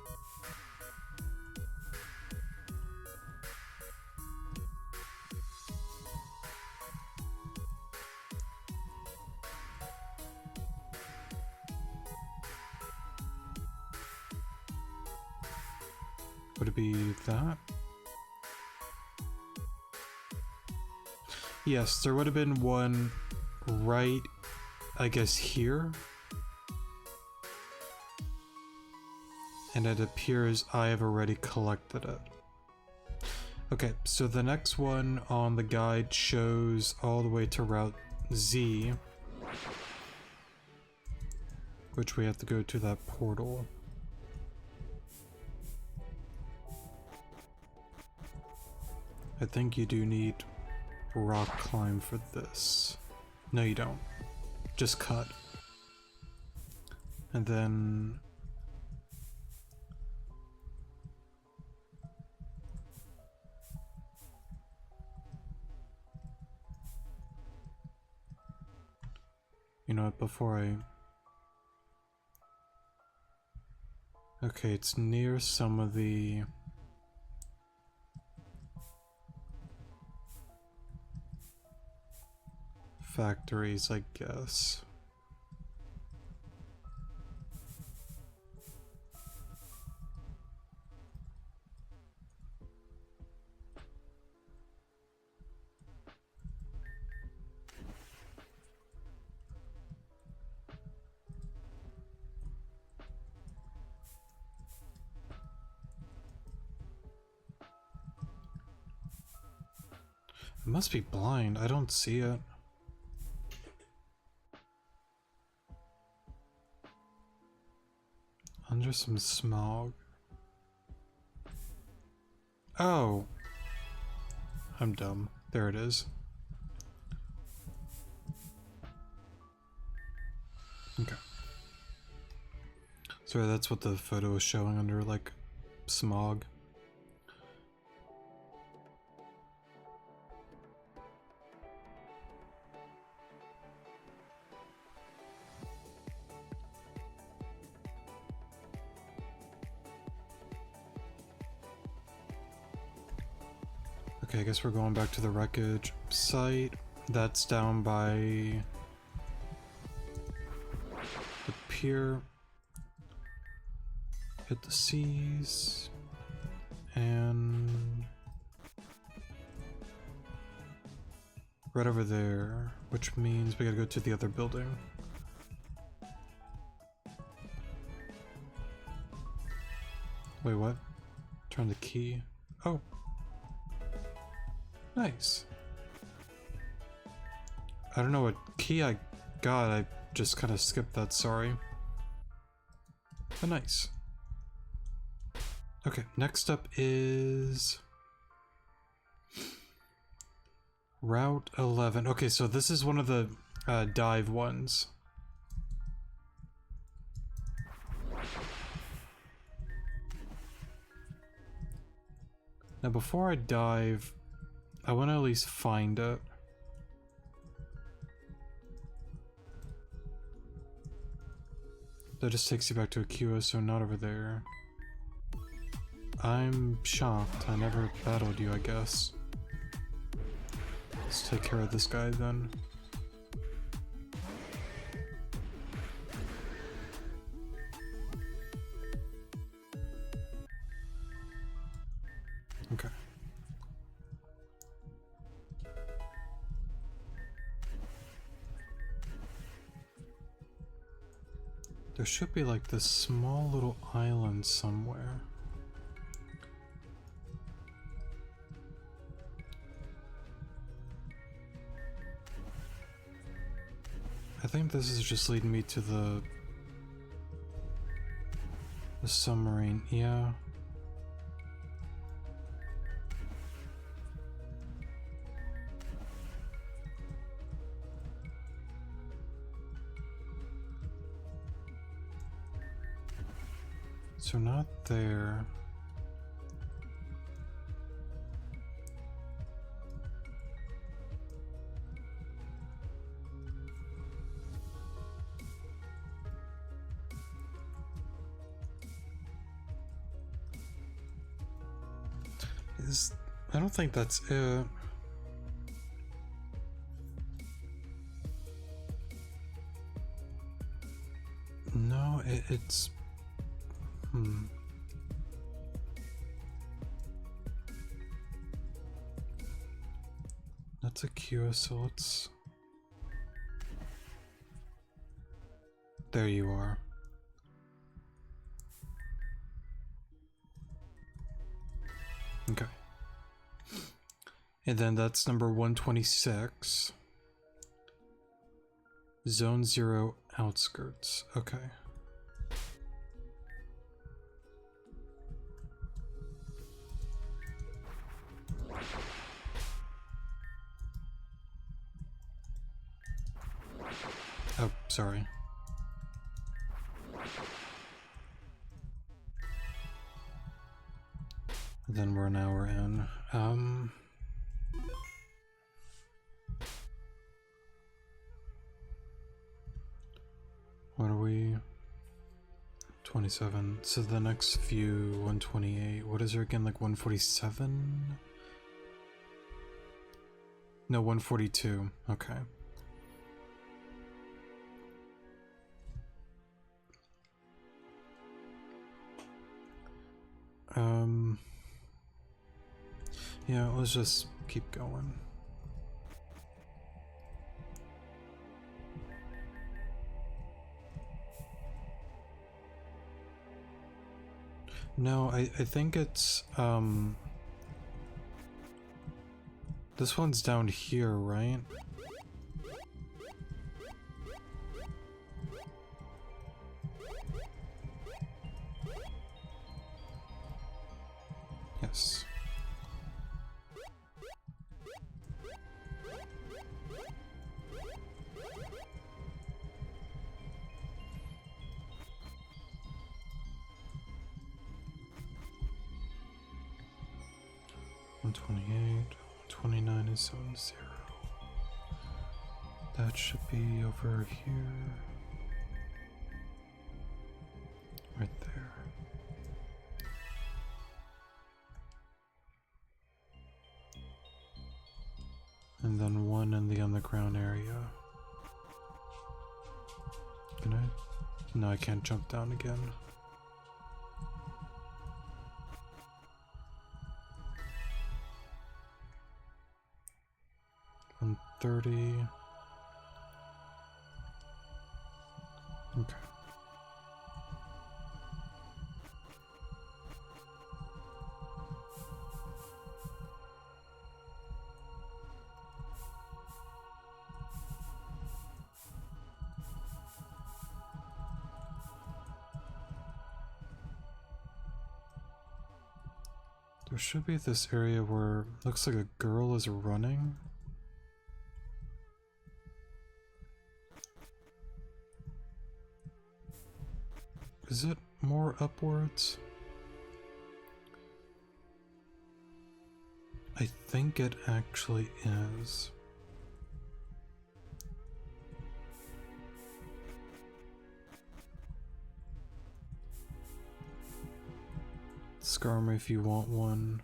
Speaker 1: Would it be that? Yes, there would have been one right, I guess, here. And it appears I have already collected it. Okay, so the next one on the guide shows all the way to Route Z, which we have to go to that portal. I think you do need rock climb for this. No, you don't. Just cut. And then... You know what, before I... Okay, it's near some of the... factories, I guess. It must be blind, I don't see it. Under some smog. Oh! I'm dumb. There it is. Okay. Sorry, that's what the photo is showing under, like, smog. Okay, I guess we're going back to the wreckage site. That's down by the pier. hit the C's, and right over there, which means we gotta go to the other building. Wait, what? Turn the key. Oh. Nice. I don't know what key I got, I just kind of skipped that, sorry. But nice. Okay, next up is Route 11. Okay, so this is one of the dive ones. Now before I dive, I want to at least find it. That just takes you back to a QO, so not over there. I'm shocked. I never battled you, I guess. Let's take care of this guy then. Okay. There should be like this small little island somewhere. I think this is just leading me to the submarine, yeah. So not there. I don't think that's it. No, it's... That's a Q, so let's... There you are. Okay. And then that's number 126. Zone 0 outskirts. Okay. Oh, sorry. Then we're an hour in. What are we? 27. So the next few, 128. What is there again? Like 147? No, 142. Okay. Yeah, let's just keep going. No, I think it's, this one's down here, right? Yes. One 28, 29 is zone 0. That should be over here. Right there. And then one in the underground area. Can I? No, I can't jump down again. 30. Okay. There should be this area where looks like a girl is running. Is it more upwards? I think it actually is. Scar me if you want one.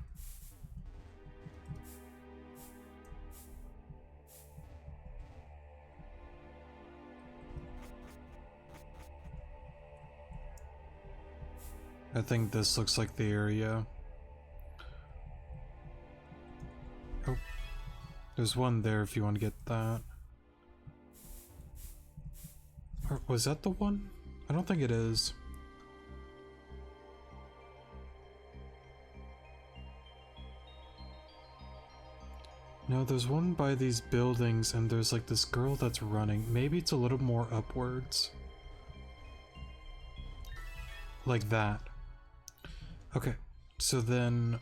Speaker 1: I think this looks like the area. Oh, there's one there if you want to get that. Or was that the one? I don't think it is. No, there's one by these buildings and there's like this girl that's running. Maybe it's a little more upwards. Like that. Okay, so then...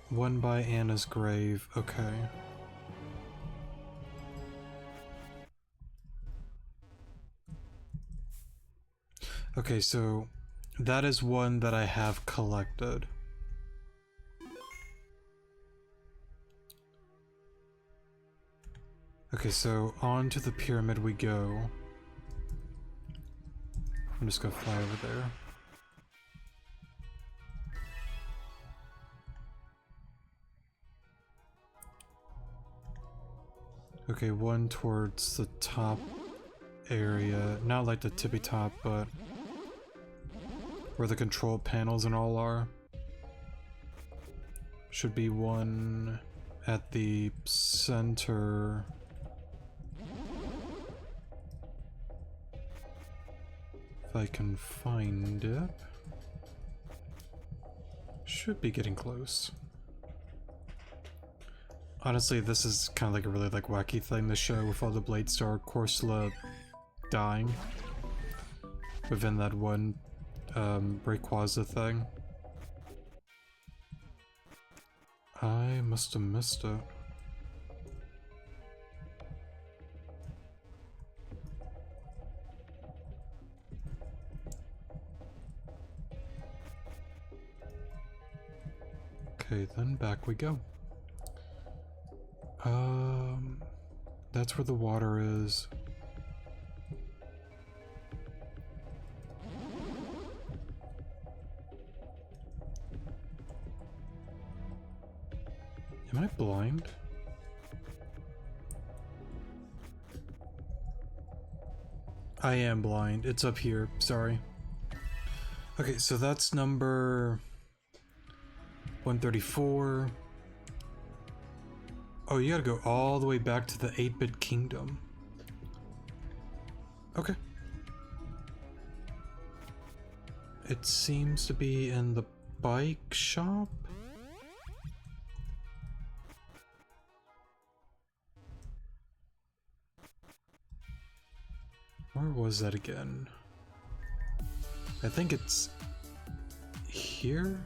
Speaker 1: one by Anna's grave, okay. Okay, so that is one that I have collected. Okay, so on to the pyramid we go. I'm just gonna fly over there. Okay, one towards the top area. Not like the tippy top, but where the control panels and all are. Should be one at the center. If I can find it. Should be getting close. Honestly, this is kind of like a really wacky thing to show with all the Blade Star Corsola dying within that one Rayquaza thing. I must have missed it. Okay, then back we go. That's where the water is. Am I blind? I am blind. It's up here. Sorry. Okay, so that's number 134. Oh, you gotta go all the way back to the 8-bit kingdom. Okay. It seems to be in the bike shop. Where was that again? I think it's here?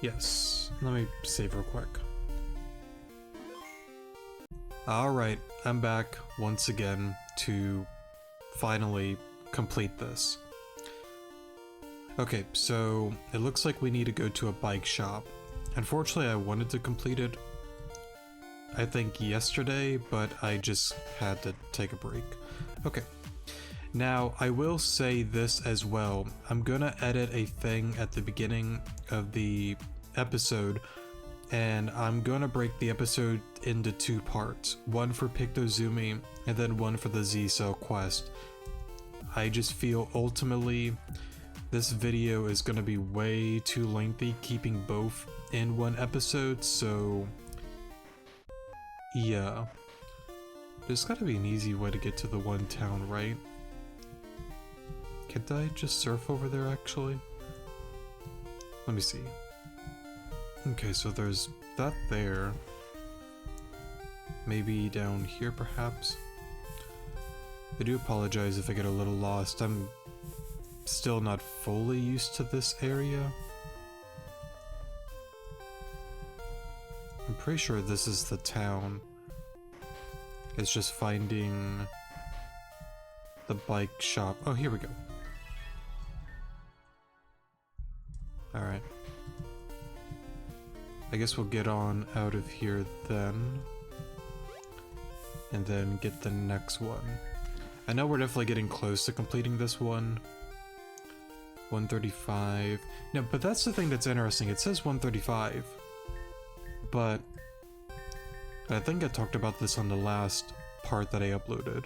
Speaker 1: Yes. Let me save real quick. Alright, I'm back once again to finally complete this. Okay, so it looks like we need to go to a bike shop. Unfortunately, I wanted to complete it, I think yesterday, but I just had to take a break. Okay. Now, I will say this as well. I'm gonna edit a thing at the beginning of the episode, and I'm gonna break the episode into 2 parts. One for Pictozumi, and then one for the Z-Cell quest. I just feel ultimately this video is going to be way too lengthy keeping both in one episode, so yeah. There's gotta be an easy way to get to the one town, right? Can't I just surf over there actually? Let me see. Okay, so there's that there. Maybe down here perhaps? I do apologize if I get a little lost. I'm still not fully used to this area. I'm pretty sure this is the town. It's just finding the bike shop. Oh, here we go. Alright. I guess we'll get on out of here then. And then get the next one. I know we're definitely getting close to completing this one. 135. No, but that's the thing that's interesting. It says 135. But I think I talked about this on the last part that I uploaded.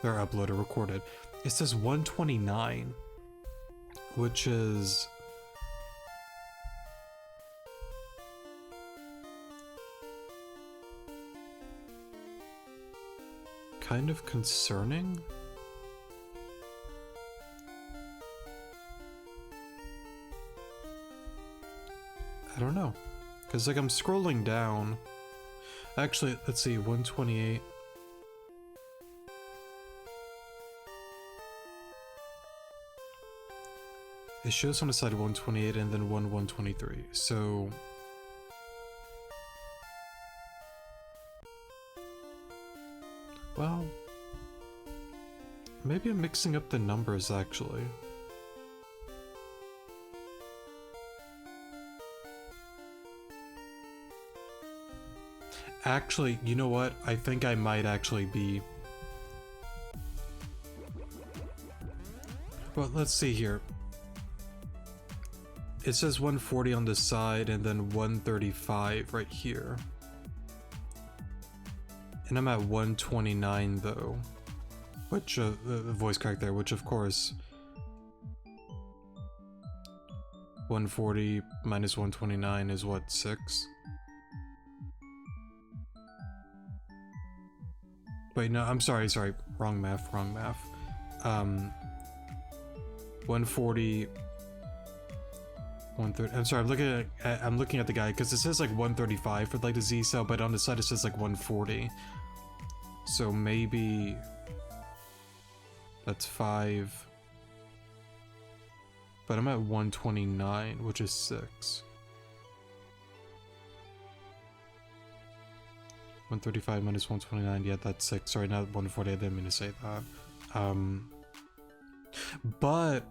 Speaker 1: Or recorded. It says 129. Which is... kind of concerning? I don't know. Because, like, I'm scrolling down. Actually, let's see, 128. It shows on the side 128 and then 123. So... well... maybe I'm mixing up the numbers, actually. Actually, you know what? I think I might actually be... well, let's see here. It says 140 on this side and then 135 right here. And I'm at 129 though. Which, voice crack there, which of course... 140 minus 129 is what, 6? Wait, no, I'm sorry, wrong math. 140... 130. I'm sorry, I'm looking at the guy because it says like 135 for like the Z cell, but on the side it says like 140. So maybe that's 5. But I'm at 129, which is 6. 135 minus 129, yeah, that's 6. Sorry, not 140, I didn't mean to say that. But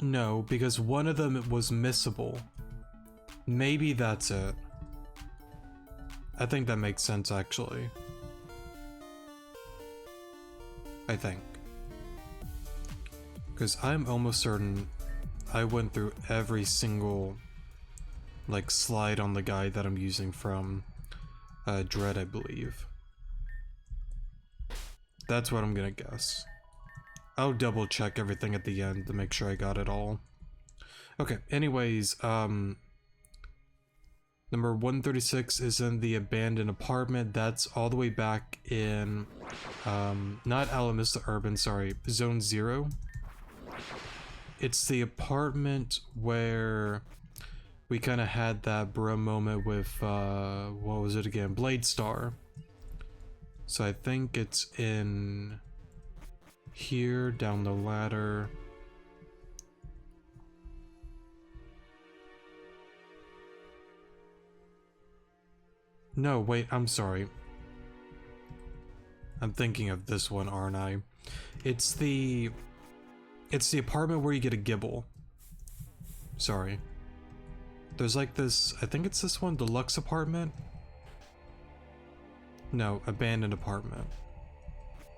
Speaker 1: no, because one of them was missable. Maybe that's it. I think that makes sense, actually. I think. Because I'm almost certain I went through every single, like, slide on the guide that I'm using from Dread, I believe. That's what I'm gonna guess. I'll double check everything at the end to make sure I got it all. Okay, anyways, number 136 is in the abandoned apartment. That's all the way back in, not Alamista Urban, sorry, Zone 0. It's the apartment where we kind of had that bro moment with, what was it again? Blade Star. So I think it's in here, down the ladder. No, wait, I'm sorry. I'm thinking of this one, aren't I? It's the apartment where you get a gibble. Sorry. There's like this, I think it's this one, deluxe apartment? No, abandoned apartment.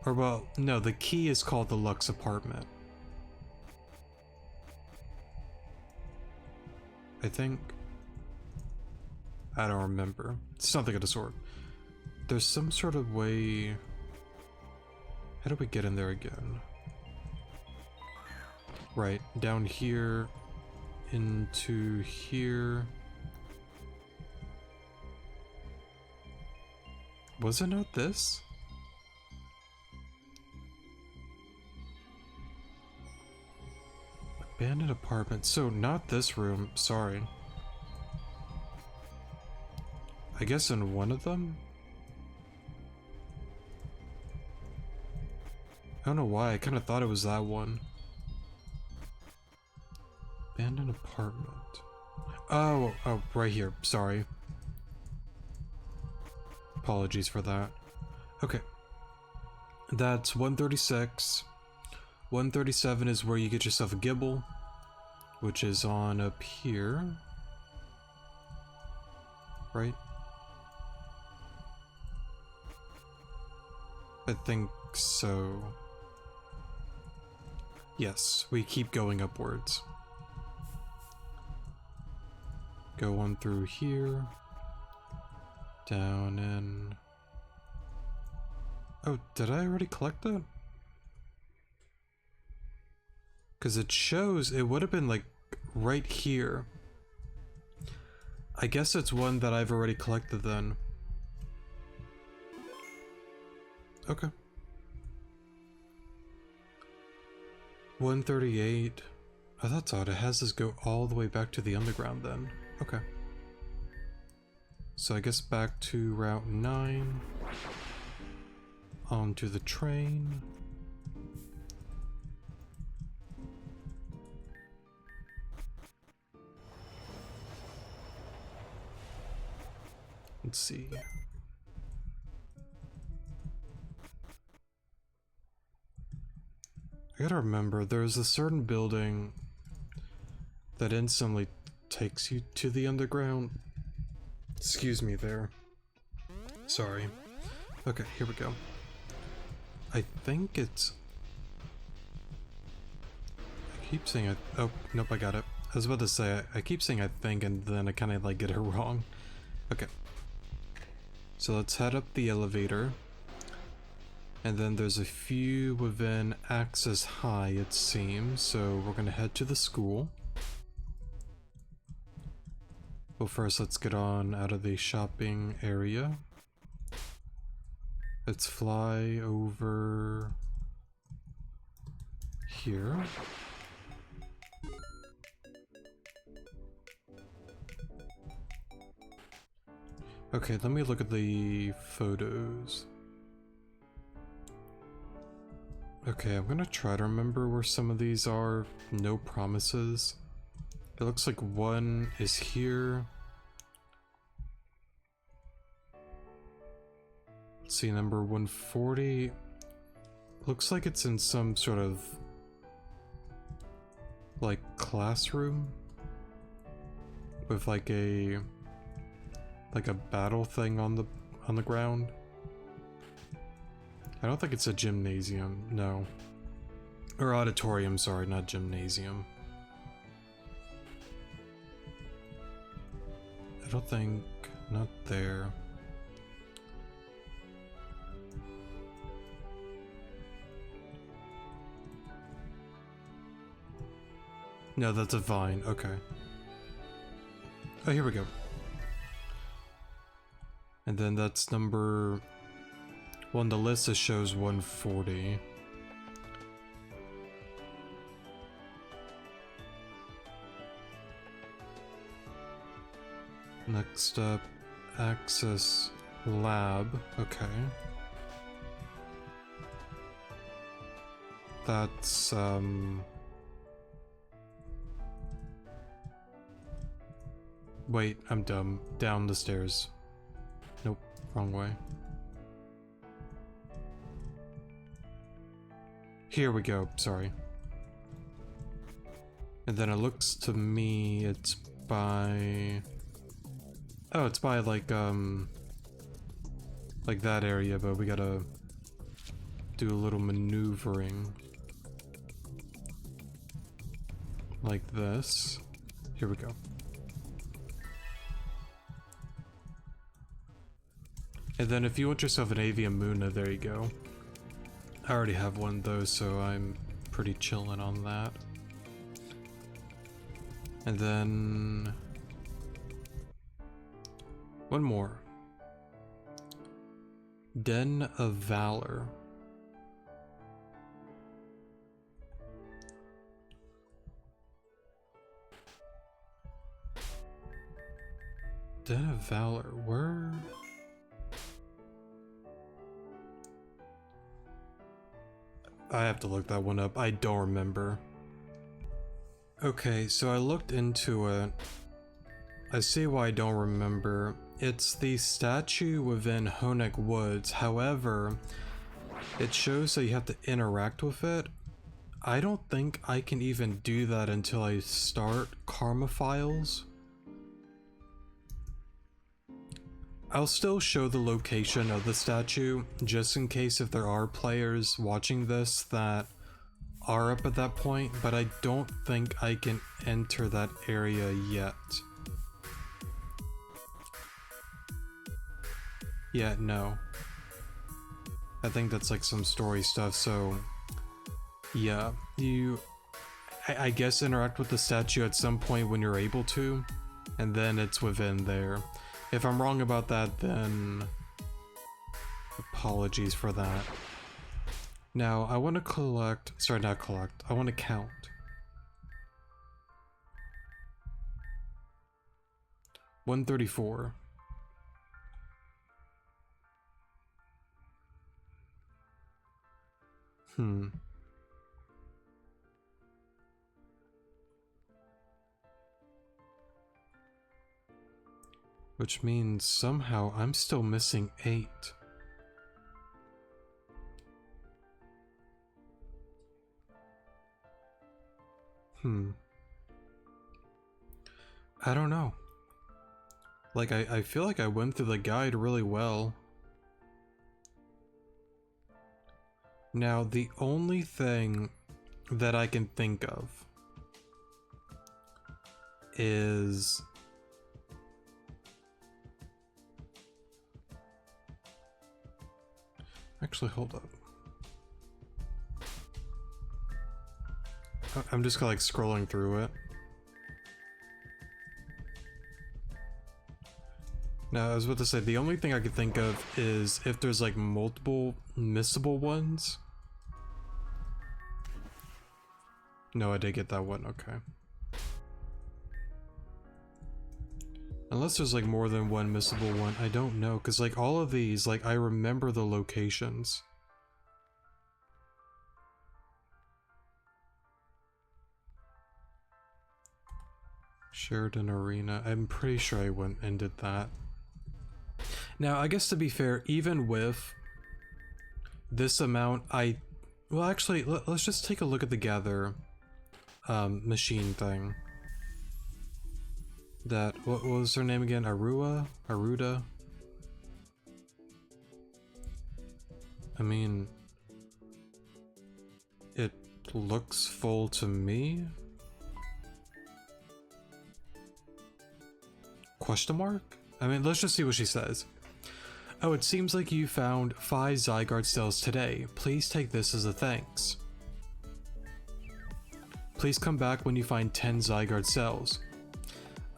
Speaker 1: Or well, no, the key is called the Lux apartment. I think. I don't remember. Something of the sort. There's some sort of way... how do we get in there again? Right, down here, into here. Was it not this? Abandoned apartment. So not this room, sorry. I guess in one of them? I don't know why, I kind of thought it was that one. Abandoned apartment. Oh, right here, sorry. Apologies for that. Okay. That's 136. 137 is where you get yourself a gibble, which is on up here. Right? I think so. Yes, we keep going upwards. Go on through here. Down in... Oh, did I already collect that? Because it shows it would have been like right here. I guess it's one that I've already collected then. Okay. 138. Oh, that's odd. It has us go all the way back to the underground then. Okay. So I guess back to Route 9. Onto the train. Let's see. I gotta remember, there's a certain building that instantly takes you to the underground. Excuse me there. Sorry. Okay, here we go. I think it's... I keep saying I... Oh, nope, I got it. I was about to say, I keep saying I think and then I kind of like get it wrong. Okay. So let's head up the elevator. And then there's a few within Access High, it seems. So we're gonna head to the school. Well, first let's get on out of the shopping area. Let's fly over here. Okay, let me look at the photos. Okay, I'm gonna try to remember where some of these are. No promises. It looks like one is here. Let's see, number 140. Looks like it's in some sort of like classroom with like a battle thing on the ground. I don't think it's a gymnasium, no. Or auditorium, sorry, not gymnasium. I don't think, not there. No, that's a vine, okay. Oh, here we go. And then that's number... Well, on the list it shows 140. Next up, Access Lab. Okay. That's, Wait, I'm dumb. Down the stairs. Nope, wrong way. Here we go, sorry. And then it looks to me it's by... Oh, it's by like that area, but we gotta do a little maneuvering. Like this. Here we go. And then if you want yourself an Avian Muna, there you go. I already have one though, so I'm pretty chillin' on that. And then one more. Den of Valor. Den of Valor, where? I have to look that one up. I don't remember. Okay, so I looked into it. I see why I don't remember. It's the statue within Honeck Woods. However, it shows that you have to interact with it. I don't think I can even do that until I start Karma Files. I'll still show the location of the statue, just in case if there are players watching this that are up at that point, but I don't think I can enter that area yet. Yeah, no. I think that's like some story stuff, so yeah, I guess interact with the statue at some point when you're able to, and then it's within there. If I'm wrong about that, then apologies for that. Now, I want to collect, sorry, not collect, I want to count. $134. Which means somehow I'm still missing 8. I don't know. Like, I feel like I went through the guide really well. Now, the only thing that I can think of is... Actually, hold up. I'm just like scrolling through it. Now, I was about to say, the only thing I could think of is if there's like multiple missable ones. No, I did get that one, okay. Unless there's like more than one missable one, I don't know, because like all of these, like I remember the locations. Sheridan Arena, I'm pretty sure I went and did that. Now, I guess to be fair, even with this amount, well actually, let's just take a look at the gather machine thing. That, what was her name again? Aruda? I mean, it looks full to me? Question mark? I mean, let's just see what she says. Oh, it seems like you found 5 Zygarde cells today. Please take this as a thanks. Please come back when you find 10 Zygarde cells.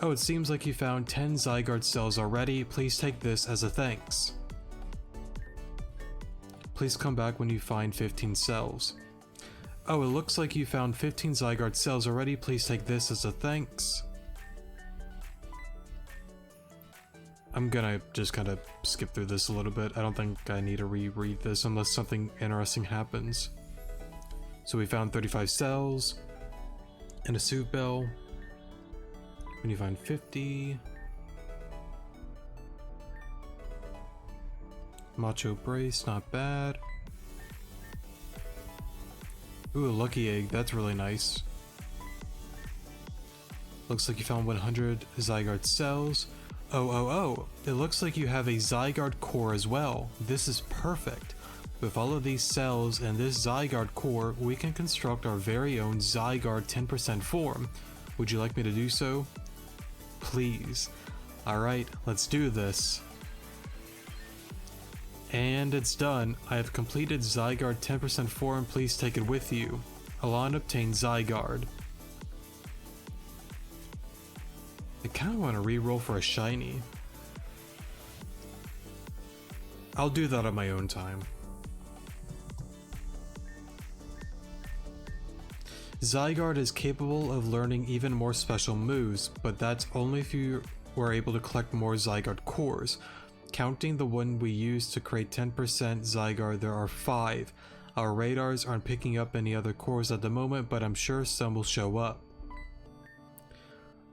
Speaker 1: Oh, it seems like you found 10 Zygarde cells already. Please take this as a thanks. Please come back when you find 15 cells. Oh, it looks like you found 15 Zygarde cells already. Please take this as a thanks. I'm gonna just kind of skip through this a little bit. I don't think I need to reread this unless something interesting happens. So we found 35 cells and a suit bell. When you find 50. Macho brace, not bad. Ooh, a lucky egg, that's really nice. Looks like you found 100 Zygarde cells. Oh, it looks like you have a Zygarde core as well. This is perfect. With all of these cells and this Zygarde core, we can construct our very own Zygarde 10% form. Would you like me to do so? Please. Alright, let's do this. And it's done. I have completed Zygarde 10% form. Please take it with you. Alon obtained Zygarde. I kind of want to re-roll for a shiny. I'll do that on my own time. Zygarde is capable of learning even more special moves, but that's only if you were able to collect more Zygarde cores. Counting the one we used to create 10% Zygarde, there are 5. Our radars aren't picking up any other cores at the moment, but I'm sure some will show up.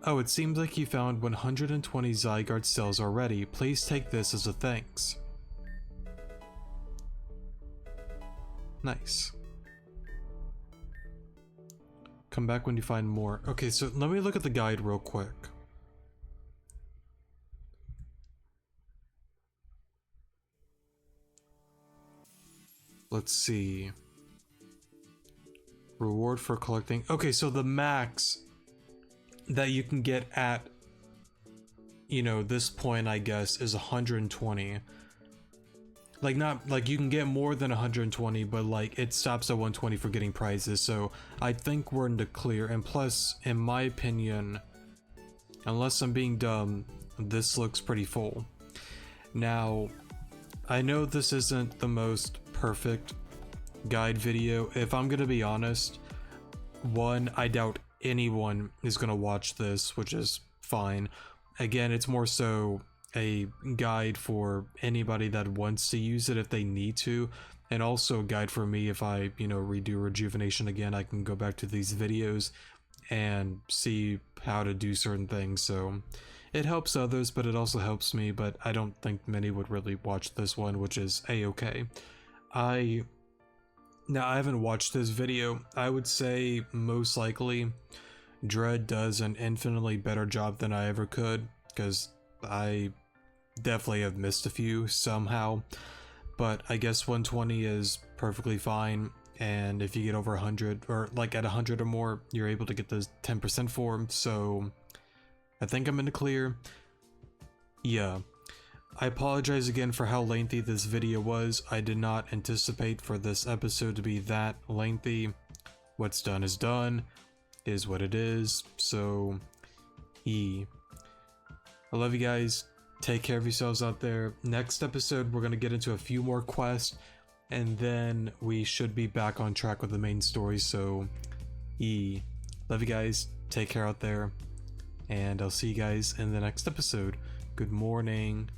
Speaker 1: Oh, it seems like you found 120 Zygarde cells already. Please take this as a thanks. Nice. Come back when you find more. Okay, so let me look at the guide real quick. Let's see. Reward for collecting. Okay, so the max that you can get at, you know, this point, I guess, is 120. Like, not like you can get more than 120, but like it stops at 120 for getting prizes. So I think we're in the clear. And plus, in my opinion, unless I'm being dumb, this looks pretty full. Now, I know this isn't the most perfect guide video. If I'm gonna be honest, one, I doubt anyone is gonna watch this, which is fine. Again, it's more so a guide for anybody that wants to use it if they need to, and also a guide for me if I, you know, redo Rejuvenation again. I can go back to these videos and see how to do certain things. So it helps others, but it also helps me. But I don't think many would really watch this one, which is a-okay. Now, I haven't watched this video. I would say most likely Dread does an infinitely better job than I ever could, because I definitely have missed a few somehow. But I guess 120 is perfectly fine, and if you get over 100, or like at 100 or more, you're able to get those 10% form. So I think I'm in the clear. Yeah. I apologize again for how lengthy this video was. I did not anticipate for this episode to be that lengthy. What's done is done, is what it is. So, I love you guys. Take care of yourselves out there. Next episode, we're going to get into a few more quests, and then we should be back on track with the main story. So, love you guys. Take care out there, and I'll see you guys in the next episode. Good morning.